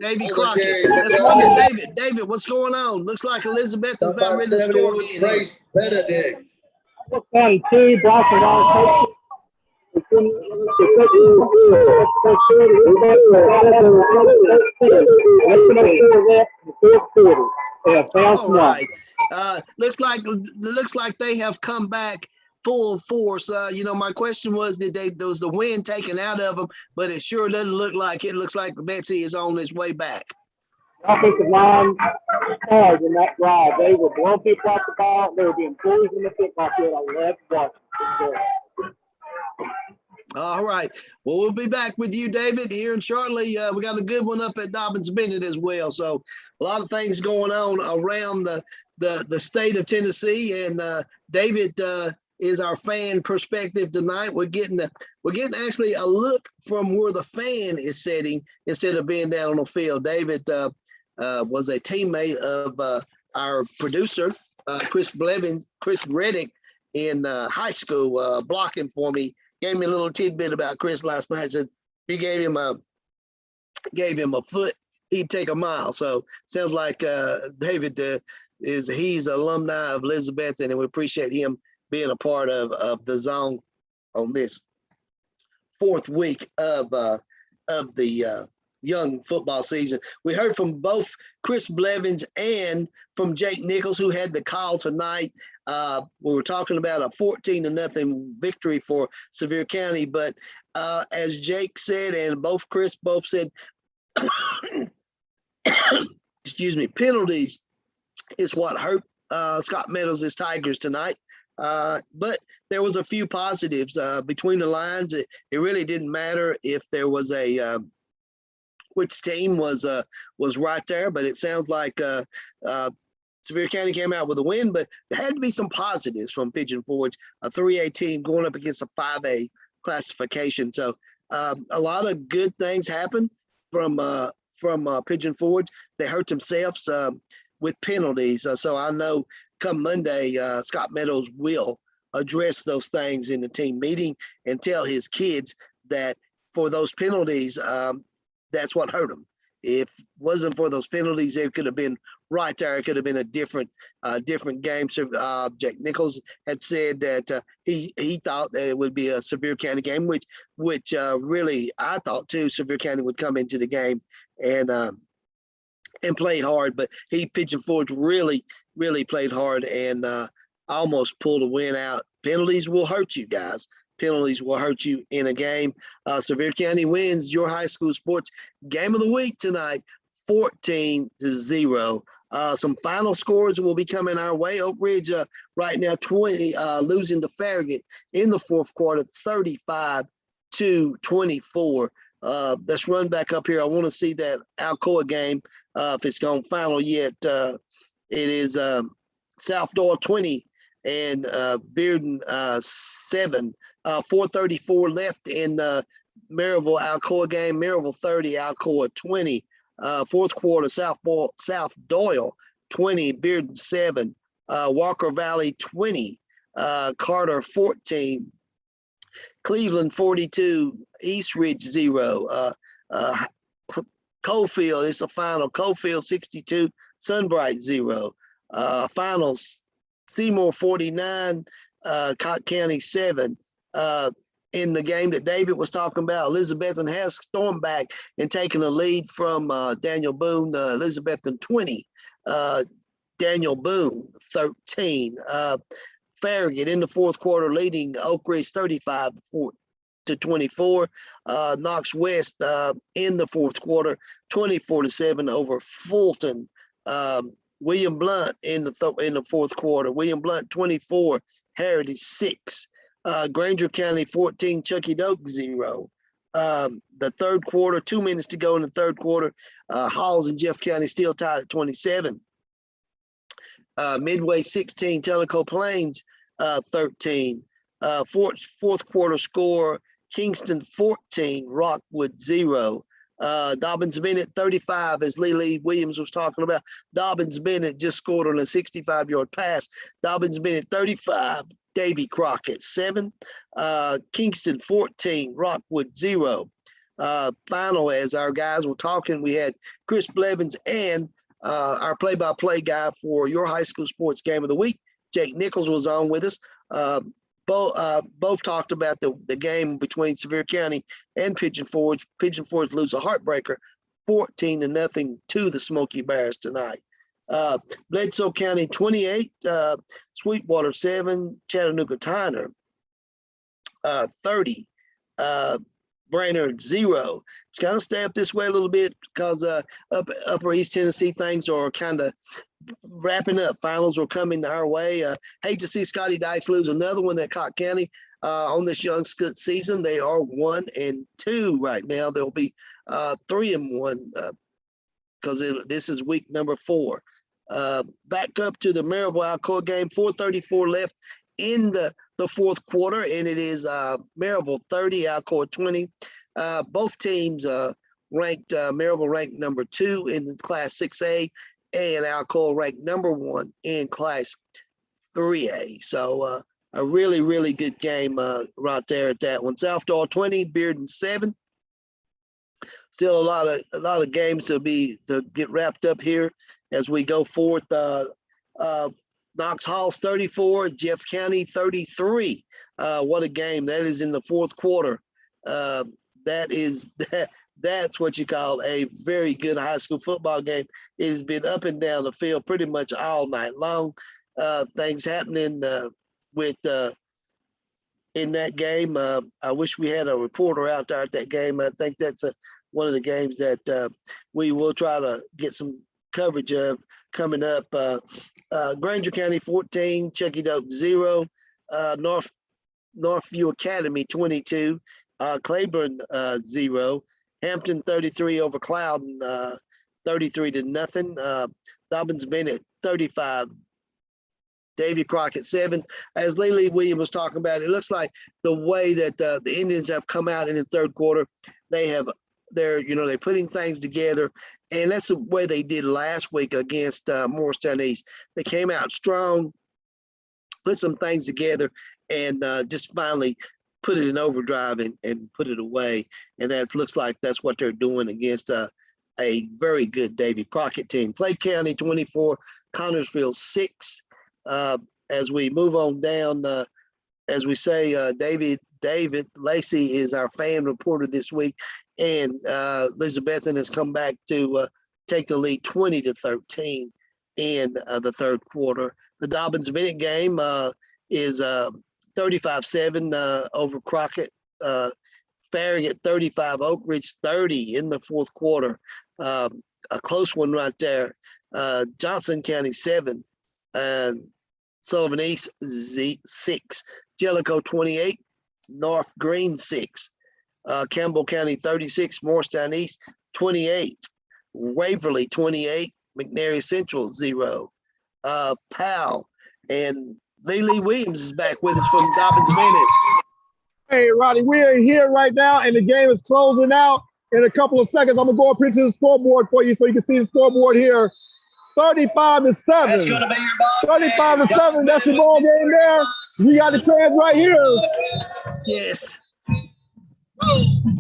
Davy Crockett. Let's run to David. David, what's going on? Looks like Elizabeth is about ready to score again. Trace Benedict. 22, Boston All right. Looks like they have come back full force. My question was, was the wind taken out of them? But it sure doesn't look like it. Looks like Betsy is on his way back. Offensive line stars in that drive. They were blowing people off the ball. They were being bullies in the football field. I love watching. All right. Well, we'll be back with you, David, here and shortly. We got a good one up at Dobbins Bennett as well. So a lot of things going on around the state of Tennessee, and David is our fan perspective tonight. We're getting actually a look from where the fan is sitting instead of being down on the field. David was a teammate of our producer, Chris Reddick, in high school, blocking for me. Gave me a little tidbit about Chris last night. Said he gave him a foot, he'd take a mile. So sounds like David he's alumni of Elizabeth, and we appreciate him being a part of the Zone on this 4th week of the young football season. We heard from both Chris Blevins and from Jake Nichols, who had the call tonight. We were talking about a 14-0 victory for Sevier County, but as Jake said, and Chris both said, excuse me, penalties is what hurt Scott Meadows' Tigers tonight. But there was a few positives between the lines. It really didn't matter if there was a which team was right there, but it sounds like Sevier County came out with a win, but there had to be some positives from Pigeon Forge, a 3A team going up against a 5A classification. So a lot of good things happened from Pigeon Forge. They hurt themselves with penalties. So I know come Monday, Scott Meadows will address those things in the team meeting and tell his kids that for those penalties, that's what hurt them. If it wasn't for those penalties, it could have been right there. It could have been a different game. So Jack Nichols had said that he thought that it would be a Sevier County game, which really I thought too. Sevier County would come into the game and play hard, but Pigeon Forge really played hard and almost pulled a win out. Penalties will hurt you guys. Penalties will hurt you in a game. Sevier County wins your high school sports game of the week tonight, 14-0. Some final scores will be coming our way. Oak Ridge right now 20, losing to Farragut in the fourth quarter, 35-24. Let's run back up here. I want to see that Alcoa game. If it's gone final yet, it is South Doyle 20 and Bearden 7. 4:34 left in Maryville Alcoa game. Maryville 30, Alcoa 20. Fourth quarter, South Doyle 20, Bearden 7. Walker Valley 20, Carter 14. Cleveland 42, East Ridge 0. Coalfield, it's a final. Coalfield 62, Sunbright 0. Finals, Seymour 49, Cott County 7. In the game that David was talking about, Elizabethton has stormed back and taken a lead from Daniel Boone. Elizabethton 20, Daniel Boone 13. Farragut in the fourth quarter leading Oak Ridge 35-24. Knox West in the fourth quarter 24-7 over Fulton. William Blunt in the fourth quarter. William Blunt 24, Heritage 6. Granger County 14, Chucky Doak 0. The third quarter, 2 minutes to go in the third quarter. Halls and Jeff County still tied at 27. Midway 16, Tellico Plains 13. Fourth quarter score, Kingston 14, Rockwood 0. Dobbins Bennett 35, as Lee Williams was talking about. Dobbins Bennett just scored on a 65-yard pass. Dobbins Bennett 35, Davy Crockett 7. Kingston 14, Rockwood 0. Final, as our guys were talking, we had Chris Blevins and our play-by-play guy for your high school sports game of the week, Jake Nichols, was on with us. Both talked about the game between Sevier County and Pigeon Forge. Pigeon Forge lose a heartbreaker, 14-0 to the Smoky Bears tonight. Bledsoe County 28, Sweetwater 7, Chattanooga Tyner 30, Brainerd 0. It's kind of stay up this way a little bit because Upper East Tennessee things are kind of wrapping up. Finals are coming our way. Hate to see Scotty Dykes lose another one at Cott County on this young season. They are 1-2 right now. They'll be 3-1 because this is week number 4. Back up to the Maryville Alcoa game. 4:34 left in the fourth quarter, and it is Maryville 30, Alcoa 20. Both teams ranked Maryville ranked number 2 in the Class 6A, and Alcoa ranked number 1 in Class 3A. So a really good game right there at that one. South Doyle 20, Bearden 7. Still a lot of games to get wrapped up here as we go forth. Knox Halls 34, Jeff County 33. What a game. That is in the fourth quarter. That's what you call a very good high school football game. It has been up and down the field pretty much all night long. Things happening in that game. I wish we had a reporter out there at that game. I think that's one of the games that we will try to get some coverage of coming up. Granger County 14, Chucky Doak 0, Northview Academy 22, Claiborne 0, Hampton 33 over Cloudon, 33-0. Dobbins Bennett 35. Davy Crockett 7. As Lily Williams was talking about, it looks like the way that the Indians have come out in the third quarter, they're putting things together, and that's the way they did last week against Morristown East. They came out strong, put some things together, and just finally put it in overdrive and put it away. And that looks like that's what they're doing against a very good Davy Crockett team. Clay County 24, Connorsville 6. As we move on down, as we say, David Lacey is our fan reporter this week, and Elizabethan has come back to take the lead 20-13 in the third quarter. The Dobbins Bennett game is 35-7 over Crockett. Farragut 35, Oak Ridge 30 in the fourth quarter. A close one right there. Johnson County 7. Sullivan East 6, Jellicoe 28, North Green 6, Campbell County 36, Morristown East 28, Waverly 28, McNary Central 0. Powell and Lily Williams is back with us from Dobbins Bennett. Hey, Roddy, we are here right now, and the game is closing out in a couple of seconds. I'm going to go up here to the scoreboard for you so you can see the scoreboard here. 35-7. 35-7. That's the ball game there. We got the crowd right here. Yes.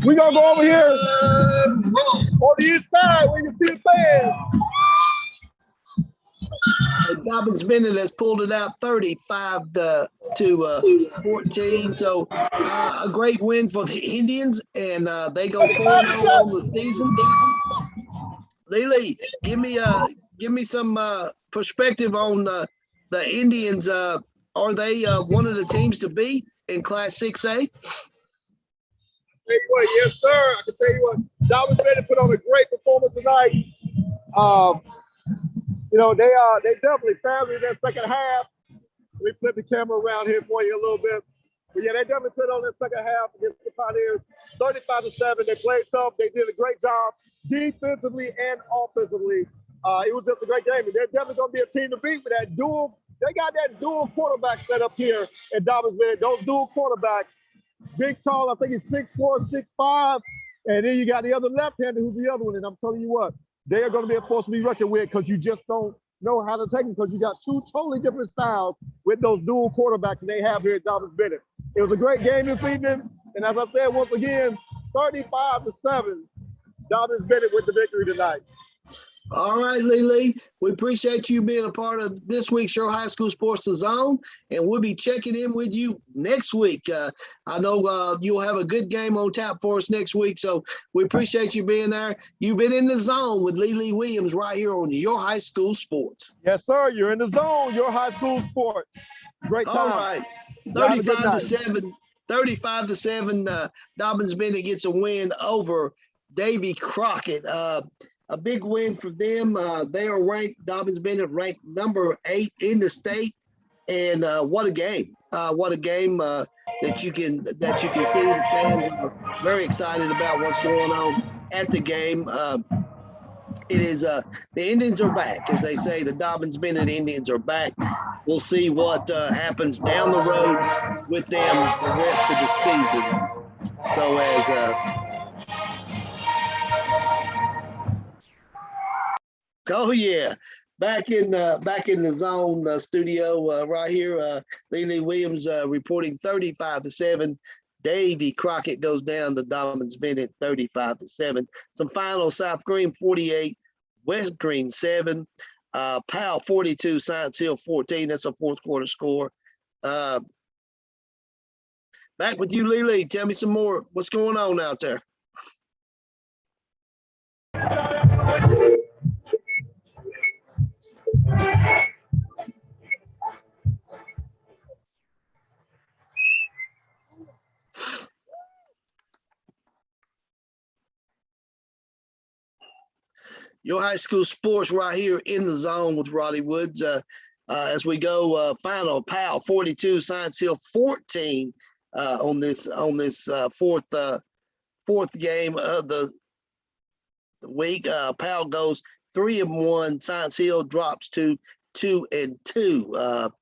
We're going to go over here on the east side where you can see the fans. Dobbins Bennett has pulled it out 35-14. So a great win for the Indians, and they go 4-0 on the season. Lily, give me some perspective on the Indians. Are they one of the teams to beat in Class 6A? Tell you what, yes, sir. I can tell you what, Dobbins Bennett put on a great performance tonight. They definitely found in that second half. Let me flip the camera around here for you a little bit. But yeah, they definitely put on that second half against the Pioneers. 35-7. They played tough. They did a great job defensively and offensively. It was just a great game. And they're definitely going to be a team to beat with that dual. They got that dual quarterback set up here at Dobbins Bennett. Those dual quarterbacks. Big, tall, I think he's 6'4", 6'5". And then you got the other left-hander who's the other one. And I'm telling you what, they are going to be a force to be reckoned with because you just don't know how to take them because you got two totally different styles with those dual quarterbacks that they have here at Dobbins Bennett. It was a great game this evening. And as I said, once again, 35-7, Dobbins Bennett with the victory tonight. All right, Lily. We appreciate you being a part of this week's Your High School Sports The Zone, and we'll be checking in with you next week. I know you'll have a good game on tap for us next week, so we appreciate you being there. You've been in the zone with Lily Williams right here on Your High School Sports. Yes, sir. You're in the zone. Your High School Sports. Great time. All right. 35-7. 35-7. Dobbins Bennett gets a win over Davy Crockett. A big win for them. They are ranked, Dobbins Bennett ranked number 8 in the state. And what a game. What a game that you can see. The fans are very excited about what's going on at the game. It is the Indians are back, as they say. The Dobbins Bennett Indians are back. We'll see what happens down the road with them the rest of the season. So as oh yeah, back in the zone studio right here. Lily Williams reporting 35-7. Davy Crockett goes down to Dobbins Bennett 35-7. Some final: South Green 48, West Green 7, Powell 42, Science Hill 14. That's a fourth quarter score. Back with you, Lily. Tell me some more. What's going on out there? Your High School Sports right here in the zone with Roddy Woods. As we go final: Powell 42, Science Hill 14 on this fourth game of the week. Powell goes 3-1. Science Hill drops to 2-2.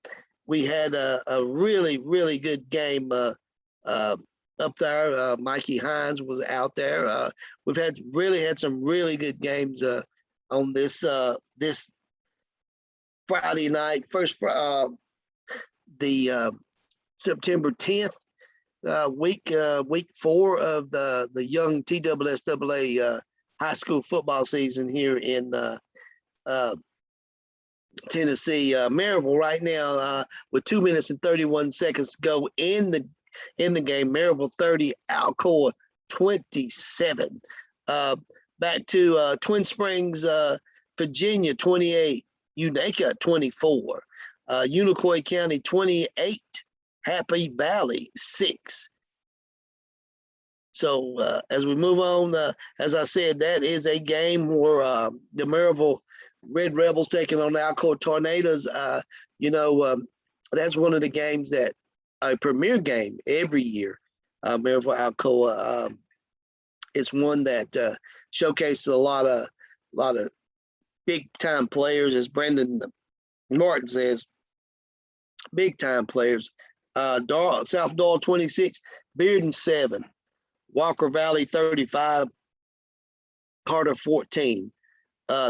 We had a really, really good game up there. Mikey Hines was out there. We've had some really good games on this this Friday night. The September 10th week 4 of the young TSSAA high school football season here in Tennessee. Maryville right now with 2 minutes and 31 seconds to go in the game. Maryville 30, Alcoa 27. Back to Twin Springs, Virginia 28, Unica 24, Unicoi County 28, Happy Valley 6. So as we move on, as I said, that is a game where the Maryville Red Rebels taking on the Alcoa Tornadoes. That's one of the games that a premier game every year. Maryville Alcoa. It's one that showcases a lot of big time players, as Brandon Martin says, big time players. South Doyle 26, Bearden 7, Walker Valley 35, Carter 14,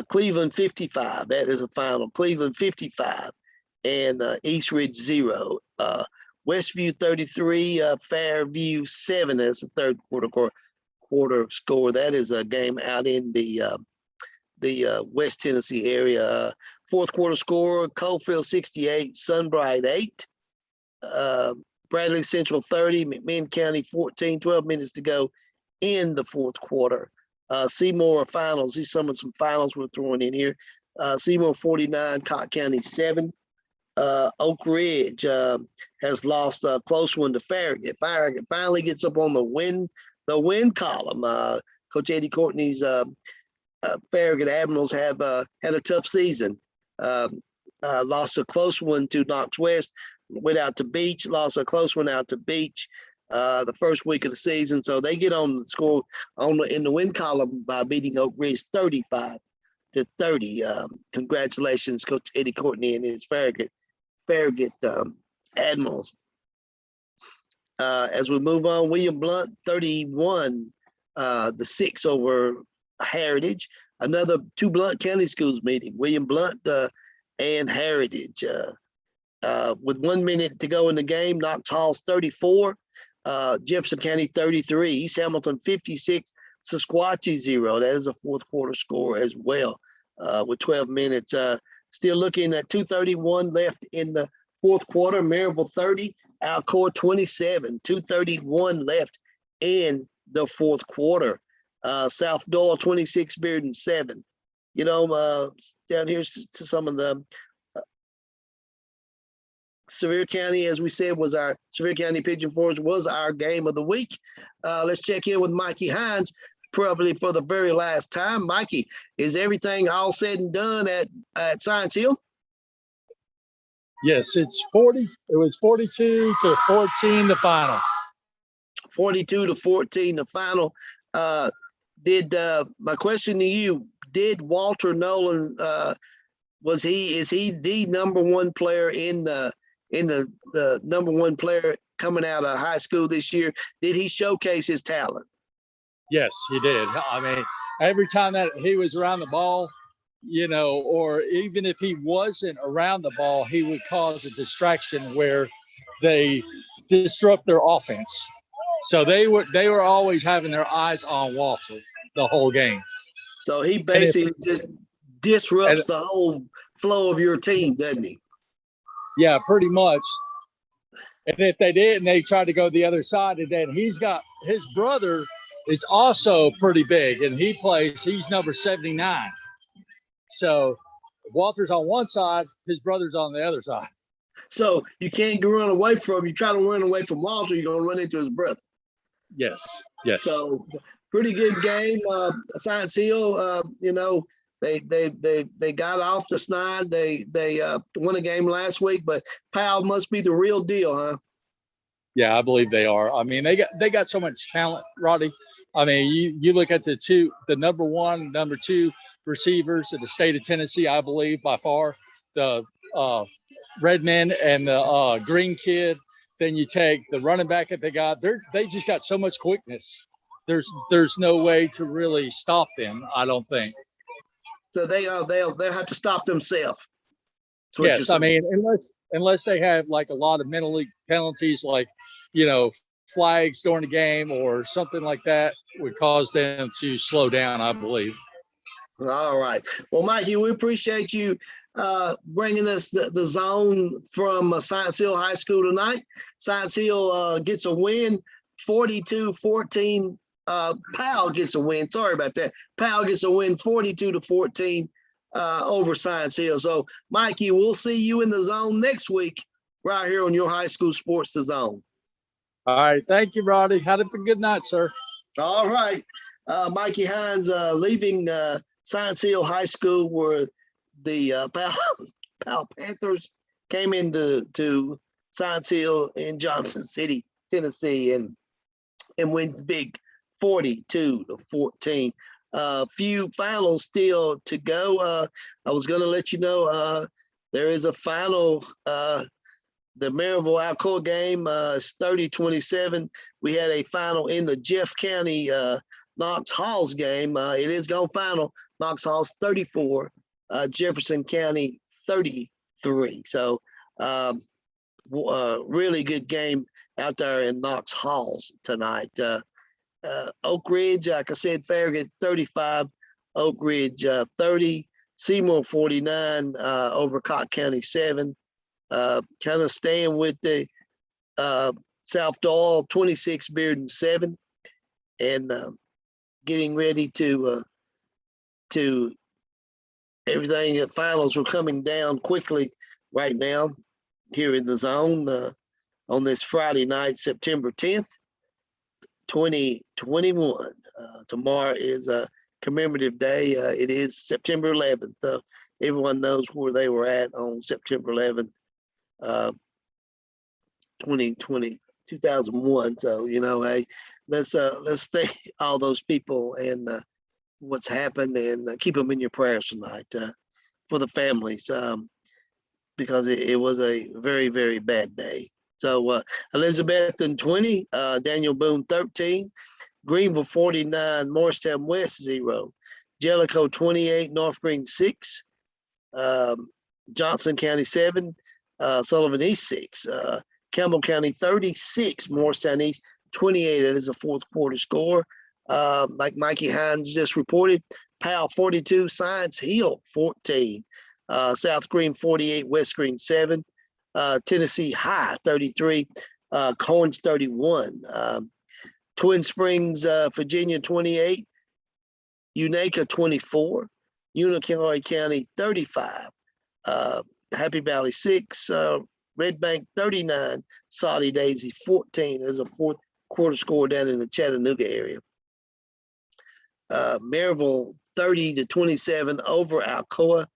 Cleveland 55. That is a final. Cleveland 55 and East Ridge 0. Westview 33, Fairview 7. That's the third quarter score. That is a game out in the West Tennessee area. Fourth quarter score: Coalfield 68, Sunbright 8, Bradley Central 30, McMinn County 14. 12 minutes to go in the fourth quarter. Seymour finals. These some finals we're throwing in here. Seymour 49, Cott County 7. Oak Ridge has lost a close one to Farragut. Farragut finally gets up on the win column. Coach Eddie Courtney's Farragut Admirals have had a tough season. Lost a close one to Knox West. Went out to Beach. Lost a close one out to Beach the first week of the season. So they get on the score in the win column by beating Oak Ridge 35-30. Congratulations, Coach Eddie Courtney and his Farragut Admirals. As we move on, William Blunt 31, the 6 over Heritage. Another 2 Blunt County Schools meeting, William Blunt and Heritage. With 1 minute to go in the game, Knox Hall's 34, Jefferson County 33, East Hamilton 56, Sequatchie 0. That is a fourth quarter score as well, with 12 minutes. Still looking at 2:31 left in the fourth quarter. Maryville 30, Alcoa 27, 2:31 left in the fourth quarter. South Doyle 26, Bearden 7. Down here to some of the Sevier County, as we said, was our Sevier County Pigeon Forge was our game of the week. Let's check in with Mikey Hines, probably for the very last time. Mikey, is everything all said and done at Science Hill? Yes, it's 40. It was 42-14 the final. 42-14 the final. My question to you, did Walter Nolan is he the number one player in the number one player coming out of high school this year? Did he showcase his talent? Yes, he did. I mean, every time that he was around the ball, or even if he wasn't around the ball, he would cause a distraction where they disrupt their offense. So they were always having their eyes on Walter the whole game. So he basically just disrupts the whole flow of your team, doesn't he? Yeah, pretty much. And if they did, and they tried to go the other side, and then his brother is also pretty big, and he's number 79. So Walter's on one side, his brother's on the other side. So you can't run away from, you try to run away from Walter, you're going to run into his brother. Yes. So pretty good game. Science Hill, they got off the snide. They won a game last week, but Powell must be the real deal, huh? Yeah, I believe they are. I mean, they got so much talent, Roddy. I mean, you look at the number one, number two receivers in the state of Tennessee. I believe by far the Redman and the Green kid. Then you take the running back that they got. They just got so much quickness. There's no way to really stop them. I don't think. So they'll have to stop themselves. Yes, I mean, unless they have like a lot of mental league penalties, like, flags during the game or something like that, would cause them to slow down, I believe. All right. Well, Mikey, we appreciate you bringing us the zone from Science Hill High School tonight. Science Hill gets a win, 42-14. Powell gets a win. Sorry about that. Powell gets a win, 42-14 over Science Hill. So, Mikey, we'll see you in the zone next week right here on your high school sports, the zone. All right. Thank you, Roddy. Have a good night, sir. All right. Mikey Hines leaving Science Hill High School, where the Powell Panthers came into Science Hill in Johnson City, Tennessee, and wins big 42-14. Few finals still to go. I was going to let you know there is a final. The Maryville Alcoa game is 30-27. We had a final in the Jeff County Knox Halls game. It is going final. Knox Halls 34, Jefferson County 33. So really good game out there in Knox Halls tonight. Oak Ridge, like I said, Farragut 35, Oak Ridge 30, Seymour 49 over Cott County 7. Kind of staying with the South Doyle 26, Bearden 7, and getting ready to everything. The finals are coming down quickly right now here in the zone on this Friday night, September 10th, 2021. Tomorrow is a commemorative day. It is September 11th. Everyone knows where they were at on September 11th. 2001. So, hey, let's thank all those people and what's happened, and keep them in your prayers tonight for the families, because it was a very, very bad day. So Elizabethton 20, Daniel Boone 13, Greenville 49, Morristown West 0, Jellicoe 28, North Green 6, Johnson County 7, Sullivan East 6, Campbell County 36, Morristown East 28. That is a fourth quarter score. Like Mikey Hines just reported, Powell 42, Science Hill 14, South Green 48, West Green 7, Tennessee High 33, Corns 31, Twin Springs, Virginia 28, Unaka 24, Unicoi County 35, Happy Valley 6, Red Bank 39, Saudi Daisy 14 as a fourth quarter score down in the Chattanooga area. Maryville 30-27 over Alcoa,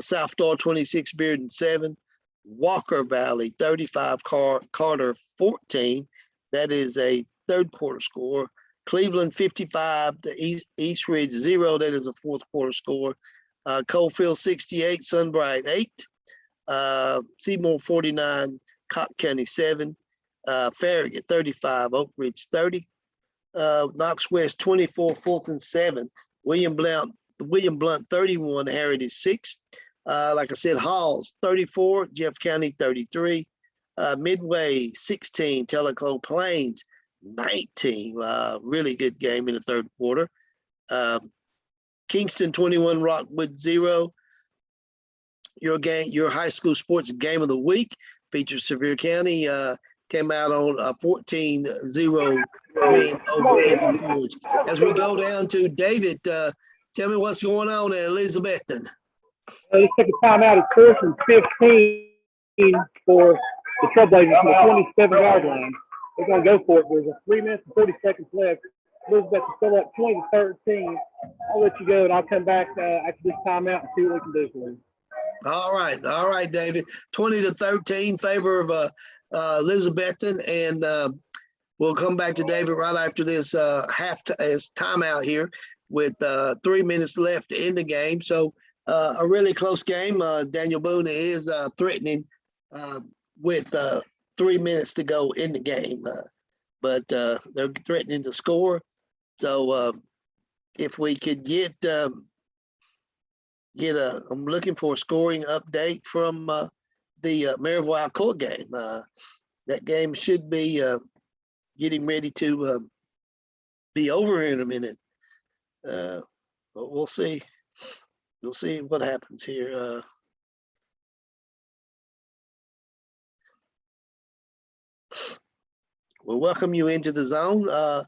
South Door 26, Bearden 7, Walker Valley 35, Carter 14. That is a third quarter score. Cleveland 55 to East Ridge 0. That is a fourth quarter score. Coalfield 68, Sunbright 8. Seymour 49, Cott County 7, Farragut 35, Oak Ridge 30, Knox West 24, Fulton 7, William Blount 31, Heritage 6. Like I said, Halls 34, Jeff County 33, Midway 16, Tellico Plains 19. Really good game in the third quarter. Kingston 21, Rockwood 0. Your high school sports game of the week features Sevier County. Came out on a 14-0 win over Pigeon Forge. As we go down to David, tell me what's going on at Elizabethton. Let's take a timeout at 4th and 15 for the Trailblazers from the 27-yard line. They're going to go for it. There's 3 minutes and 40 seconds left. Elizabeth is still up 20-13. I'll let you go, and I'll come back after this timeout and see what we can do for you. All right, David. 20-13, favor of Elizabethton, and we'll come back to David right after this timeout here with 3 minutes left in the game. So a really close game. Daniel Boone is threatening with 3 minutes to go in the game, but they're threatening to score. So if we could get I'm looking for a scoring update from the Maryville Alcoa game. That game should be getting ready to be over in a minute. But we'll see. We'll see what happens here. We'll welcome you into the zone.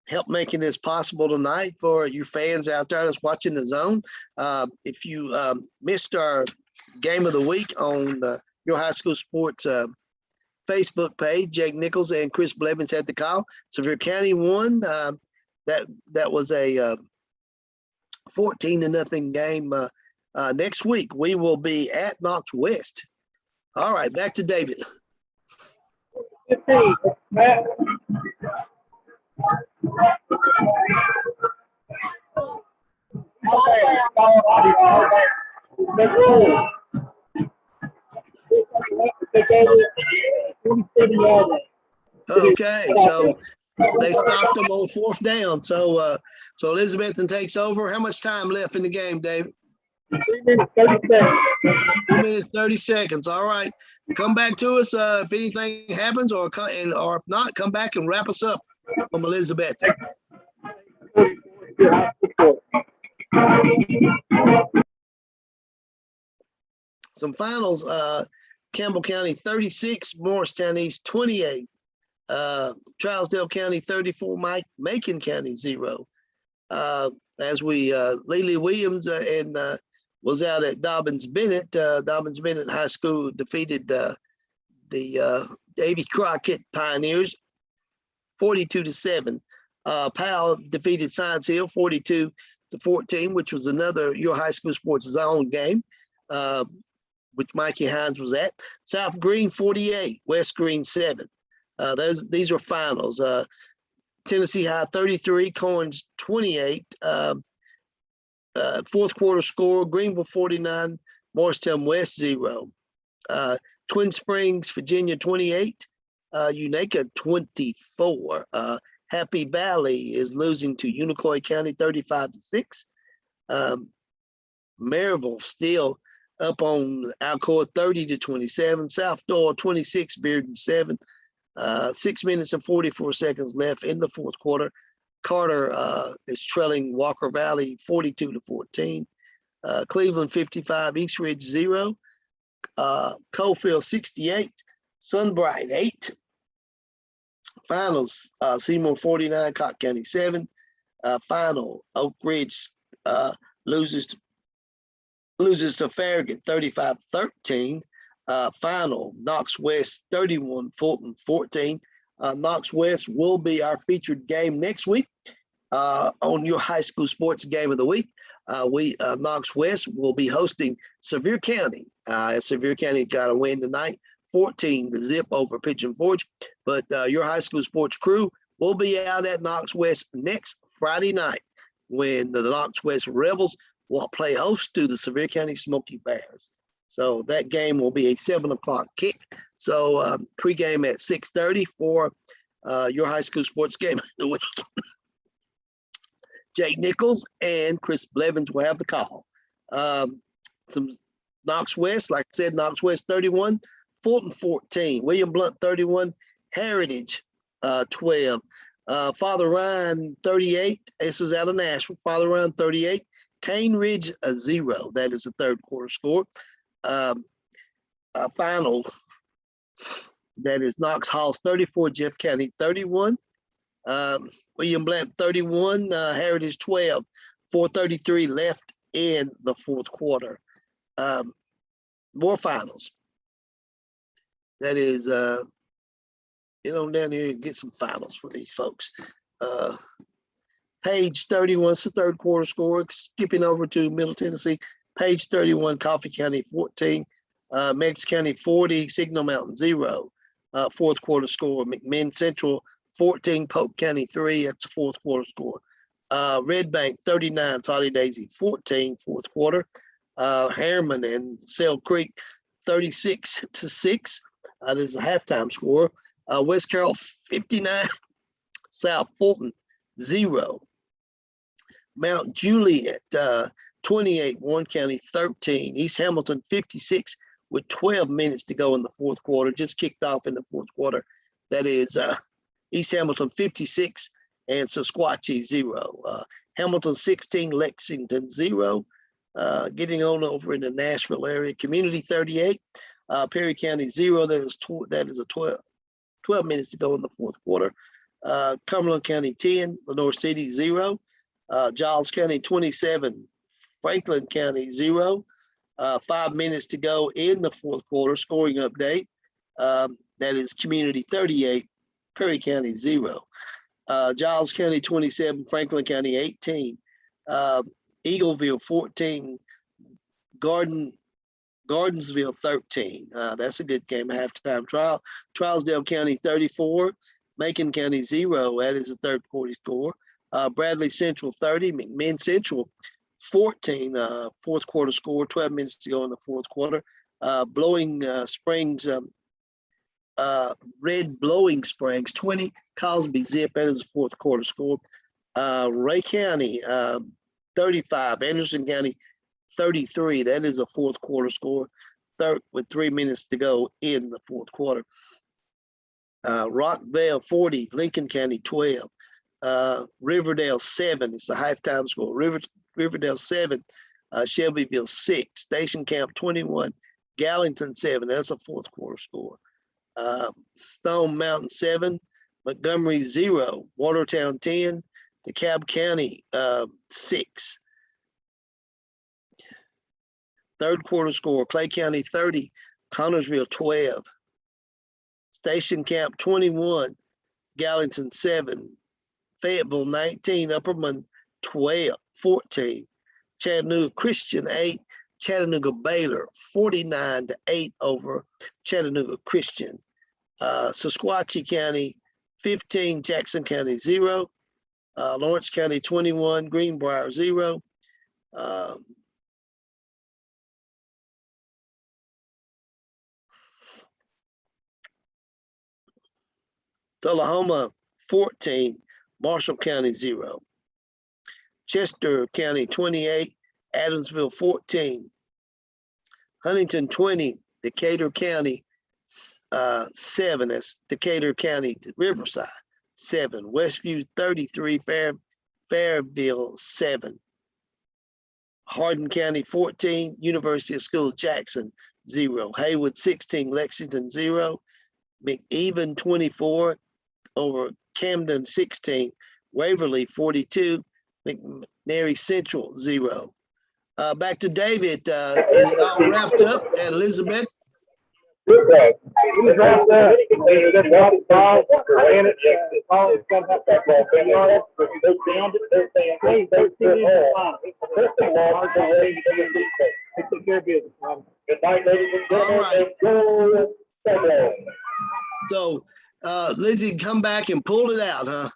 Help making this possible tonight for you fans out there that's watching the zone. If you missed our game of the week on your high school sports Facebook page, Jake Nichols and Chris Blevins had the call. Sevier County won. That was a 14-0 game. Next week we will be at Knox West. All right, back to David. 15, Matt. Okay, so they stopped them on 4th down. So Elizabethton takes over. How much time left in the game, Dave? 3 minutes, 30 seconds. 3 minutes, 30 seconds. All right. Come back to us if anything happens, or if not, come back and wrap us up from Elizabethton. Some finals. Campbell County 36, Morristown East 28. Trousdale County 34, Macon County 0. As Lily Williams was out at Dobbins Bennett. Dobbins Bennett High School defeated the Davy Crockett Pioneers 42-7. Powell defeated Science Hill 42-14, which was another Your High School Sports Zone game, which Mikey Hines was at. South Green 48, West Green 7. These are finals. Tennessee High 33, Corns 28. Fourth quarter score, Greenville 49, Morristown West 0. Twin Springs, Virginia 28, Unaka 24. Happy Valley is losing to Unicoi County 35-6. Maryville still up on Alcoa 30-27. South Doyle 26, Bearden 7. 6 minutes and 44 seconds left in the fourth quarter. Carter is trailing Walker Valley 42-14. Cleveland 55, East Ridge 0. Coalfield 68, Sunbright 8. Finals, Seymour 49, Cott County 7. Final, Oak Ridge loses to Farragut 35-13. Final, Knox West 31, Fulton 14. Knox West will be our featured game next week on your high school sports game of the week. Knox West will be hosting Sevier County. Sevier County got a win tonight, 14-0 over Pigeon Forge. But your high school sports crew will be out at Knox West next Friday night when the Knox West Rebels will play host to the Sevier County Smoky Bears. So that game will be a 7 o'clock kick. So pregame at 6:30 for your high school sports game of the week. Jake Nichols and Chris Blevins will have the call. Some Knox West, like I said, Knox West 31, Fulton 14, William Blunt 31, Heritage 12, Father Ryan 38. This is out of Nashville. Father Ryan 38, Cane Ridge 0. That is the third quarter score. Final, that is Knox Halls 34, Jeff County 31. William Blunt 31, Heritage 12, 4:33 left in the fourth quarter. More finals. That is, get on down here and get some finals for these folks. Page 31 is the third quarter score. Skipping over to Middle Tennessee. Page 31, Coffee County 14, Meigs County 40, Signal Mountain 0. fourth quarter score. McMinn Central 14, Polk County 3. That's a fourth quarter score. Red Bank 39, Solid Daisy 14, fourth quarter. Harriman and Sale Creek 36-6. That is a halftime score. West Carroll 59, South Fulton 0. Mount Juliet 28, Warren County 13. East Hamilton 56 with 12 minutes to go in the fourth quarter. Just kicked off in the fourth quarter. That is East Hamilton 56 and Sequatchie 0. Hamilton 16, Lexington 0. Getting on over in the Nashville area. Community 38, Perry County 0. That is a 12 minutes to go in the fourth quarter. Cumberland County 10, Lenore City 0. Giles County 27, Franklin County 0. 5 minutes to go in the fourth quarter. Scoring update. That is Community 38, Perry County 0. Giles County 27, Franklin County 18. Eagleville 14, Gardensville 13. That's a good game. Halftime trial. Trousdale County 34, Macon County 0. That is a third quarter score. Bradley Central 30, McMinn Central 14. Fourth quarter score. 12 minutes to go in the fourth quarter. Blowing Springs, Red Blowing Springs 20, Cosby Zip. That is a fourth quarter score. Ray County 35, Anderson County 33. That is a fourth quarter score. With 3 minutes to go in the fourth quarter. Rockvale 40, Lincoln County 12. Riverdale 7. It's a halftime score. Riverdale 7, Shelbyville 6. Station Camp 21, Gallington 7. That's a fourth quarter score. Stone Mountain 7, Montgomery 0. Watertown 10, DeKalb County 6. Third quarter score, Clay County 30, Connorsville 12. Station Camp 21, Gallatin 7. Fayetteville 19, Upperman 14. Chattanooga Christian 8, Chattanooga Baylor 49-8 over Chattanooga Christian. Sequatchie County 15, Jackson County 0. Lawrence County 21, Greenbrier 0. Tullahoma 14, Marshall County 0. Chester County 28, Adamsville 14. Huntington 20, Decatur County 7. That's Decatur County, Riverside 7. Westview 33, Fairville 7. Hardin County 14, University of Schools Jackson 0. Haywood 16, Lexington 0. McEwen 24 over Camden 16. Waverly 42, McNary Central 0. Back to David. Is it all wrapped up at Elizabeth? All right. So Lizzie, come back and pulled it out, huh?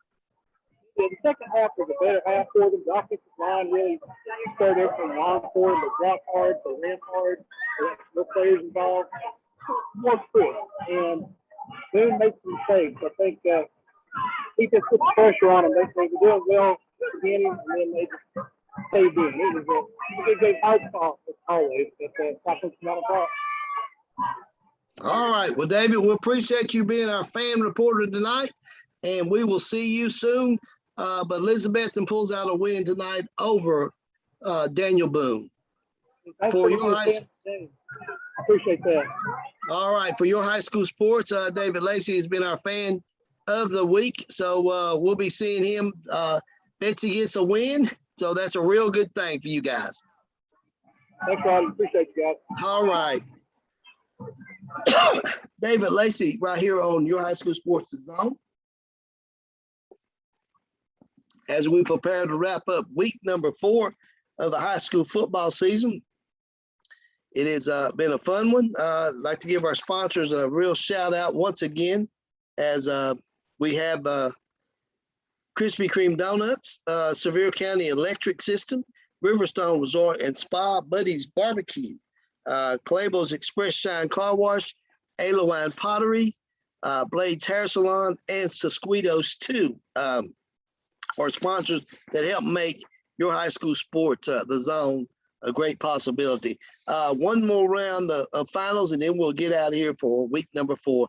Yeah, the second half was a better half for them. The offensive line really started everything on for them. They blocked hard, they ran hard, they had no players involved. More quick. And then make some mistakes. I think he just put the pressure on them. They were doing well at the beginning, and then they just stayed in. It was a good hard call, as always, but offensive not a problem. All right. Well, David, we appreciate you being our fan reporter tonight, and we will see you soon. But Elizabethton pulls out a win tonight over Daniel Boone. For your high, I appreciate that. All right. For your high school sports, David Lacey has been our fan of the week. So we'll be seeing him. Betsy gets a win. So that's a real good thing for you guys. Thanks, Rod. Appreciate you guys. All right. David Lacey right here on Your High School Sports Zone. As we prepare to wrap up week number 4 of the high school football season. It has been a fun one. I'd like to give our sponsors a real shout out once again, as we have Krispy Kreme Donuts, Sevier County Electric System, Riverstone Resort and Spa, Buddy's Barbecue, Claybo's Express Shine Car Wash, Aloine Pottery, Blades Hair Salon, and Sesquitos 2 are sponsors that help make your high school sports, the Zone, a great possibility. One more round of finals, and then we'll get out of here for week number 4.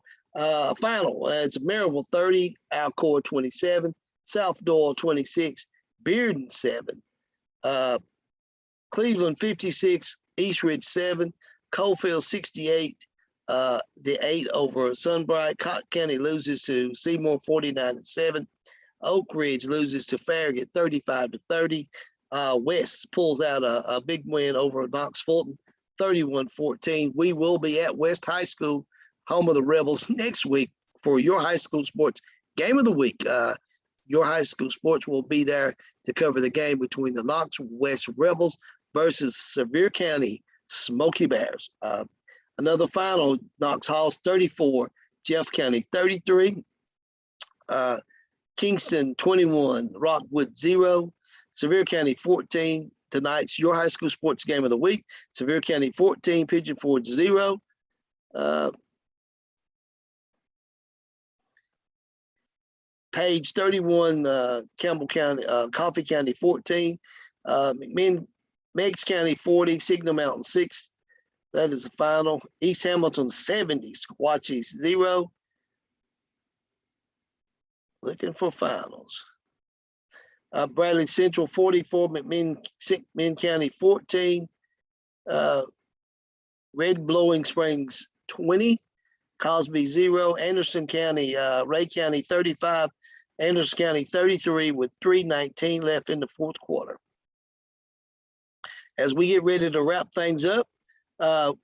Final, it's Maryville 30, Alcor 27, South Doyle 26, Bearden 7, Cleveland 56, East Ridge 7, Coalfield 68, the 8 over Sunbright. Cotton County loses to Seymour 49-7. Oak Ridge loses to Farragut 35-30. West pulls out a big win over Knox Fulton 31-14. We will be at West High School, home of the Rebels, next week for your high school sports game of the week. Your high school sports will be there to cover the game between the Knox West Rebels versus Sevier County Smoky Bears. Another final, Knox Halls 34, Jeff County 33, Kingston 21, Rockwood 0, Sevier County 14. Tonight's your high school sports game of the week. Sevier County 14, Pigeon Forge 0. Page 31, Campbell County, Coffee County 14, Meigs County 40, Signal Mountain 6. That is the final. East Hamilton 70, Squatchies 0. Looking for finals. Bradley Central 44, McMinn County 14, Red Blowing Springs 20, Cosby 0, Anderson County, Ray County 35, Anderson County 33 with 3:19 left in the fourth quarter. As we get ready to wrap things up,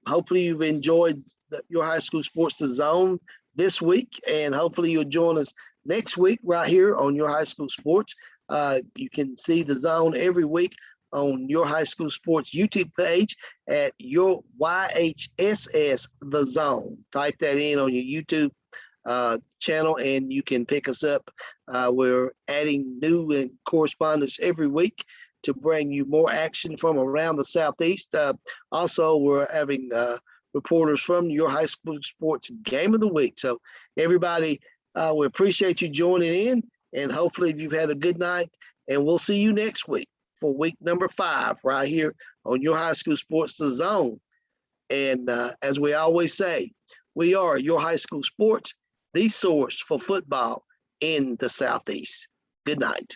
hopefully you've enjoyed your high school sports, the Zone, this week, and hopefully you'll join us next week right here on Your High School Sports. You can see the Zone every week on Your High School Sports YouTube page at your YHSS the Zone. Type that in on your YouTube channel and you can pick us up. We're adding new correspondence every week to bring you more action from around the Southeast. Also, we're having reporters from Your High School Sports Game of the Week. So everybody, we appreciate you joining in, and hopefully you've had a good night, and we'll see you next week for week number 5 right here on Your High School Sports, the Zone. And as we always say, we are Your High School Sports, the source for football in the Southeast. Good night.